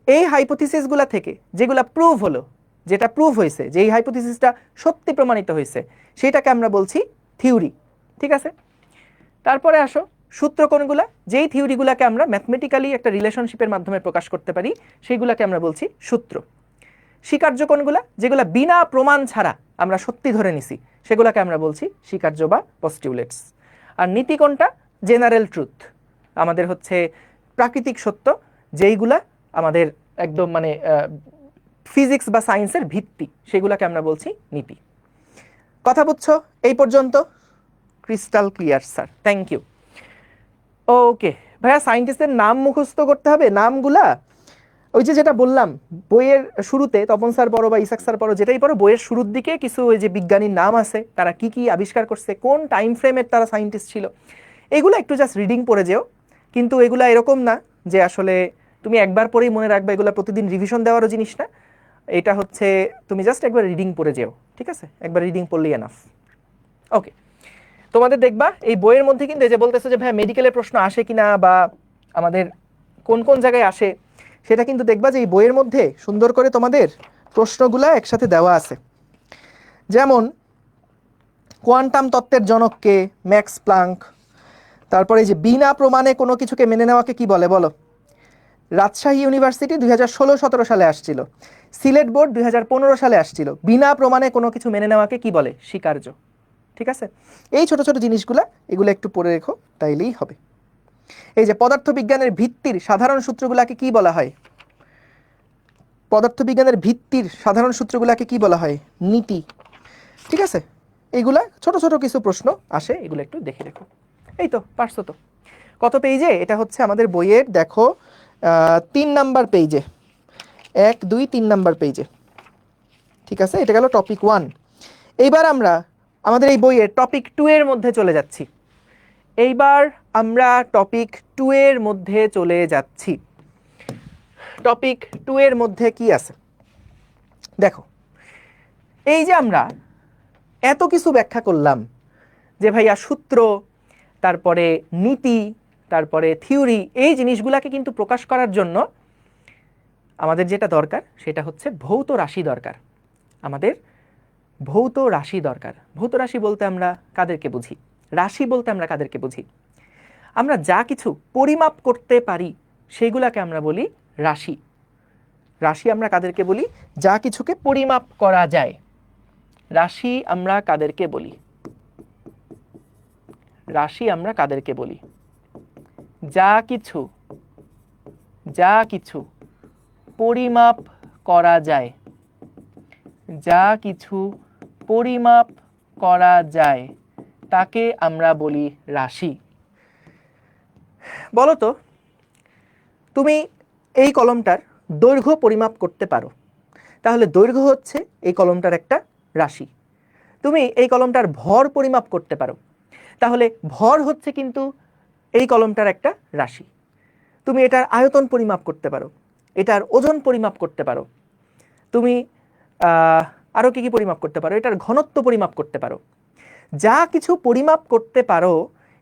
এই হাইপোথিসিসগুলা থেকে যেগুলা প্রুভ হলো, যেটা প্রুভ হয়েছে, যে এই হাইপোথিসিসটা সত্যি প্রমাণিত হয়েছে, সেটাকে আমরা বলছি থিওরি। ঠিক আছে, তারপরে আসো সূত্র কোনগুলা? যেই থিওরিগুলাকে আমরা ম্যাথমেটিক্যালি একটা রিলেশনশিপের মাধ্যমে প্রকাশ করতে পারি, সেইগুলাকে আমরা বলছি সূত্র। স্বীকার্য কোনগুলা? যেগুলা বিনা প্রমাণ ছাড়া আমরা সত্যি ধরে নিছি, সেগুলাকে আমরা বলছি স্বীকার্য বা পস্টিউলেটস। আর নীতি কোনটা? জেনারেল ট্রুথ, আমাদের হচ্ছে প্রাকৃতিক সত্য, যেইগুলা আমাদের একদম মানে ফিজিক্স বা সায়েন্সের ভিত্তি, সেগুলাকে আমরা বলছি নীতি। কথা বুঝছো এই পর্যন্ত? Crystal clear sir, thank you. Okay ভাইয়া, সায়েন্টিস্টের নাম মুখস্থ করতে হবে? নামগুলা ওই যে যেটা বললাম বইয়ের শুরুতে, তপন স্যার পড়ো বা ইসাক স্যার পড়ো, যেটাই পড়ো, বইয়ের শুরুর দিকে কিছু ওই যে বিজ্ঞানীর নাম আছে, তারা কি কি আবিষ্কার করছে, কোন টাইম ফ্রেমের তারা সায়েন্টিস্ট ছিল, এগুলো একটু জাস্ট রিডিং পড়ে যেও। কিন্তু এগুলা এরকম না যে আসলে তুমি একবার পড়েই মনে রাখবে, এগুলো প্রতিদিন রিভিশন দেওয়ারও জিনিস না। এটা হচ্ছে তুমি জাস্ট একবার রিডিং পড়ে যেও, ঠিক আছে? একবার রিডিং পড়লেই এনাফ। ওকে, তোমাদের দেখবা এই বইয়ের মধ্যে কিন্তু এই যে বলতেছে যে ভাই মেডিকেলের প্রশ্ন আসে কিনা বা আমাদের কোন কোন জায়গায় আসে, সেটা কিন্তু দেখবা যে এই বইয়ের মধ্যে সুন্দর করে তোমাদের প্রশ্নগুলা একসাথে দেওয়া আছে। যেমন কোয়ান্টাম তত্ত্বের জনক কে? Max Planck. তারপরে এই যে বিনা প্রমাণে কোনো কিছুকে মেনে নেওয়াকে কি বলে বলো? রাজশাহী ইউনিভার্সিটি 2016-17 সালে আসছিল, সিলেট বোর্ড 2015 সালে আসছিল। বিনা প্রমাণে কোনো কিছু মেনে নেওয়াকে কি বলে? স্বীকার্য। ঠিক আছে, এই ছোট ছোট জিনিসগুলা এগুলো একটু পড়ে রেখো, তাইলেই হবে। এই যে পদার্থবিজ্ঞানের ভিত্তির সাধারণ সূত্রগুলাকে কি বলা হয়? পদার্থবিজ্ঞানের ভিত্তির সাধারণ সূত্রগুলাকে কি বলা হয়? নীতি। ঠিক আছে, এইগুলা ছোট ছোট কিছু প্রশ্ন আসে, এগুলো একটু দেখে রেখো। এই তো পারছো তো। কত পেজে? এটা হচ্ছে আমাদের বইয়ের দেখো 3 নাম্বার পেজে, 1 2 3 নাম্বার পেজে। ঠিক আছে, এটা গেল টপিক 1। এইবার আমরা আমাদের এই বইয়ের টপিক 2 এর মধ্যে চলে যাচ্ছি। এইবার আমরা টপিক 2 এর মধ্যে চলে যাচ্ছি। টপিক 2 এর মধ্যে কি আছে দেখো। এই যে আমরা এত কিছু ব্যাখ্যা করলাম যে ভাইয়া সূত্র, তারপরে নীতি, তারপরে থিওরি, এই জিনিসগুলাকে কিন্তু প্রকাশ করার জন্য আমাদের যেটা দরকার সেটা হচ্ছে ভৌত রাশি দরকার। আমাদের ভৌত রাশি দরকার। ভৌত রাশি বলতে আমরা কাদেরকে বুঝি? রাশি বলতে আমরা কাদেরকে বুঝি? আমরা যা কিছু পরিমাপ করতে পারি সেইগুলাকে আমরা বলি রাশি। রাশি আমরা কাদেরকে বলি? যা কিছুকে পরিমাপ করা যায়। রাশি আমরা কাদেরকে বলি? রাশি আমরা কাদেরকে বলি? যা কিছু পরিমাপ করা যায়। যা কিছু পরিমাপ করা যায় তাকে আমরা বলি রাশি। বলো তো, তুমি এই কলমটার দৈর্ঘ্য পরিমাপ করতে পারো, তাহলে দৈর্ঘ্য হচ্ছে এই কলমটার একটা রাশি। তুমি এই কলমটার ভর পরিমাপ করতে পারো, তাহলে ভর হচ্ছে কিন্তু এই কলমটার একটা রাশি। তুমি এটার আয়তন পরিমাপ করতে পারো, এটার ওজন পরিমাপ করতে পারো, তুমি আরও কি পরিমাপ করতে পারো? এটার ঘনত্ব পরিমাপ করতে পারো। যা কিছু পরিমাপ করতে পারো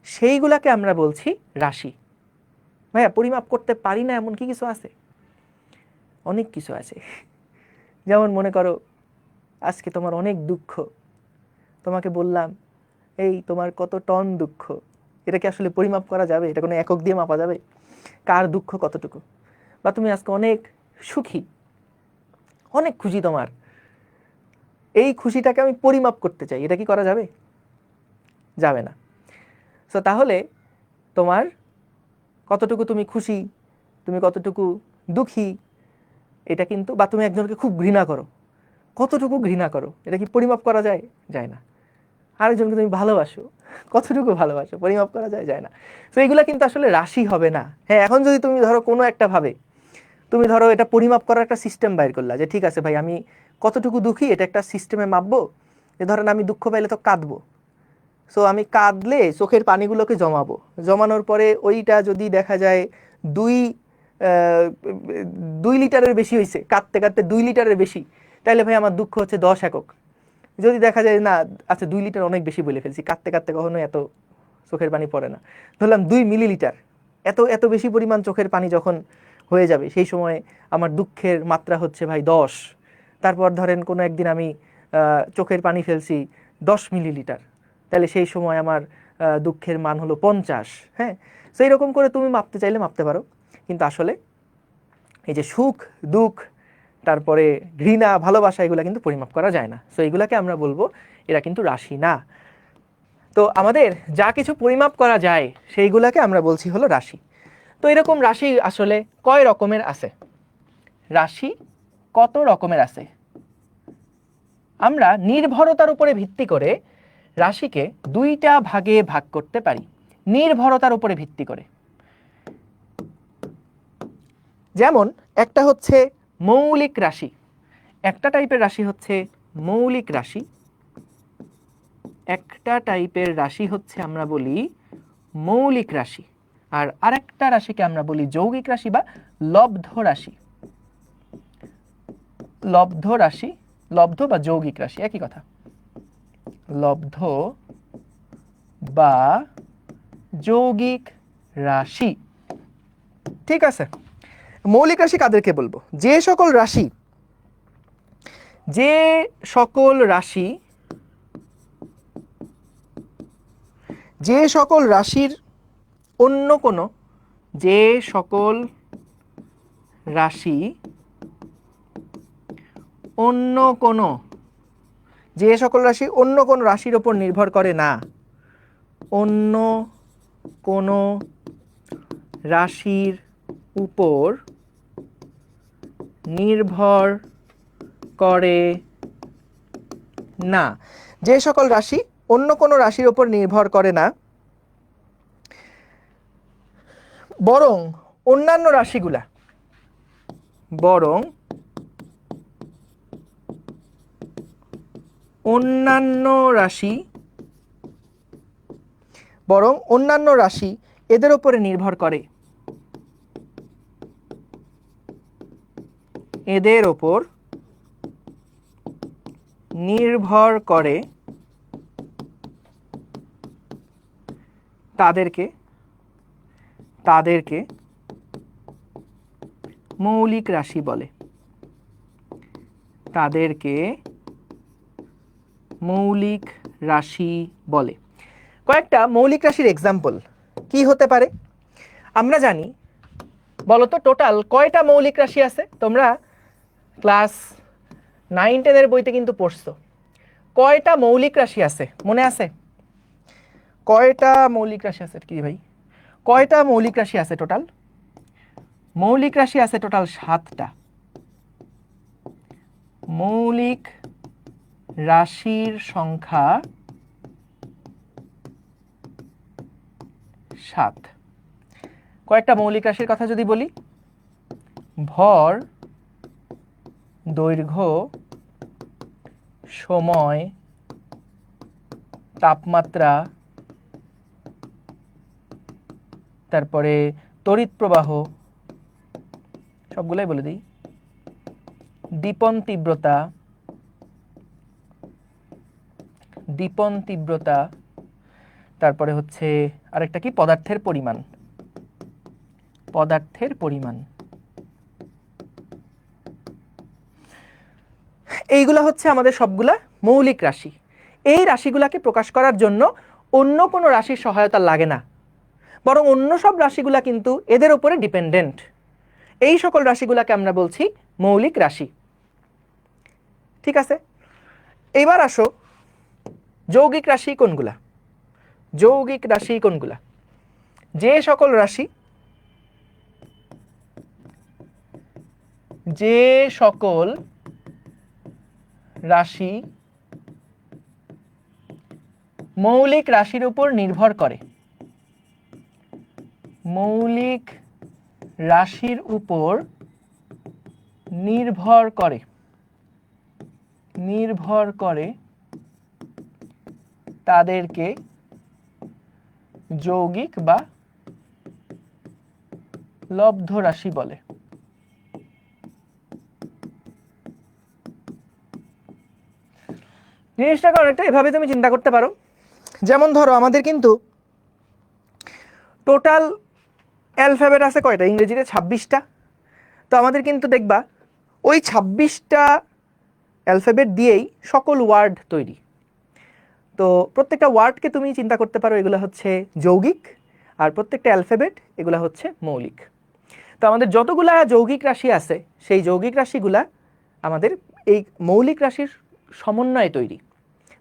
সেইগুলাকে আমরা বলছি রাশি। ভাইয়া পরিমাপ করতে পারি না এমন কি কিছু আছে? অনেক কিছু আছে। যেমন মনে করো আজকে তোমার অনেক দুঃখ, তোমাকে বললাম এই তোমার কত টন দুঃখ। এটা কি আসলে পরিমাপ করা যাবে? এটা কোনো একক দিয়ে মাপা যাবে কার দুঃখ কতটুকু? বা তুমি আজকে অনেক সুখী, অনেক খুশি তোমার, এই খুশিটাকে আমি পরিমাপ করতে চাই, এটা কি করা যাবে? যাবে না। সো তাহলে তোমার কতটুকু তুমি খুশি, তুমি কতটুকু দুঃখী, এটা কিন্তু, বা তুমি একজনকে খুব ঘৃণা করো, কতটুকু ঘৃণা করো, এটা কি পরিমাপ করা যায়? যায় না। আরেকজনকে তুমি ভালোবাসো, কতটুকু ভালোবাসো, পরিমাপ করা যায়? যায় না। তো এগুলা কিন্তু আসলে রাশি হবে না। হ্যাঁ, এখন যদি তুমি ধরো কোনো একটা ভাবে তুমি ধরো এটা পরিমাপ করার একটা সিস্টেম বাইর করলা, যে ঠিক আছে ভাই আমি কতটুকু দুঃখী এটা একটা সিস্টেমে মাপবো। যে ধরেন আমি দুঃখ পাইলে তো কাঁদবো, সো আমি কাঁদলে চোখের পানিগুলোকে জমাবো, জমানোর পরে ওইটা যদি দেখা যায় 2 লিটারের বেশি হয়েছে, কাঁদতে কাঁদতে 2 লিটারের বেশি, তাহলে ভাই আমার দুঃখ হচ্ছে 10 একক। যদি দেখা যায় না, আচ্ছা 2 লিটার অনেক বেশি বলে ফেলছি, কাঁদতে কাঁদতে কখনো এত চোখের পানি পড়ে না, ধরলাম 2 মিলিলিটার, এত এত বেশি পরিমাণ চোখের পানি যখন হয়ে যাবে সেই সময় আমার দুঃখের মাত্রা হচ্ছে ভাই 10। তারপর ধরেন কোনো একদিন আমি চোখের পানি ফেলছি 10 মিলিলিটার, তাহলে সেই সময় আমার দুঃখের মান হলো 50। হ্যাঁ, সেই রকম করে তুমি মাপতে চাইলে মাপতে পারো, কিন্তু আসলে এই যে সুখ দুঃখ, তারপরে ঘৃণা ভালোবাসা, এগুলা কিন্তু পরিমাপ করা যায় না। সো এগুলাকে আমরা বলবো এরা কিন্তু রাশি না। তো আমাদের যা কিছু পরিমাপ করা যায় সেইগুলাকে আমরা বলছি হলো রাশি। তো এরকম রাশি আসলে কয় রকমের আছে? রাশি কত রকমের আছে? আমরা নির্ভরতার উপরে ভিত্তি করে রাশিকে 2টা ভাগে ভাগ করতে পারি। নির্ভরতার উপরে ভিত্তি করে, যেমন একটা হচ্ছে মৌলিক রাশি, একটা টাইপের রাশি হচ্ছে মৌলিক রাশি, একটা টাইপের রাশি হচ্ছে আমরা বলি মৌলিক রাশি, আর আরেকটা রাশিকে আমরা বলি যৌগিক রাশি বা লব্ধ রাশি। লব্ধ রাশি, লব্ধ বা যৌগিক রাশি একই কথা, লব্ধ বা যৌগিক রাশি। ঠিক আছে, মৌলিক রাশি কাদেরকে বলবো? যে সকল রাশি রাশির অন্য কোনো রাশির ওপর নির্ভর করে না, অন্য কোনো রাশির উপর নির্ভর করে না, যে সকল রাশি অন্য কোনো রাশির উপর নির্ভর করে না, বরং অন্যান্য রাশিগুলা অন্যান্য রাশি এদের উপরে নির্ভর করে, এদের ওপর নির্ভর করে তাদেরকে মৌলিক রাশি বলে। কয়েকটা মৌলিক রাশির এক্সাম্পল কি হতে পারে আমরা জানি? বলো তো টোটাল কয়টা মৌলিক রাশি আছে? তোমরা ক্লাস 9-10 বইতে কিন্তু পড়ছো। কয়টা মৌলিক রাশি আছে মনে আছে? কয়টা মৌলিক রাশি আছে কি ভাই? কয়টা মৌলিক রাশি আছে টোটাল? মৌলিক রাশি আছে টোটাল 7টা। মৌলিক রাশির সংখ্যা 7। কয়েকটা মৌলিক রাশির কথা যদি বলি, ভর, দৈর্ঘ্য, সময়, তাপমাত্রা, তারপরে তড়িৎ প্রবাহ, সবগুলাই বলে দিই, দীপন তীব্রতা, তারপরে হচ্ছে আরেকটা কি, পদার্থের পরিমাণ। এইগুলা হচ্ছে আমাদের সবগুলা মৌলিক রাশি। এই রাশিগুলাকে প্রকাশ করার জন্য অন্য কোনো রাশির সহায়তা লাগে না, বরং অন্য সব রাশিগুলা কিন্তু এদের উপরে ডিপেন্ডেন্ট। এই সকল রাশিগুলাকে আমরা বলছি মৌলিক রাশি। ঠিক আছে, এইবার আসো যৌগিক রাশি কোনগুলা? যে সকল রাশি মৌলিক রাশির উপর নির্ভর করে, তাদেরকে যৌগিক বা লব্ধ রাশি বলে। জিনিসটা অনেকটা এভাবে তুমি চিন্তা করতে পারো। যেমন ধরো আমাদের কিন্তু টোটাল অ্যালফাবেট আছে কয়টা? ইংরেজিতে 26টা। তো আমাদের কিন্তু দেখবা ওই 26টা অ্যালফাবেট দিয়েই সকল ওয়ার্ড তৈরি। তো প্রত্যেকটা ওয়ার্ডকে তুমি চিন্তা করতে পারো এগুলো হচ্ছে যৌগিক, আর প্রত্যেকটা অ্যালফাবেট এগুলো হচ্ছে মৌলিক। তো আমাদের যতগুলা যৌগিক রাশি আছে সেই যৌগিক রাশিগুলা আমাদের এই মৌলিক রাশির সমন্বয়ে তৈরি।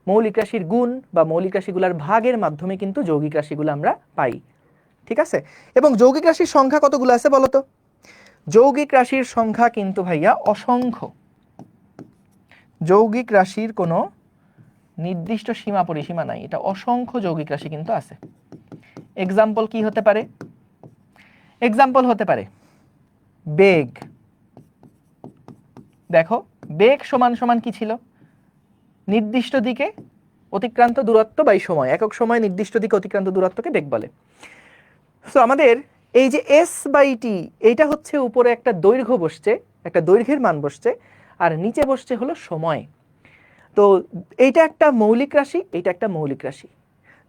মৌলিক রাশির গুণ বা মৌলিক রাশিগুলার ভাগের মাধ্যমে কিন্তু যৌগিক রাশিগুলো আমরা পাই। ঠিক আছে, এবং যৌগিক রাশির সংখ্যা কতগুলো আছে বলো তো? যৌগিক রাশির সংখ্যা কিন্তু ভাইয়া অসংখ্য। যৌগিক রাশির কোনো নির্দিষ্ট সীমা পরিসীমা নাই, এটা অসংখ্য যৌগিক রাশি কিন্তু আছে। এক্সাম্পল কি হতে পারে? এক্সাম্পল হতে পারে বেগ। দেখো বেগ সমান সমান কি ছিল? নির্দিষ্ট দিকে অতিক্রান্ত দূরত্ব বাই সময়। একক সময় নির্দিষ্ট দিকে অতিক্রান্ত দূরত্বকে বেগ বলে। সো আমাদের এই যে s/t, এইটা হচ্ছে উপরে একটা দৈর্ঘ্য বসছে, একটা দৈর্ঘ্যের মান বসছে, আর নিচে বসছে হলো সময়। তো এইটা একটা মৌলিক রাশি, এইটা একটা মৌলিক রাশি।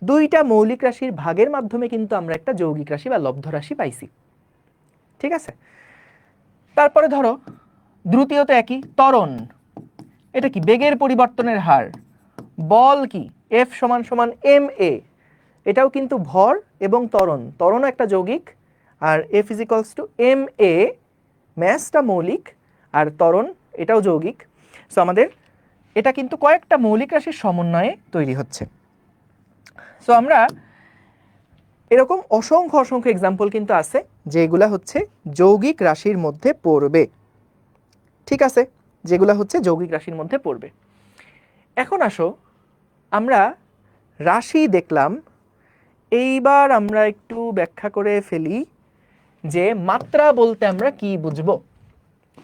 দুইটা মৌলিক রাশির ভাগের মাধ্যমে কিন্তু আমরা একটা যৌগিক রাশি বা লব্ধ রাশি পাইছি। ঠিক আছে, তারপরে ধরো দ্রুতীয় তো একই, ত্বরণ, এটা কি বেগের পরিবর্তনের হার। বল কি, এফ সমান সমান এম এ, এটাও কিন্তু ভর এবং ত্বরণ, ত্বরণও একটা যৌগিক, আর F is equals to M A, ম্যাসটা মৌলিক আর ত্বরণ এটাও যৌগিক। সো আমাদের এটা কিন্তু কয়েকটা মৌলিক রাশির সমন্বয়ে তৈরি হচ্ছে। সো আমরা এরকম অসংখ্য অসংখ্য এক্সাম্পল কিন্তু আছে যেগুলা হচ্ছে যৌগিক রাশির মধ্যে পড়বে, ঠিক আছে, যেগুলা হচ্ছে যৌগিক রাশির মধ্যে পড়বে। এখন আসো আমরা রাশি দেখলাম, এইবার আমরা একটু ব্যাখ্যা করে ফেলি যে মাত্রা বলতে আমরা কি বুঝবো।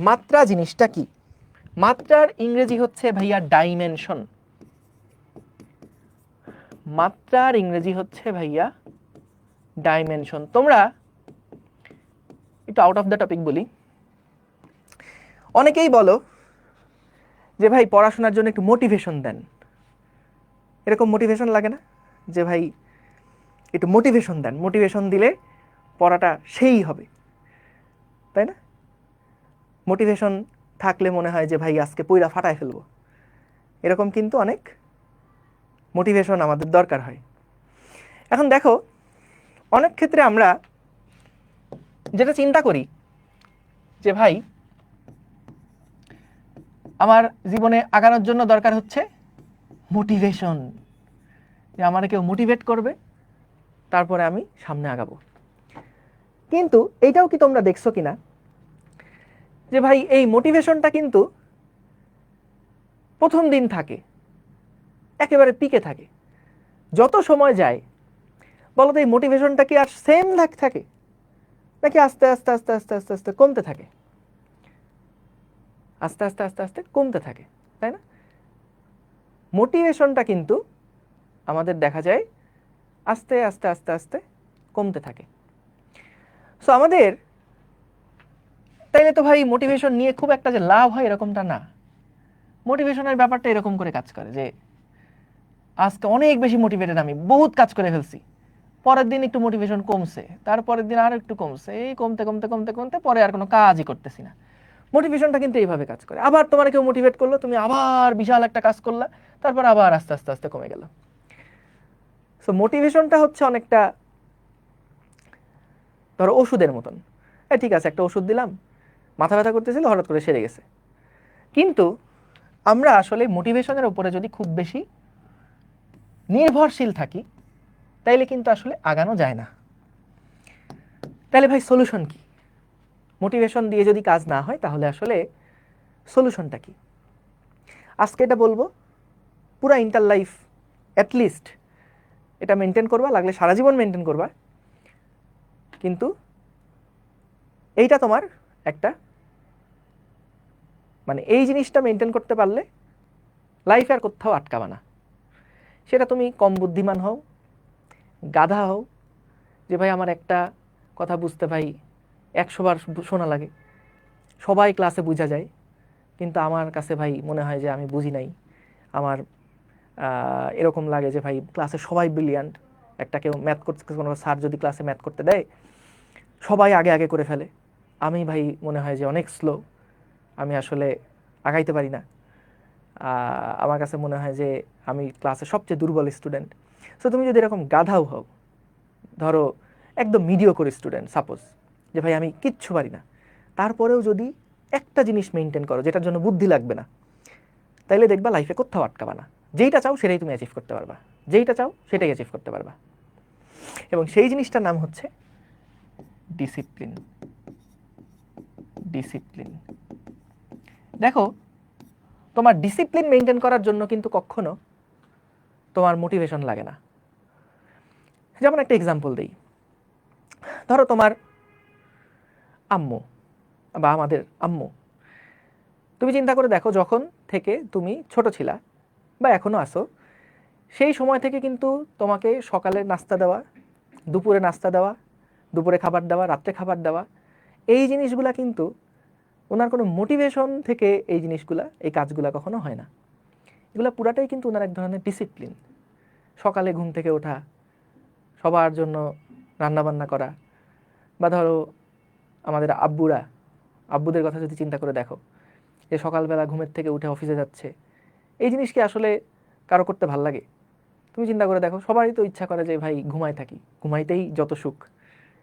মাত্রা জিনিসটা কি? মাত্রার ইংরেজি হচ্ছে ভাইয়া ডাইমেনশন। মাত্রার ইংরেজি হচ্ছে ভাইয়া ডাইমেনশন। তোমরা একটু আউট অফ দ্য টপিক বলি, অনেকেই বলো যে ভাই পড়াশোনার জন্য একটু মোটিভেশন দেন, এরকম মোটিভেশন লাগে না যে ভাই একটু মোটিভেশন দেন, মোটিভেশন দিলে পড়াটা সেই হবে, তাই না? মোটিভেশন থাকলে মনে হয় যে ভাই আজকে পইরা ফাটায় ফেলবো, এরকম কিন্তু অনেক মোটিভেশন আমাদের দরকার হয়। এখন দেখো অনেক ক্ষেত্রে আমরা যেটা চিন্তা করি যে ভাই আমার জীবনে আগানোর জন্য দরকার হচ্ছে মোটিভেশন, যে আমারে কেউ মোটিভেট করবে তারপরে আমি সামনে আগাবো। কিন্তু এইটাও কি তোমরা দেখছো কিনা যে ভাই এই মোটিভেশনটা কিন্তু প্রথম দিন থাকে, একেবারে পিকে থাকে, যত সময় যায় বলো তো এই মোটিভেশনটা কি আর সেম থাকে নাকি আস্তে আস্তে আস্তে আস্তে আস্তে আস্তে কমতে থাকে? আস্তে আস্তে আস্তে আস্তে কমতে থাকে, তাই না? মোটিভেশনটা কিন্তু আমাদের দেখা যায় আস্তে আস্তে আস্তে আস্তে কমতে থাকে। সো আমাদের তাইলে তো ভাই মোটিভেশন নিয়ে খুব একটা যে লাভ হয় এরকমটা না। মোটিভেশনের ব্যাপারটা এরকম করে কাজ করে যে আজকে অনেক বেশি মোটিভেটেড, আমি বহুত কাজ করে ফেলছি, পরের দিন একটু মোটিভেশন কমছে, তারপরের দিন আর একটু কমছে, এই কমতে কমতে কমতে কমতে পরে আর কোনো কাজই করতেছি না। মোটিভেশনটা কিন্তু এইভাবে কাজ করে। আবার তোমার কেউ মোটিভেট করলো, তুমি আবার বিশাল একটা কাজ করলা, তারপর আবার আস্তে আস্তে আস্তে কমে গেল। সো মোটিভেশনটা হচ্ছে অনেকটা ধরো ওষুধের মতন। ঠিক আছে, একটা ওষুধ দিলাম, মাথা ব্যথা করতেছিল, হঠাৎ করে সেরে গেছে। কিন্তু আমরা আসলে মোটিভেশনের উপরে যদি খুব বেশি নির্ভরশীল থাকি তাইলে কিন্তু আসলে আগানো যায় না। তাহলে ভাই সলিউশন কি? মোটিভেশন দিয়ে যদি কাজ না হয় তাহলে আসলে সলিউশনটা কি? আজকে এটা বলবো, পুরা ইন্টার লাইফ অ্যাটলিস্ট এটা মেনটেন করবা, লাগলে সারা জীবন মেনটেন করবা, কিন্তু এইটা তোমার একটা মানে এই জিনিসটা মেনটেন করতে পারলে লাইফে আর কোথাও আটকাবা না। সেটা তুমি কম বুদ্ধিমান হও, গাধা হও, যে ভাই আমার একটা কথা বুঝতে ভাই 100 বার শোনা লাগে, সবাই ক্লাসে বোঝা যায়, কিন্তু আমার কাছে ভাই মনে হয় যে আমি বুঝি নাই। আমার এরকম লাগে যে ভাই ক্লাসে সবাই ব্রিলিয়ান্ট, একটা কেউ ম্যাথ করতে, কোনো স্যার যদি ক্লাসে ম্যাথ করতে দেয় সবাই আগে আগে করে ফেলে, আমি ভাই মনে হয় যে অনেক স্লো, আমি আসলে আগাইতে পারি না। আমার কাছে মনে হয় যে আমি ক্লাসে সবচেয়ে দুর্বল স্টুডেন্ট। সো তুমি যদি এরকম গাধাও হও, ধরো একদম মিডিওকর স্টুডেন্ট সাপোজ, যে ভাই আমি কিচ্ছু পারি না, তারপরেও যদি একটা জিনিস মেনটেন করো যেটার জন্য বুদ্ধি লাগবে না, তাইলে দেখবা লাইফে কোথাও আটকাবা না। যেইটা চাও সেটাই তুমি অ্যাচিভ করতে পারবা, যেইটা চাও সেটাই অ্যাচিভ করতে পারবা। এবং সেই জিনিসটার নাম হচ্ছে ডিসিপ্লিন। ডিসিপ্লিন, দেখো তোমার ডিসিপ্লিন মেনটেন করার জন্য কিন্তু কখনো তোমার মোটিভেশন লাগে না। যেমন একটা এক্সাম্পল দেই, ধরো তোমার আম্মু বা আমাদের আম্মু, তুমি চিন্তা করে দেখো যখন থেকে তুমি ছোট ছিলা বা এখনো আসো, সেই সময় থেকে কিন্তু তোমাকে সকালে নাস্তা দেওয়া, দুপুরে নাস্তা দেওয়া, দুপুরে খাবার দেওয়া, রাত্রে খাবার দেওয়া, এই জিনিসগুলা কিন্তু ওনার কোনো মোটিভেশন থেকে এই জিনিসগুলা, এই কাজগুলা কখনো হয় না। এগুলো পুরাটাই কিন্তু ওনার এক ধরনের ডিসিপ্লিন। সকালে ঘুম থেকে ওঠা, সবার জন্য রান্নাবান্না করা, বা ধরো আমাদের আব্বুরা, আব্বুদের কথা যদি চিন্তা করে দেখো, যে সকালবেলা ঘুমের থেকে উঠে অফিসে যাচ্ছে, এই জিনিস কি আসলে কারো করতে ভাল লাগে? তুমি চিন্তা করে দেখো, সবারই তো ইচ্ছা করে যে ভাই ঘুমায় থাকি, ঘুমাইতেই যত সুখ।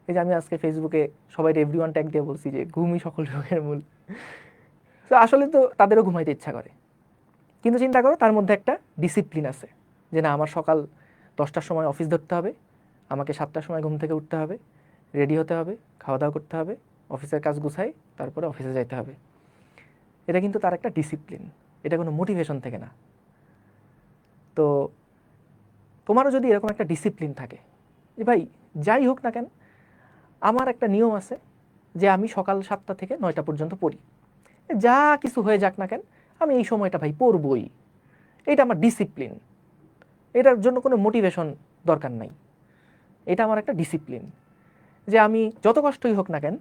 এই যে আমি আজকে ফেসবুকে সবাই এভরিওয়ান ট্যাগ দিয়ে বলছি যে ঘুমই সকল রোগের মূল। তো আসলে তো তাদেরও ঘুমাইতে ইচ্ছা করে, কিন্তু চিন্তা করো তার মধ্যে একটা ডিসিপ্লিন আছে, যে না আমার সকাল 10টার সময় অফিস ধরতে হবে, আমাকে 7টার সময় ঘুম থেকে উঠতে হবে, রেডি হতে হবে, খাওয়া দাওয়া করতে হবে, অফিসের কাজ গুছাই তারপরে অফিসে যাইতে হবে। এটা কিন্তু তার একটা ডিসিপ্লিন, এটা কোনো মোটিভেশন থেকে না। তো তোমারও যদি এরকম একটা ডিসিপ্লিন থাকে যে ভাই যাই হোক না কেন আমার একটা নিয়ম আছে যে আমি সকাল 7টা থেকে 9টা পর্যন্ত পড়ি, যা কিছু হয়ে যাক না কেন আমি এই সময়টা ভাই পড়বই, এটা আমার ডিসিপ্লিন, এটার জন্য কোনো মোটিভেশন দরকার নাই, এটা আমার একটা ডিসিপ্লিন। যে আমি যত কষ্টই হোক না কেন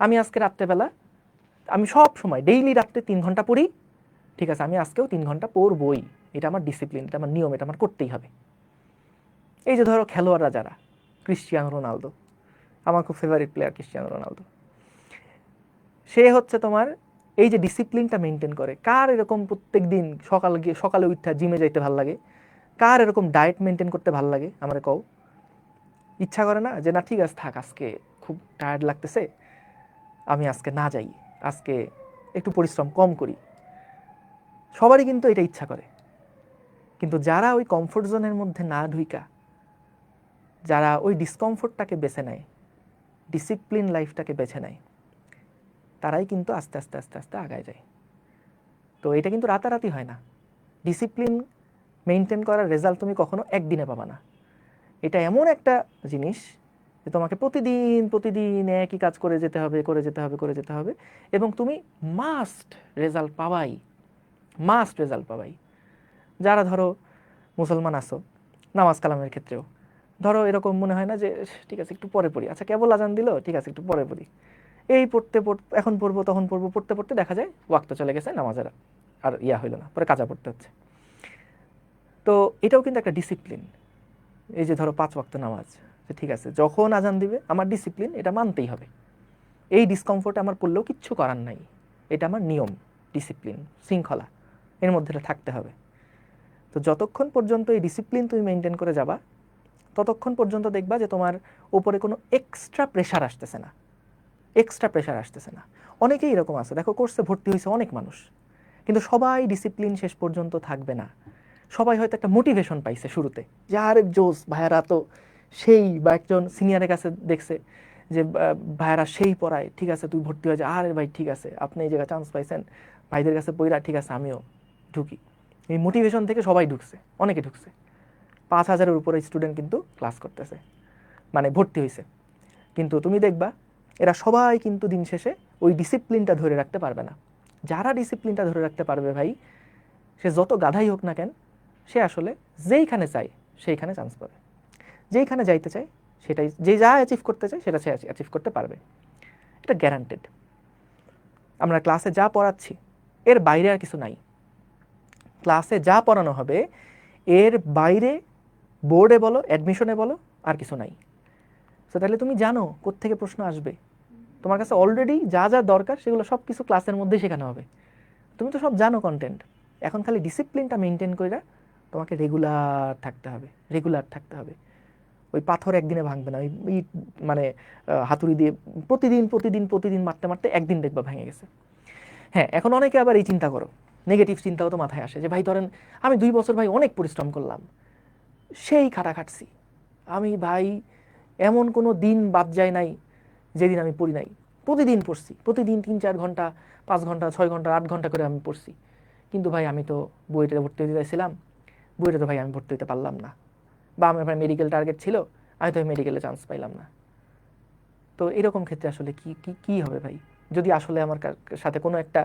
আমি আজকে রাত্রেবেলা, আমি সব সময় ডেইলি রাত্রে 3 ঘন্টা পড়ি, ঠিক আছে আমি আজকেও 3 ঘন্টা পড়বই, এটা আমার ডিসিপ্লিন, এটা আমার নিয়ম, এটা আমার করতেই হবে। এই যে ধরো খেলোয়াড়রা যারা, ক্রিস্টিয়ানো রোনালদো, আমার খুব ফেভারিট প্লেয়ার ক্রিস্টিয়ানো রোনালদো, সে হচ্ছে তোমার এই যে ডিসিপ্লিনটা মেনটেন করে। কার এরকম প্রত্যেক দিন সকালে উঠা জিমে যাইতে ভাল লাগে? কার এরকম ডায়েট মেনটেন করতে ভাল লাগে? আমারে কও। ইচ্ছা করে না যে না ঠিক আছে থাক, আজকে খুব টায়ার্ড লাগতেছে, আমি আজকে না যাই, আজকে একটু পরিশ্রম কম করি? সবারই কিন্তু এটা ইচ্ছা করে। কিন্তু যারা ওই কমফোর্ট জোনের মধ্যে না ঢুইকা, যারা ওই ডিসকমফোর্টটাকে বেছে নেয়, ডিসিপ্লিন লাইফটাকে বেছে নেয়, তারাই কিন্তু আস্তে আস্তে আস্তে আস্তে আগায় যায়। তো এটা কিন্তু রাতারাতি হয় না। ডিসিপ্লিন মেনটেন করার রেজাল্ট তুমি কখনো একদিনে পাবা না। এটা এমন একটা জিনিস যে তোমাকে প্রতিদিন প্রতিদিন একই কাজ করে যেতে হবে, করে যেতে হবে, করে যেতে হবে, এবং তুমি মাস্ট রেজাল্ট পাবাই, মাস্ট রেজাল্ট পাবাই। যারা ধরো মুসলমান আছো, নামাজ কালামের ক্ষেত্রেও ধরো এরকম মনে হয় না যে ঠিক আছে একটু পরে পড়ি, আচ্ছা কেবল আজান দিল, ঠিক আছে একটু পরে পড়ি, এই পড়তে পড়তে এখন পড়বো তখন পড়বো, পড়তে পড়তে দেখা যায় ওয়াক্ত চলে গেছে, নামাজের আর ইয়া হইলো না, পরে কাজা পড়তে হচ্ছে। তো এটাও কিন্তু একটা ডিসিপ্লিন। এই যে ধরো 5 ওয়াক্ত নামাজ, যে ঠিক আছে যখন আজান দিবে আমার ডিসিপ্লিন, এটা মানতেই হবে, এই ডিসকমফোর্টে আমার পড়লেও কিচ্ছু করার নাই, এটা আমার নিয়ম, ডিসিপ্লিন, শৃঙ্খলা, এর মধ্যে এটা থাকতে হবে। তো যতক্ষণ পর্যন্ত এই ডিসিপ্লিন তুমি মেনটেন করে যাবা, ততক্ষণ পর্যন্ত দেখবা যে তোমার উপরে কোনো এক্সট্রা প্রেশার আসতেছে না, এক্সট্রা প্রেশার আসতেছে না। অনেকেই এরকম আছে, দেখো কোর্সে ভর্তি হয়েছে অনেক মানুষ, কিন্তু সবাই ডিসিপ্লিন শেষ পর্যন্ত থাকবে না। সবাই হয়তো একটা মোটিভেশন পাইছে শুরুতে, যে আরে জোস ভাইয়ারা তো সেই, বা একজন সিনিয়রের কাছে দেখছে যে ভাইয়ারা সেই পড়ায়, ঠিক আছে তুই ভর্তি হয়ে যা, আরে ভাই ঠিক আছে আপনি এই জায়গায় চান্স পাইছেন, ভাইদের কাছে পড়া, ঠিক আছে আমিও ঢুকি। এই মোটিভেশন থেকে সবাই ঢুকছে, অনেকে ঢুকছে। 5,000-এর উপরে স্টুডেন্ট কিন্তু ক্লাস করতেছে, মানে ভর্তি হয়েছে। কিন্তু তুমি দেখবা এরা সবাই কিন্তু দিন শেষে ওই ডিসিপ্লিনটা ধরে রাখতে পারবে না। যারা ডিসিপ্লিনটা ধরে রাখতে পারবে ভাই, সে যত গাধাই হোক না কেন, সে আসলে যেইখানে চায় সেইখানে চান্স পাবে, যেইখানে যাইতে চায় সেটাই, যে যা অ্যাচিভ করতে চায় সেটা সে অ্যাচিভ করতে পারবে, এটা গ্যারান্টেড। আমরা ক্লাসে যা পড়াচ্ছি এর বাইরে আর কিছু নাই, ক্লাসে যা পড়ানো হবে এর বাইরে বোর্ডে বলো অ্যাডমিশনে বলো আর কিছু নাই। তো তাহলে তুমি জানো কোত্থেকে প্রশ্ন আসবে, তোমার কাছে অলরেডি যা যা দরকার সেগুলো সব কিছু ক্লাসের মধ্যেই শেখানো হবে, তুমি তো সব জানো কন্টেন্ট। এখন খালি ডিসিপ্লিনটা মেনটেন করে তোমাকে রেগুলার থাকতে হবে, রেগুলার থাকতে হবে। ওই পাথর একদিনে ভাঙবে না, ওই মানে হাতুড়ি দিয়ে প্রতিদিন প্রতিদিন প্রতিদিন মারতে মারতে একদিন দেখবা ভেঙে গেছে। হ্যাঁ, এখন অনেকে আবার এই চিন্তা করো, নেগেটিভ চিন্তাও তো মাথায় আসে, যে ভাই ধরেন আমি 2 বছর ভাই অনেক পরিশ্রম করলাম, সেই খাটা খাটছি, আমি ভাই এমন কোনো দিন বাদ যায় নাই যেদিন আমি পড়ি নাই, প্রতিদিন পড়ছি, প্রতিদিন 3-4 ঘন্টা, 5 ঘন্টা, 6 ঘন্টা, 8 ঘন্টা করে আমি পড়ছি, কিন্তু ভাই আমি তো বুয়েটে ভর্তি হতে চাইছিলাম, বুয়েটে তো ভাই আমি ভর্তি হতে পারলাম না, বা আমার ভাই মেডিকেল টার্গেট ছিল, আমি তো মেডিকেলে চান্স পাইলাম না। তো এরকম ক্ষেত্রে আসলে কি কি কি হবে ভাই, যদি আসলে আমার সাথে কোনো একটা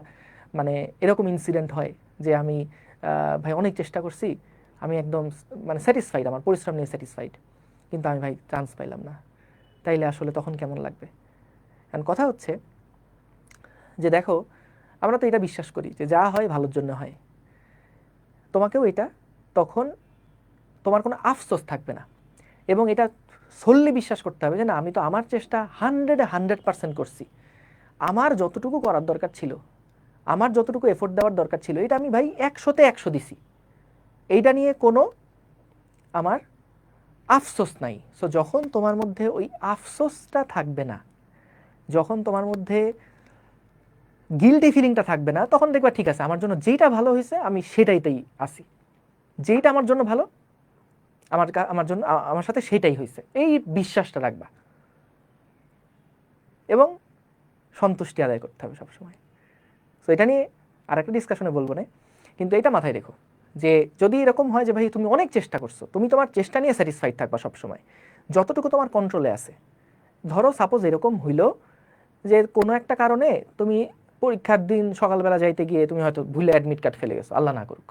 মানে এরকম ইনসিডেন্ট হয় যে আমি ভাই অনেক চেষ্টা করছি, আমি একদম মানে স্যাটিসফাইড, আমার পরিশ্রম নিয়ে স্যাটিসফাইড, কিন্তু আমি ভাই চান্স পাইলাম না, তাইলে আসলে তখন কেমন লাগবে? কারণ কথা হচ্ছে যে দেখো, আমরা তো এটা বিশ্বাস করি যে যা হয় ভালোর জন্য হয়, তোমাকেও এটা তখন তোমার কোনো আফসোস থাকবে না, এবং এটা সোললি বিশ্বাস করতে হবে যে না আমি তো আমার চেষ্টা 100-100% করছি, আমার যতটুকু করার দরকার ছিল, আমার যতটুকু এফোর্ট দেওয়ার দরকার ছিল, এটা আমি ভাই 100তে 100 দিছি, এইটা নিয়ে কোনো আমার আফসোস নাই। সো যখন তোমার মধ্যে ওই আফসোসটা থাকবে না, যখন তোমার মধ্যে গিল্টি ফিলিংটা থাকবে না, তখন দেখবা ঠিক আছে আমার জন্য যেটা ভালো হয়েছে আমি সেটাইতেই আসি, যেইটা আমার জন্য ভালো আমার জন্য আমার সাথে সেটাই হয়েছে, এই বিশ্বাসটা রাখবা এবং সন্তুষ্টি আদায় করতে হবে সবসময়। সো এটা নিয়ে আর একটা ডিসকাশনে বলবো না, কিন্তু এটা মাথায় রেখো যে যদি এরকম হয় যে ভাই তুমি অনেক চেষ্টা করছো, তুমি তোমার চেষ্টা নিয়ে স্যাটিসফাইড থাকবা সবসময়, যতটুকু তোমার কন্ট্রোলে আছে। ধরো সাপোজ এরকম হইলো যে কোনো একটা কারণে তুমি পরীক্ষার দিন সকালবেলা যাইতে গিয়ে তুমি হয়তো ভুলে অ্যাডমিট কার্ড ফেলে গেছো, আল্লাহ না করুক।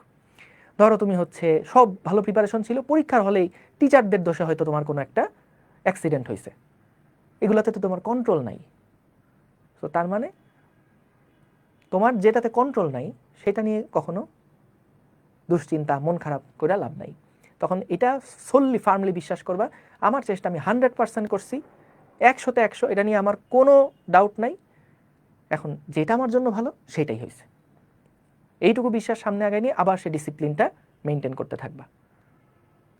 ধরো তুমি হচ্ছে সব ভালো প্রিপারেশন ছিল, পরীক্ষার হলেই টিচারদের দোষে হয়তো তোমার কোনো একটা অ্যাক্সিডেন্ট হয়েছে, এগুলোতে তো তোমার কন্ট্রোল নাই। তো তার মানে তোমার যেটাতে কন্ট্রোল নাই সেটা নিয়ে কখনো দুশ্চিন্তা মন খারাপ করে লাভ নাই। তখন এটা সোললি ফার্মলি বিশ্বাস করবা আমার চেষ্টা আমি 100% করছি, 100তে 100, এটা নিয়ে আমার কোনো ডাউট নাই, এখন যেটা আমার জন্য ভালো সেটাই হয়েছে। এইটুকু বিশ্বাস সামনে আগায় নিয়ে আবার সে ডিসিপ্লিনটা মেনটেন করতে থাকবা,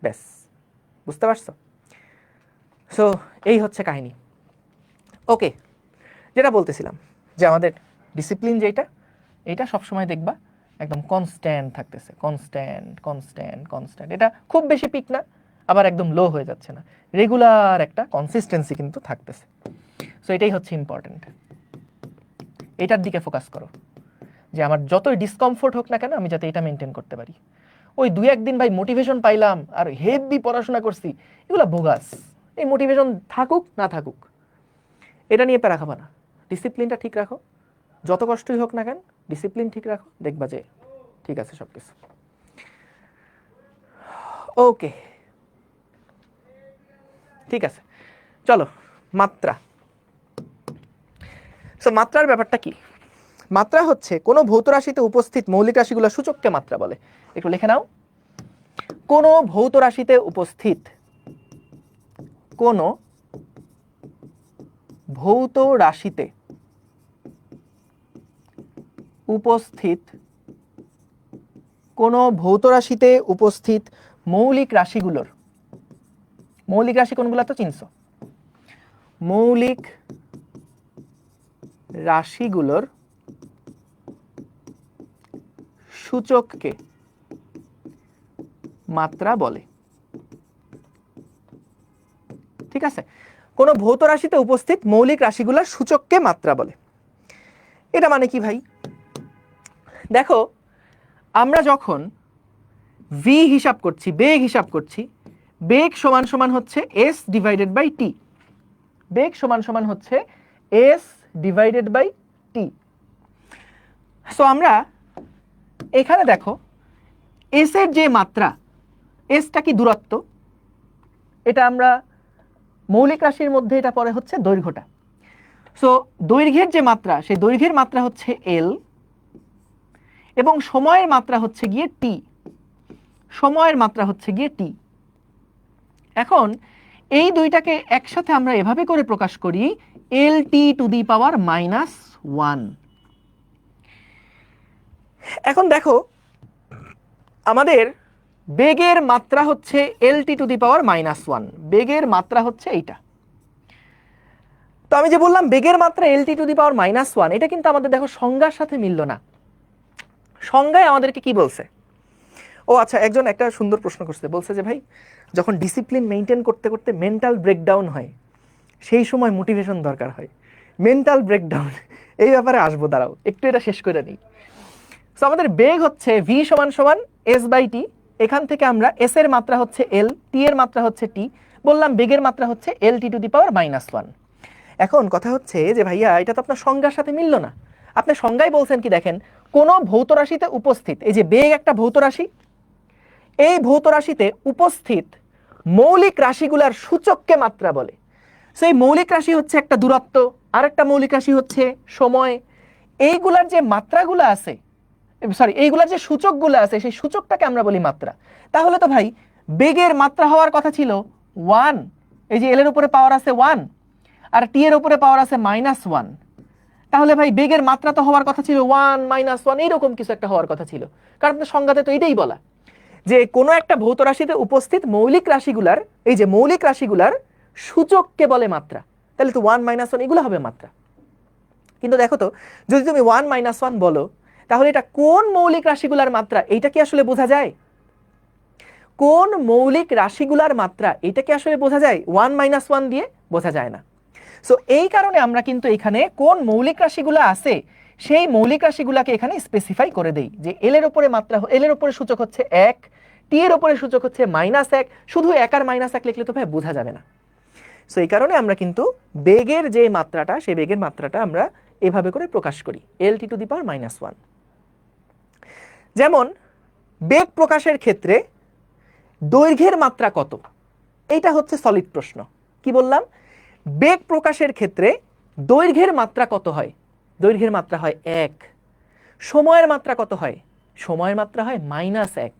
ব্যাস। বুঝতে পারছো? সো এই হচ্ছে কাহিনী। ওকে, যেটা বলতেছিলাম যে আমাদের ডিসিপ্লিন যেটা, এটা সবসময় দেখবা একদম কনস্ট্যান্ট থাকতেছে, কনস্ট্যান্ট। এটা খুব বেশি পিক না, আবার একদম লো হয়ে যাচ্ছে না, রেগুলার একটা কনসিস্টেন্সি কিন্তু থাকতেছে। সো এটাই হচ্ছে ইম্পর্টেন্ট, এটার দিকে ফোকাস করো যে আমার যতই ডিসকমফোর্ট হোক না কেন আমি যাতে এটা মেনটেন করতে পারি। ওই 2-1 দিন ভাই মোটিভেশন পাইলাম আর হেভি পড়াশোনা করছি, এগুলো বোগাস। এই মোটিভেশন থাকুক না থাকুক এটা নিয়ে প্যারা খাবা না, ডিসিপ্লিনটা ঠিক রাখো, যত কষ্টই হোক না কেন ডিসিপ্লিন ঠিক রাখো, দেখবা যে ঠিক আছে সব কিছু। ওকে, ঠিক আছে, চলো মাত্রা। সো মাত্রার ব্যাপারটা কি? মাত্রা হচ্ছে কোনো ভৌত রাশিতে উপস্থিত মৌলিক রাশিগুলো সূচককে মাত্রা বলে। একটু লিখে নাও, কোনো ভৌত রাশিতে উপস্থিত, কোনো ভৌত রাশিতে উপস্থিত, কোনো ভৌত রাশিতে উপস্থিত মৌলিক রাশিগুলোর, মৌলিক রাশি কোনগুলো তো চিনছো, মৌলিক রাশিগুলোর সূচককে মাত্রা বলে। ঠিক আছে, কোন ভৌত রাশিতে উপস্থিত মৌলিক রাশিগুলোর সূচককে মাত্রা বলে। এটা মানে কি ভাই? দেখো আমরা যখন ভি হিসাব করছি, বেগ হিসাব করছি, বেগ সমান সমান হচ্ছে এস ডিভাইডেড বাই টি, বেগ সমান সমান হচ্ছে S divided by T. So আমরা এখানে দেখো এস এর যে মাত্রা, এসটা কি দূরত্ব, এটা আমরা মৌলিক রাশির মধ্যে এটা পরে হচ্ছে দৈর্ঘ্যটা। সো দৈর্ঘ্যের যে মাত্রা, সেই দৈর্ঘ্যের মাত্রা হচ্ছে এল এবং সময়ের মাত্রা হচ্ছে গিয়ে টি, সময়ের মাত্রা হচ্ছে গিয়ে টি। এখন এই দুইটাকে একসাথে আমরা এভাবে করে প্রকাশ করি এল টি টু দি পাওয়ার -1। এখন দেখো আমাদের বেগের মাত্রা হচ্ছে এল টি টু দি পাওয়ার -1, বেগের মাত্রা হচ্ছে এইটা। তো আমি যে বললাম বেগের মাত্রা এল টি টু দি পাওয়ার -1, এটা কিন্তু আমাদের দেখো সংজ্ঞার সাথে মিলল না। সংজ্ঞায় আমাদেরকে কি বলছে? ও আচ্ছা, একজন একটা সুন্দর প্রশ্ন করছে, বলছে যে ভাই যখন ডিসিপ্লিন মেনটেন করতে করতে মেন্টাল ব্রেকডাউন হয় সেই সময় মোটিভেশন দরকার হয়। মেন্টাল ব্রেকডাউন, এই ব্যাপারে আসবো, দাঁড়াও একটু এটা শেষ করে নিই। সো আমাদের বেগ হচ্ছে ভি সমান সমান এস বাই টি, এখান থেকে আমরা এস এর মাত্রা হচ্ছে এল, টি এর মাত্রা হচ্ছে টি, বললাম বেগের মাত্রা হচ্ছে এল টি টু দি পাওয়ার -1। এখন কথা হচ্ছে যে ভাইয়া এটা তো আপনার সংজ্ঞার সাথে মিলল না। আপনি সংজ্ঞায় বলছেন কি দেখেন, কোন ভৌত রাশিতে উপস্থিত, এই যে বেগ একটা ভৌত রাশি, এই ভৌত রাশিতে উপস্থিত মৌলিক রাশিগুলার সূচককে মাত্রা বলে। সেই মৌলিক রাশি হচ্ছে একটা দূরত্ব, আরেকটা মৌলিক রাশি হচ্ছে সময়। এইগুলার যে মাত্রাগুলো আছে, সরি এইগুলার যে সূচকগুলো আছে সেই সূচকটাকে আমরা বলি মাত্রা। তাহলে তো ভাই বেগের মাত্রা হওয়ার কথা ছিল 1, এই যে এল এর উপরে পাওয়ার আছে 1 আর টি এর উপরে পাওয়ার আছে -1, তাহলে ভাই বেগের মাত্রা তো হওয়ার কথা ছিল 1 - 1 এইরকম কিছু একটা হওয়ার কথা ছিল, কারণ সংজ্ঞাতে তো এটাই বলা যে কোনো একটা ভৌত রাশিতে উপস্থিত মৌলিক রাশিগুলার, এই যে মৌলিক রাশিগুলার সূচককে বলে মাত্রা। তাহলে তো 1 - 1 এগুলো হবে মাত্রা। কিন্তু দেখো তো, যদি তুমি 1 - 1 বলো, তাহলে এটা কোন মৌলিক রাশিগুলার মাত্রা এইটা কি আসলে বোঝা যায়? কোন মৌলিক রাশিগুলার মাত্রা এটা কি আসলে বোঝা যায়? 1 - 1 দিয়ে বোঝা যায় না। সো এই কারণে আমরা কিন্তু এখানে কোন মৌলিক রাশিগুলো আছে সেই মৌলিক রাশিগুলোকে এখানে স্পেসিফাই করে দেই যে এল এর উপরে মাত্রা, এল এর উপরে সূচক হচ্ছে 1, টি এর উপরে সূচক হচ্ছে -1। শুধু 1 আর -1 লিখলে তো ভাই বোঝা যাবে না। সো এই কারণে আমরা কিন্তু বেগের যে মাত্রাটা, সেই বেগের মাত্রাটা আমরা এভাবে করে প্রকাশ করি, Lt⁻⁻1। যেমন বেগ প্রকাশের ক্ষেত্রে দৈর্ঘ্যের মাত্রা কত, এইটা হচ্ছে সলিড প্রশ্ন। কি বললাম? বেগ প্রকাশের ক্ষেত্রে দৈর্ঘ্যের মাত্রা কত হয়? দৈর্ঘ্যের মাত্রা হয় 1। সময়ের মাত্রা কত হয়? সময়ের মাত্রা হয় -1।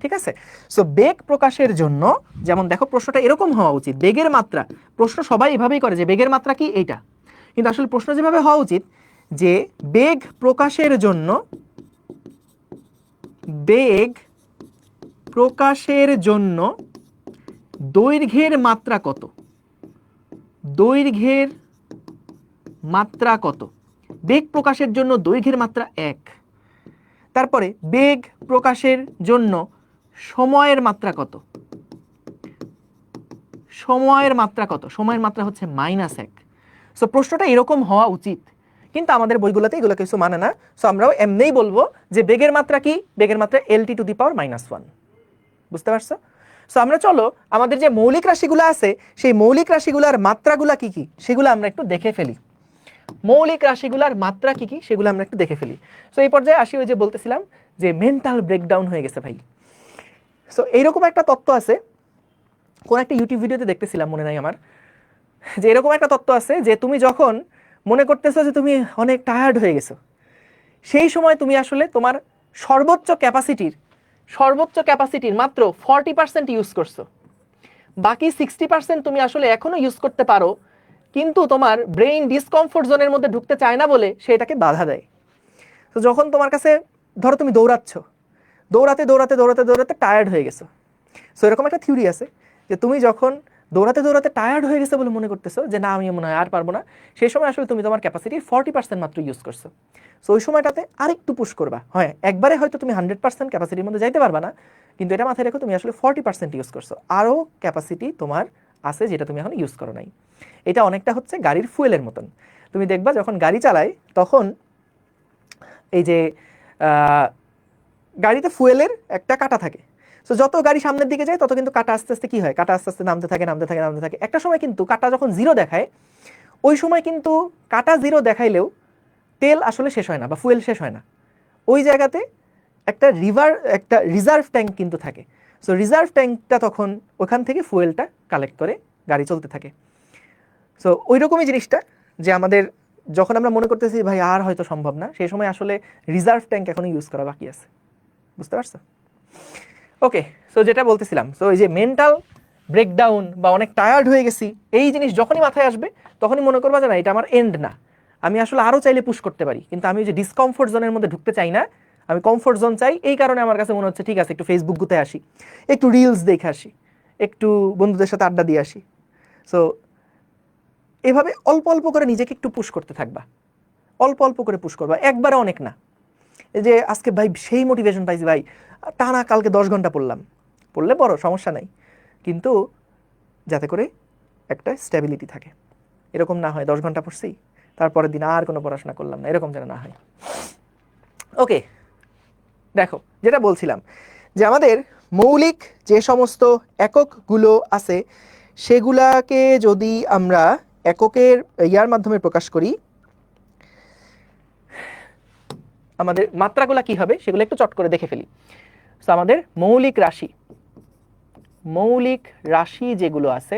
ঠিক আছে? সো বেগ প্রকাশের জন্য যেমন দেখো প্রশ্নটা এরকম হওয়া উচিত, বেগের মাত্রা, প্রশ্ন সবাই এভাবেই করে যে বেগের মাত্রা কি এইটা, কিন্তু আসলে প্রশ্ন যেভাবে হওয়া উচিত যে বেগ প্রকাশের জন্য, বেগ প্রকাশের জন্য দৈর্ঘ্যের মাত্রা কত, দৈর্ঘ্যের মাত্রা কত, বেগ প্রকাশের জন্য দৈর্ঘ্যের মাত্রা 1। তারপরে বেগ প্রকাশের জন্য সময়ের মাত্রা কত, সময়ের মাত্রা কত, সময়ের মাত্রা হচ্ছে -1। সো প্রশ্নটা এরকম হওয়া উচিত, কিন্তু আমাদের বইগুলোতে এগুলো কিছু মানে না। সো আমরাও এমনিই বলবো যে বেগের মাত্রা কি, বেগের মাত্রা Lt⁻⁻1। বুঝতে পারছো? সো আমরা চলো আমাদের যে মৌলিক রাশিগুলো আছে সেই মৌলিক রাশিগুলোর মাত্রাগুলা কি কি সেগুলো আমরা একটু দেখে ফেলি। মৌলিক রাশিগুলার মাত্রা কি কি সেগুলো আমরা একটু দেখে ফেলি। সো এই পর্যায়ে আসি, ওই যে বলতেছিলাম যে মেন্টাল ব্রেকডাউন হয়ে গেছে ভাই। সো এইরকম একটা তত্ত্ব আছে, কোন একটা ইউটিউব ভিডিওতে দেখতেছিলাম, মনে নাই আমার, যে এরকম একটা তত্ত্ব আছে যে তুমি যখন মনে করতেছো যে তুমি অনেক টায়ার্ড হয়ে গেছো, সেই সময় তুমি আসলে তোমার সর্বোচ্চ ক্যাপাসিটির মাত্র 40% ইউজ করছো, বাকি 60% তুমি আসলে এখনো ইউজ করতে পারো, কিন্তু তোমার ব্রেইন ডিসকমফোর্ট জোনের মধ্যে ঢুকতে চায় না বলে সেটাকে বাধা দেয়। তো যখন তোমার কাছে, ধরো তুমি দৌড়াচ্ছ, দৌড়াতে দৌড়াতে দৌড়াতে দৌড়াতে টায়ার্ড হয়ে গেছো। সো এরকম একটা থিওরি আছে যে তুমি যখন দৌড়াতে দৌড়াতে টায়ার্ড হয়ে গেছে বলে মনে করতেছো যে না আমি মনে হয় আর পারবো না, সেই সময় আসলে তুমি তোমার ক্যাপাসিটির 40% মাত্র ইউজ করছো। সো ওই সময়টাতে আরেকটু পুশ করবা। হয় একবারে হয়তো তুমি 100% ক্যাপাসিটির মধ্যে যাইতে পারবা না, কিন্তু এটা মাথায় রেখো তুমি আসলে 40% ইউজ করছো, আরও ক্যাপাসিটি তোমার আছে যেটা তুমি এখন ইউজ করো নাই। এটা অনেকটা হচ্ছে গাড়ির ফুয়েলের মতন। তুমি দেখবা যখন গাড়ি চালায় তখন এই যে গাড়িতে ফুয়েলের একটা কাঁটা থাকে। সো যত গাড়ি সামনের দিকে যায় তত কিন্তু কাঁটা আস্তে আস্তে কি হয়, কাঁটা আস্তে আস্তে নামতে থাকে নামতে থাকে নামতে থাকে। একটা সময় কিন্তু কাঁটা যখন 0 দেখায়, ওই সময় কিন্তু কাঁটা 0 দেখাইলেও তেল আসলে শেষ হয় না বা ফুয়েল শেষ হয় না। ওই জায়গাতে একটা রিজার্ভ ট্যাঙ্ক কিন্তু থাকে। সো রিজার্ভ ট্যাঙ্কটা তখন ওখান থেকে ফুয়েলটা কালেক্ট করে গাড়ি চলতে থাকে। সো ওই রকমই জিনিসটা যে আমাদের যখন আমরা মনে করতেছি ভাই আর হয়তো সম্ভব না, সেই সময় আসলে রিজার্ভ ট্যাঙ্ক এখনো ইউজ করা বাকি আছে। বুঝতে পারছো? ওকে, সো যেটা বলতেছিলাম, সো এই যে মেন্টাল ব্রেকডাউন বা অনেক টায়ার্ড হয়ে গেছি, এই জিনিস যখনই মাথায় আসবে তখনই মনে করবা যে না এটা আমার এন্ড না, আমি আসলে আরও চাইলে পুশ করতে পারি, কিন্তু আমি যে ডিসকমফোর্ট জোনের মধ্যে ঢুকতে চাই না, আমি কমফোর্ট জোন চাই। এই কারণে আমার কাছে মনে হচ্ছে ঠিক আছে একটু ফেসবুক গুতে আসি, একটু রিলস দেখে আসি, একটু বন্ধুদের সাথে আড্ডা দিয়ে আসি। সো এভাবে অল্প অল্প করে নিজেকে একটু পুশ করতে থাকবা, অল্প অল্প করে পুশ করবা, একবারে অনেক না। এই যে আজকে ভাই সেই মোটিভেশন পাইছি ভাই, টানা কালকে 10 ঘন্টা পড়লাম, পড়লে পড়ো সমস্যা নাই, কিন্তু যাতে করে একটা স্ট্যাবিলিটি থাকে। এরকম না হয় 10 ঘন্টা পড়ছি তারপরের দিন আর কোনো পড়াশোনা করলাম না, এরকম যেন না হয়। ওকে, দেখো যেটা বলছিলাম যে আমাদের মৌলিক যে সমস্ত এককগুলো আছে সেগুলাকে যদি আমরা এককের ইয়ার মাধ্যমে প্রকাশ করি, আমাদের মাত্রাগুলা কি হবে সেগুলো একটু চট করে দেখে ফেলি। তো আমাদের মৌলিক রাশি যেগুলো আছে,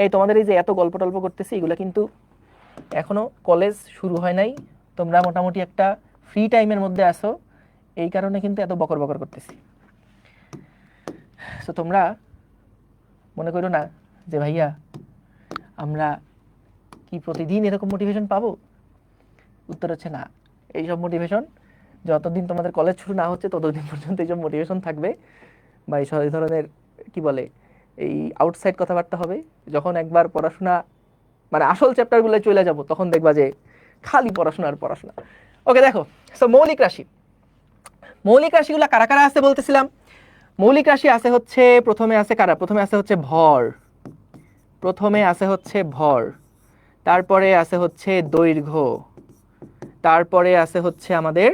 এই তোমাদের এই যে এত গল্প টল্প করতেছি এগুলো কিন্তু এখনো কলেজ শুরু হয় নাই, তোমরা মোটামুটি একটা ফ্রি টাইমের মধ্যে আসো, এই কারণে কিন্তু এত বকর বকর করতেছি। তো তোমরা মনে করো না যে ভাইয়া আমরা কি প্রতিদিন এরকম মোটিভেশন পাবো। উত্তর হচ্ছে না। এইসব মোটিভেশন যতদিন তোমাদের কলেজ শুরু না হচ্ছে ততদিন পর্যন্ত এইসব মোটিভেশন থাকবে, বা এই ধরনের কি বলে এই আউটসাইড কথাবার্তা হবে। যখন একবার পড়াশোনা মানে আসল চ্যাপ্টারগুলো চলে যাব তখন দেখবা যে খালি পড়াশোনা আর পড়াশোনা। ওকে, দেখো, সো মৌলিক রাশি, মৌলিক রাশিগুলো কারা কারা আছে বলতেছিলাম। মৌলিক রাশি আছে হচ্ছে, প্রথমে আছে কারা, প্রথমে আছে হচ্ছে ভর, প্রথমে আছে হচ্ছে ভর, তারপরে আছে হচ্ছে দৈর্ঘ্য, তারপরে আছে হচ্ছে আমাদের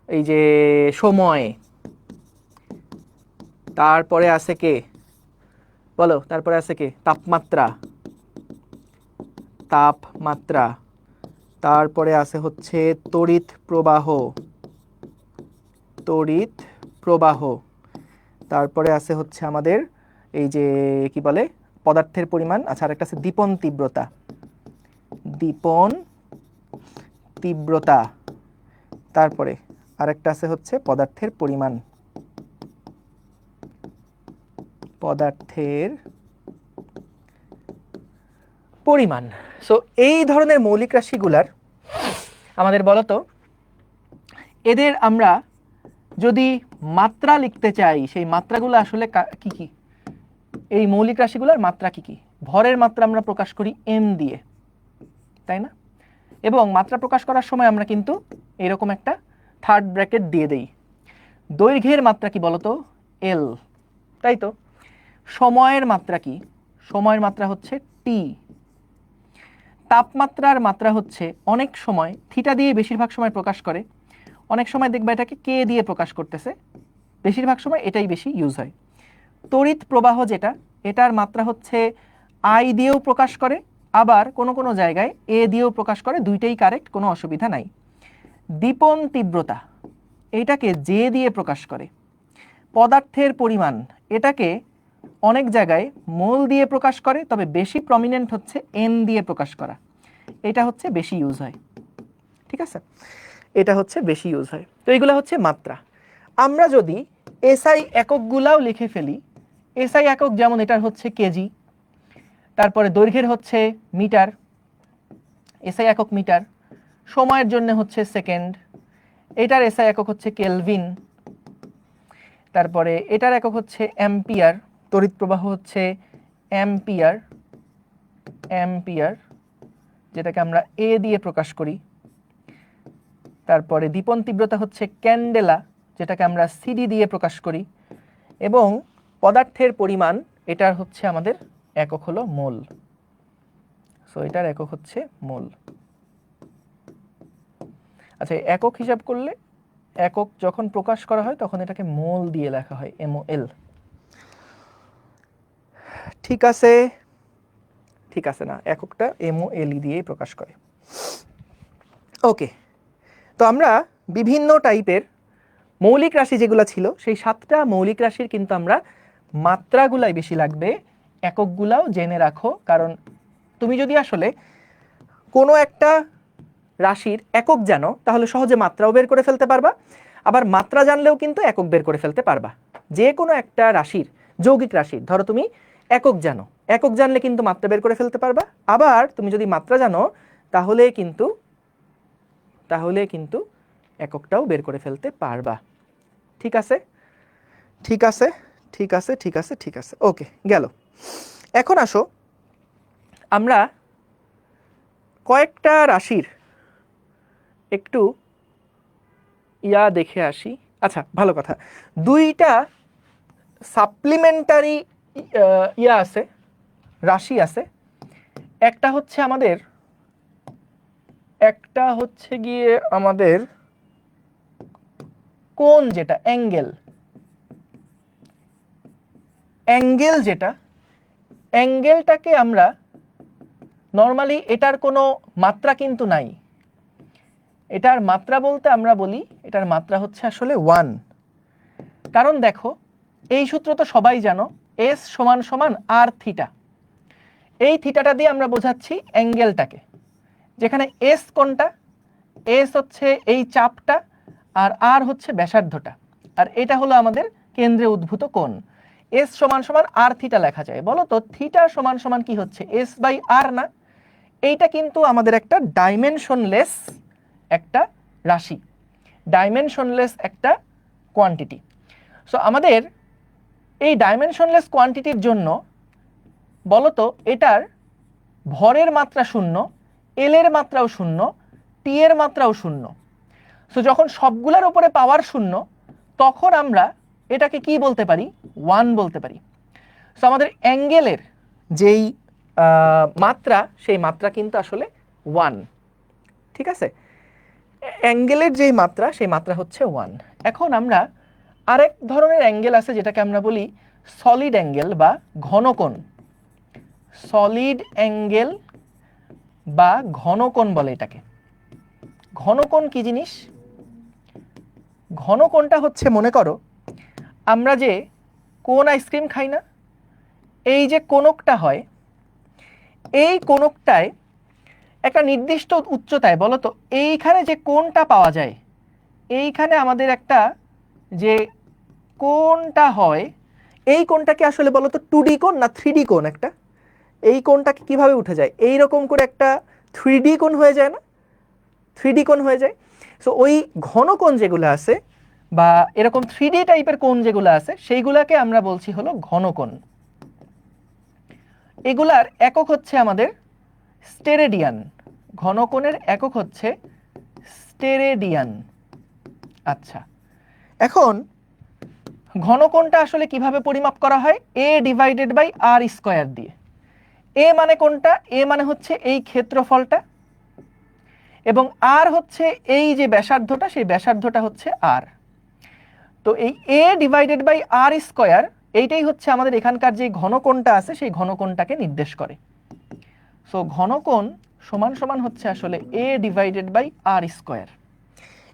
এই যে সময়, তারপরে আছে কে বলো, তারপরে আছে কে, তাপমাত্রা, তাপমাত্রা, তারপরে আছে হচ্ছে তড়িৎ প্রবাহ, তড়িৎ প্রবাহ, তারপরে আছে হচ্ছে আমাদের এই যে কি বলে পদার্থের পরিমাণ। আচ্ছা, আরেকটা আছে দীপন তীব্রতা, দীপন তীব্রতা, তারপরে আরেকটা আছে হচ্ছে পদার্থের পরিমাণ, পদার্থের পরিমাণ। সো এই ধরনের মৌলিক রাশিগুলার আমাদের বলতো এদের আমরা যদি মাত্রা লিখতে চাই, সেই মাত্রাগুলো আসলে কি কি, এই মৌলিক রাশিগুলোর মাত্রা কি কি। ভরের মাত্রা আমরা প্রকাশ করি এম দিয়ে, তাই না? এবং মাত্রা প্রকাশ করার সময় আমরা কিন্তু এরকম একটা থার্ড ব্র্যাকেট দিয়ে দেই। দৈর্ঘ্যের মাত্রা কি বলতো, এল, তাই তো? সময়ের মাত্রা কি, সময়ের মাত্রা হচ্ছে টি। তাপমাত্রার মাত্রা হচ্ছে অনেক সময় থিটা দিয়ে বেশিরভাগ সময় প্রকাশ করে, অনেক সময় দেখবা এটাকে কে দিয়ে প্রকাশ করতেছে, বেশিরভাগ সময় এটাই বেশি ইউজ হয়। তড়িৎ প্রবাহ যেটা, এটার মাত্রা হচ্ছে আই দিয়েও প্রকাশ করে, আবার কোনো কোনো জায়গায় এ দিয়েও প্রকাশ করে, দুইটাই কারেক্ট, কোনো অসুবিধা নাই। দীপন তীব্রতা, এটাকে জে দিয়ে প্রকাশ করে। পদার্থের পরিমাণ, এটাকে অনেক জায়গায় মোল দিয়ে প্রকাশ করে, তবে বেশি প্রমিনেন্ট হচ্ছে এন দিয়ে প্রকাশ করা, এটা হচ্ছে বেশি ইউজ হয়। ঠিক আছে, এটা হচ্ছে বেশি ইউজ হয়। তো এইগুলো হচ্ছে মাত্রা। আমরা যদি এসআই এককগুলাও লিখে ফেলি, এসআই একক যেমন এটার হচ্ছে কেজি, তারপরে দৈর্ঘ্যের হচ্ছে মিটার, এসআই একক মিটার, সময়ের জন্য হচ্ছে সেকেন্ড, এটার এসআই একক হচ্ছে কেলভিন, তারপরে এটার একক হচ্ছে অ্যাম্পিয়ার, তড়িৎ প্রবাহ হচ্ছে অ্যাম্পিয়ার, অ্যাম্পিয়ার যেটাকে আমরা এ দিয়ে প্রকাশ করি। তারপরে দীপন তীব্রতা হচ্ছে ক্যান্ডেলা, যেটাকে আমরা সিডি দিয়ে প্রকাশ করি। এবং পদার্থের পরিমাণ, এটার হচ্ছে আমাদের একক হলো মোল। সো এটার একক হচ্ছে মোল। আচ্ছা, একক হিসাব করলে একক যখন প্রকাশ করা হয় তখন এটাকে মোল দিয়ে লেখা হয়, MOL। ঠিক আছে, ঠিক আছে না, এককটা MOL দিয়েই প্রকাশ করে। ওকে, তো আমরা বিভিন্ন টাইপের মৌলিক রাশি যেগুলো ছিল সেই 7টা মৌলিক রাশির কিন্তু আমরা মাত্রাগুলাই বেশি লাগবে, এককগুলাও জেনে রাখো। কারণ তুমি যদি আসলে কোনো একটা রাশির একক জানো তাহলে সহজে মাত্রাও বের করে ফেলতে পারবা, আবার মাত্রা জানলেও কিন্তু একক বের করে ফেলতে পারবা। যে কোনো একটা রাশির, যৌগিক রাশির ধরো তুমি একক জানো, একক জানলে কিন্তু মাত্রা বের করে ফেলতে পারবা, আবার তুমি যদি মাত্রা জানো তাহলে কিন্তু এককটাও বের করে ফেলতে পারবা। ঠিক আছে, ঠিক আছে, ঠিক আছে, ঠিক আছে, ঠিক আছে, ওকে, গেল। এখন আসো আমরা কয়েকটা রাশির একটু দেখে আসি। আচ্ছা, ভালো কথা, দুইটা সাপ্লিমেন্টারি আছে, রাশি আছে। একটা হচ্ছে গিয়ে আমাদের কোণ, যেটা অ্যাঙ্গেল, যেটা অ্যাঙ্গেলটাকে আমরা নর্মালি, এটার কোনো মাত্রা কিন্তু নাই, এটার মাত্রা বলতে আমরা বলি এটার মাত্রা হচ্ছে আসলে 1। কারণ দেখো, এই সূত্র তো সবাই জানো, S সমান সমান আর থিটা। এই থিটাটা দিয়ে আমরা বোঝাচ্ছি অ্যাঙ্গেলটাকে, যেখানে S কোনটা, S হচ্ছে এই চাপটা, আর আর হচ্ছে ব্যাসার্ধটা, আর এটা হলো আমাদের কেন্দ্রে উদ্ভূত কোণ। S সমান সমান আর থিটা লেখা যায়। বলো তো থিটা সমান সমান কি হচ্ছে, S বাই আর না? এইটা কিন্তু আমাদের একটা ডাইমেনশনলেস একটা রাশি, ডাইমেনশনলেস একটা কোয়ান্টিটি। সো আমাদের এই ডাইমেনশনলেস কোয়ান্টিটির জন্য বলতো এটার ভরের মাত্রা শূন্য, এল এর মাত্রাও শূন্য, টি এর মাত্রাও শূন্য। সো যখন সবগুলোর উপরে পাওয়ার শূন্য, তখন আমরা এটাকে কি বলতে পারি? 1 বলতে পারি। সো আমাদের অ্যাঙ্গেলের যেই মাত্রা, সেই মাত্রা কিন্তু আসলে 1। ঠিক আছে, অ্যাঙ্গেলের যেই মাত্রা, সেই মাত্রা হচ্ছে 1। এখন আমরা আরেক ধরনের অ্যাঙ্গেল আছে যেটাকে আমরা বলি সলিড অ্যাঙ্গেল বা ঘনকোণ। সলিড অ্যাঙ্গেল বা ঘনকোণ বলে এটাকে। ঘনকোণ কি জিনিস? ঘনকোণটা হচ্ছে, মনে করো আমরা যে কোন আইসক্রিম খাই না, এই যে কোণকটা হয়, এই কোণকটায় একটা নির্দিষ্ট উচ্চতায়, বলো তো এইখানে যে কোণটা পাওয়া যায়, এইখানে আমাদের একটা যে কোণটা হয়, এই কোণটাকে আসলে বলো তো 2D কোণ না 3D কোণ? একটা এই কোণটাকে কিভাবে উঠে যায়, এই রকম করে একটা 3D কোণ হয়ে যায় না? 3D কোণ হয়ে যায়। সো ওই ঘন কোণ যেগুলো আছে বা এরকম 3D টাইপের কোণ যেগুলো আছে, সেইগুলাকে আমরা বলছি হলো ঘনকোণ। এগুলার একক হচ্ছে আমাদের স্টেরেডিয়ান। ঘনকোণের একক হচ্ছে স্টেরেডিয়ান। আচ্ছা, এখন ঘনকোণটা আসলে কিভাবে পরিমাপ করা হয়? a divided by r square দিয়ে। a মানে কোনটা? a মানে হচ্ছে এই ক্ষেত্রফলটা, এবং r হচ্ছে এই যে ব্যাসার্ধটা, সেই ব্যাসার্ধটা হচ্ছে r। তো এই a divided by r square, এইটাই হচ্ছে আমাদের এখানকার যে ঘনকোণটা আছে, সেই ঘনকোণটাকে নির্দেশ করে। সো ঘনকোণ সমান সমান হচ্ছে আসলে a divided by r square.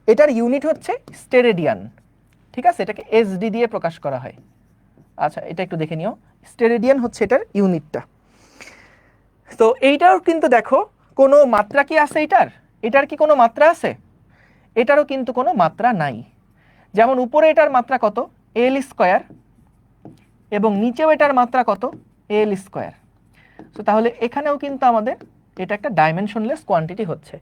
এটার ইউনিট হচ্ছে স্টেরেডিয়ান। ঠিক আছে, এটাকে এসডি দিয়ে প্রকাশ করা হয়। আচ্ছা, এটা একটু দেখে নিও, স্টেরেডিয়ান হচ্ছে এটার ইউনিটটা। তো এইটাও কিন্তু দেখো, কোনো মাত্রা কি আছে এটার? এটার কি কোনো মাত্রা আছে? এটারও কিন্তু কোনো মাত্রা নাই। যেমন উপরে এটার মাত্রা কত? এল স্কয়ার, এবং নিচেও এটার মাত্রা কত? এল স্কয়ার। সো তাহলে এখানেও কিন্তু আমাদের এটা একটা ডাইমেনশনলেস কোয়ান্টিটি হচ্ছে।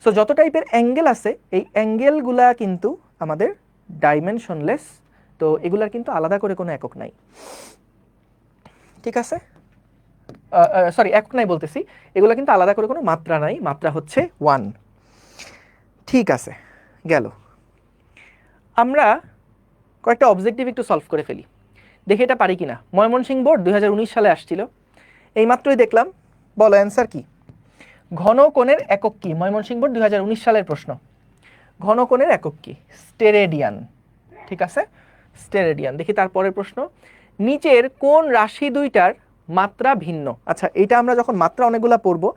সো যত টাইপের অ্যাঙ্গেল আছে, এই অ্যাঙ্গেলগুলা কিন্তু আমাদের ডাইমেনশনলেস। তো এগুলার কিন্তু আলাদা করে কোনো একক নাই। ঠিক আছে, সরি, একক নাই বলতেছি, এগুলো কিন্তু আলাদা করে কোনো মাত্রা নাই, মাত্রা হচ্ছে 1। ঠিক আছে, গেল। আমরা কয়েকটা অবজেক্টিভ একটু সলভ করে ফেলি, দেখি এটা পারি কিনা। ময়মনসিংহ বোর্ড 2019 সালে আসছিল, এই মাত্রই দেখলাম। বলো অ্যান্সার কি? ঘনকোণের একক কি? ময়মনসিংহ বোর্ড 2019 সালের প্রশ্ন। ঘনকোণের একক কি? স্টেরেডিয়ান। ঠিক আছে, স্টেরেডিয়ান। দেখি তারপরের প্রশ্ন, নিচের কোন রাশি দুইটার মাত্রা ভিন্ন? আচ্ছা, এটা আমরা যখন মাত্রা অনেকগুলা পড়বো,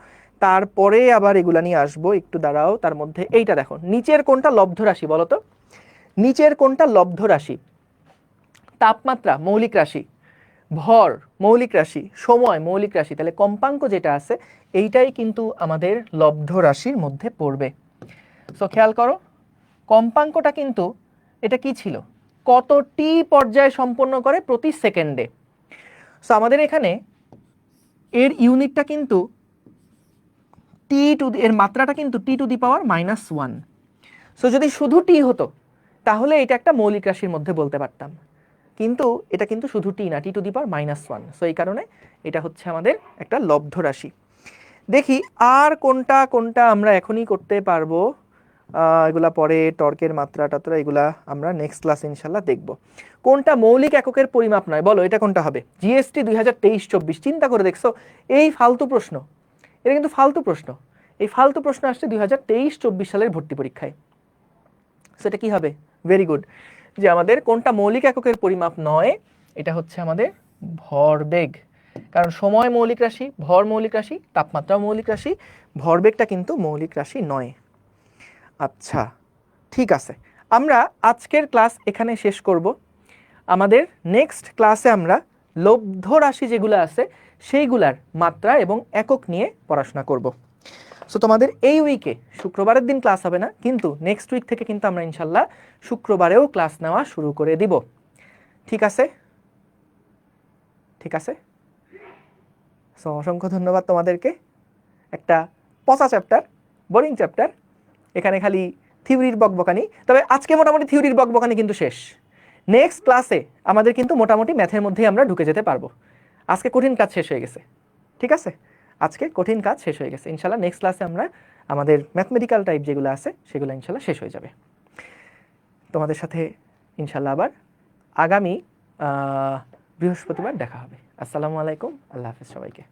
তারপরে আবার এগুলা নিয়ে আসবো, একটু দাঁড়াও। তার মধ্যে এইটা দেখো, নিচের কোনটা লব্ধ রাশি? বলো তো নিচের কোনটা লব্ধ রাশি? তাপমাত্রা মৌলিক রাশি, ভর মৌলিক রাশি, সময় মৌলিক রাশি, তাহলে কম্পাঙ্ক যেটা আছে এইটাই কিন্তু আমাদের লব্ধ রাশির মধ্যে পড়বে। সো খেয়াল করো, কম্পাঙ্কটা কিন্তু এটা কি ছিল? কতটি পর্যায় সম্পন্ন করে প্রতি সেকেন্ডে। সো আমাদের এখানে এর ইউনিটটা কিন্তু টি টু, এর মাত্রাটা কিন্তু টি টু দি পাওয়ার -1। সো যদি শুধু টি হতো, তাহলে এটা একটা মৌলিক রাশির মধ্যে বলতে পারতাম, কিন্তু এটা কিন্তু শুধু টি না, টি টু দি পাওয়ার -1। সো এই কারণে এটা হচ্ছে আমাদের একটা লব্ধ রাশি। দেখি আর কোনটা কোনটা আমরা এখনই করতে পারবো। এগুলা পরে টর্কের মাত্রা টাত্রা এগুলা আমরা নেক্সট ক্লাসে ইনশাল্লাহ দেখব। কোনটা মৌলিক এককের পরিমাপ নয়? বলো এটা কোনটা হবে? জিএসটি 2023-24। চিন্তা করে দেখছো, এই ফালতু প্রশ্ন, এটা কিন্তু ফালতু প্রশ্ন। এই ফালতু প্রশ্ন আসছে 2023-24 সালের ভর্তি পরীক্ষায়। সেটা কি হবে? ভেরি গুড, যে আমাদের কোনটা মৌলিক এককের পরিমাপ নয়, এটা হচ্ছে আমাদের ভরবেগ। কারণ সময় মৌলিক রাশি, ভর মৌলিক রাশি, তাপমাত্রাও মৌলিক রাশি, ভরবেগটা কিন্তু মৌলিক রাশি নয়। আচ্ছা, ঠিক আছে, আমরা আজকের ক্লাস এখানে শেষ করব। আমাদের নেক্সট ক্লাসে আমরা লব্ধ রাশি যেগুলো আছে সেইগুলার মাত্রা এবং একক নিয়ে পড়াশোনা করব। সো তোমাদের এই উইকে শুক্রবারের দিন ক্লাস হবে না, কিন্তু নেক্সট উইক থেকে কিন্তু আমরা ইনশাল্লাহ শুক্রবারেও ক্লাস নেওয়া শুরু করে দিব। ঠিক আছে, ঠিক আছে। সো অসংখ্য ধন্যবাদ তোমাদেরকে। একটা পচা চ্যাপ্টার, বোরিং চ্যাপ্টার, এখানে খালি থিওরির বকবকানি। তবে আজকে মোটামুটি থিওরির বকবকানি কিন্তু শেষ। নেক্সট ক্লাসে আমাদের কিন্তু মোটামুটি ম্যাথের মধ্যেই আমরা ঢুকে যেতে পারবো। আজকে কঠিন কাজ শেষ হয়ে গেছে, ঠিক আছে? আজকে কঠিন কাজ শেষ হয়ে গেছে। ইনশাল্লাহ নেক্সট ক্লাসে আমরা আমাদের ম্যাথমেটিক্যাল টাইপ যেগুলো আছে সেগুলো ইনশাল্লাহ শেষ হয়ে যাবে। তোমাদের সাথে ইনশাল্লাহ আবার আগামী বৃহস্পতিবার দেখা হবে। আসসালামু আলাইকুম, আল্লাহ হাফেজ সবাইকে।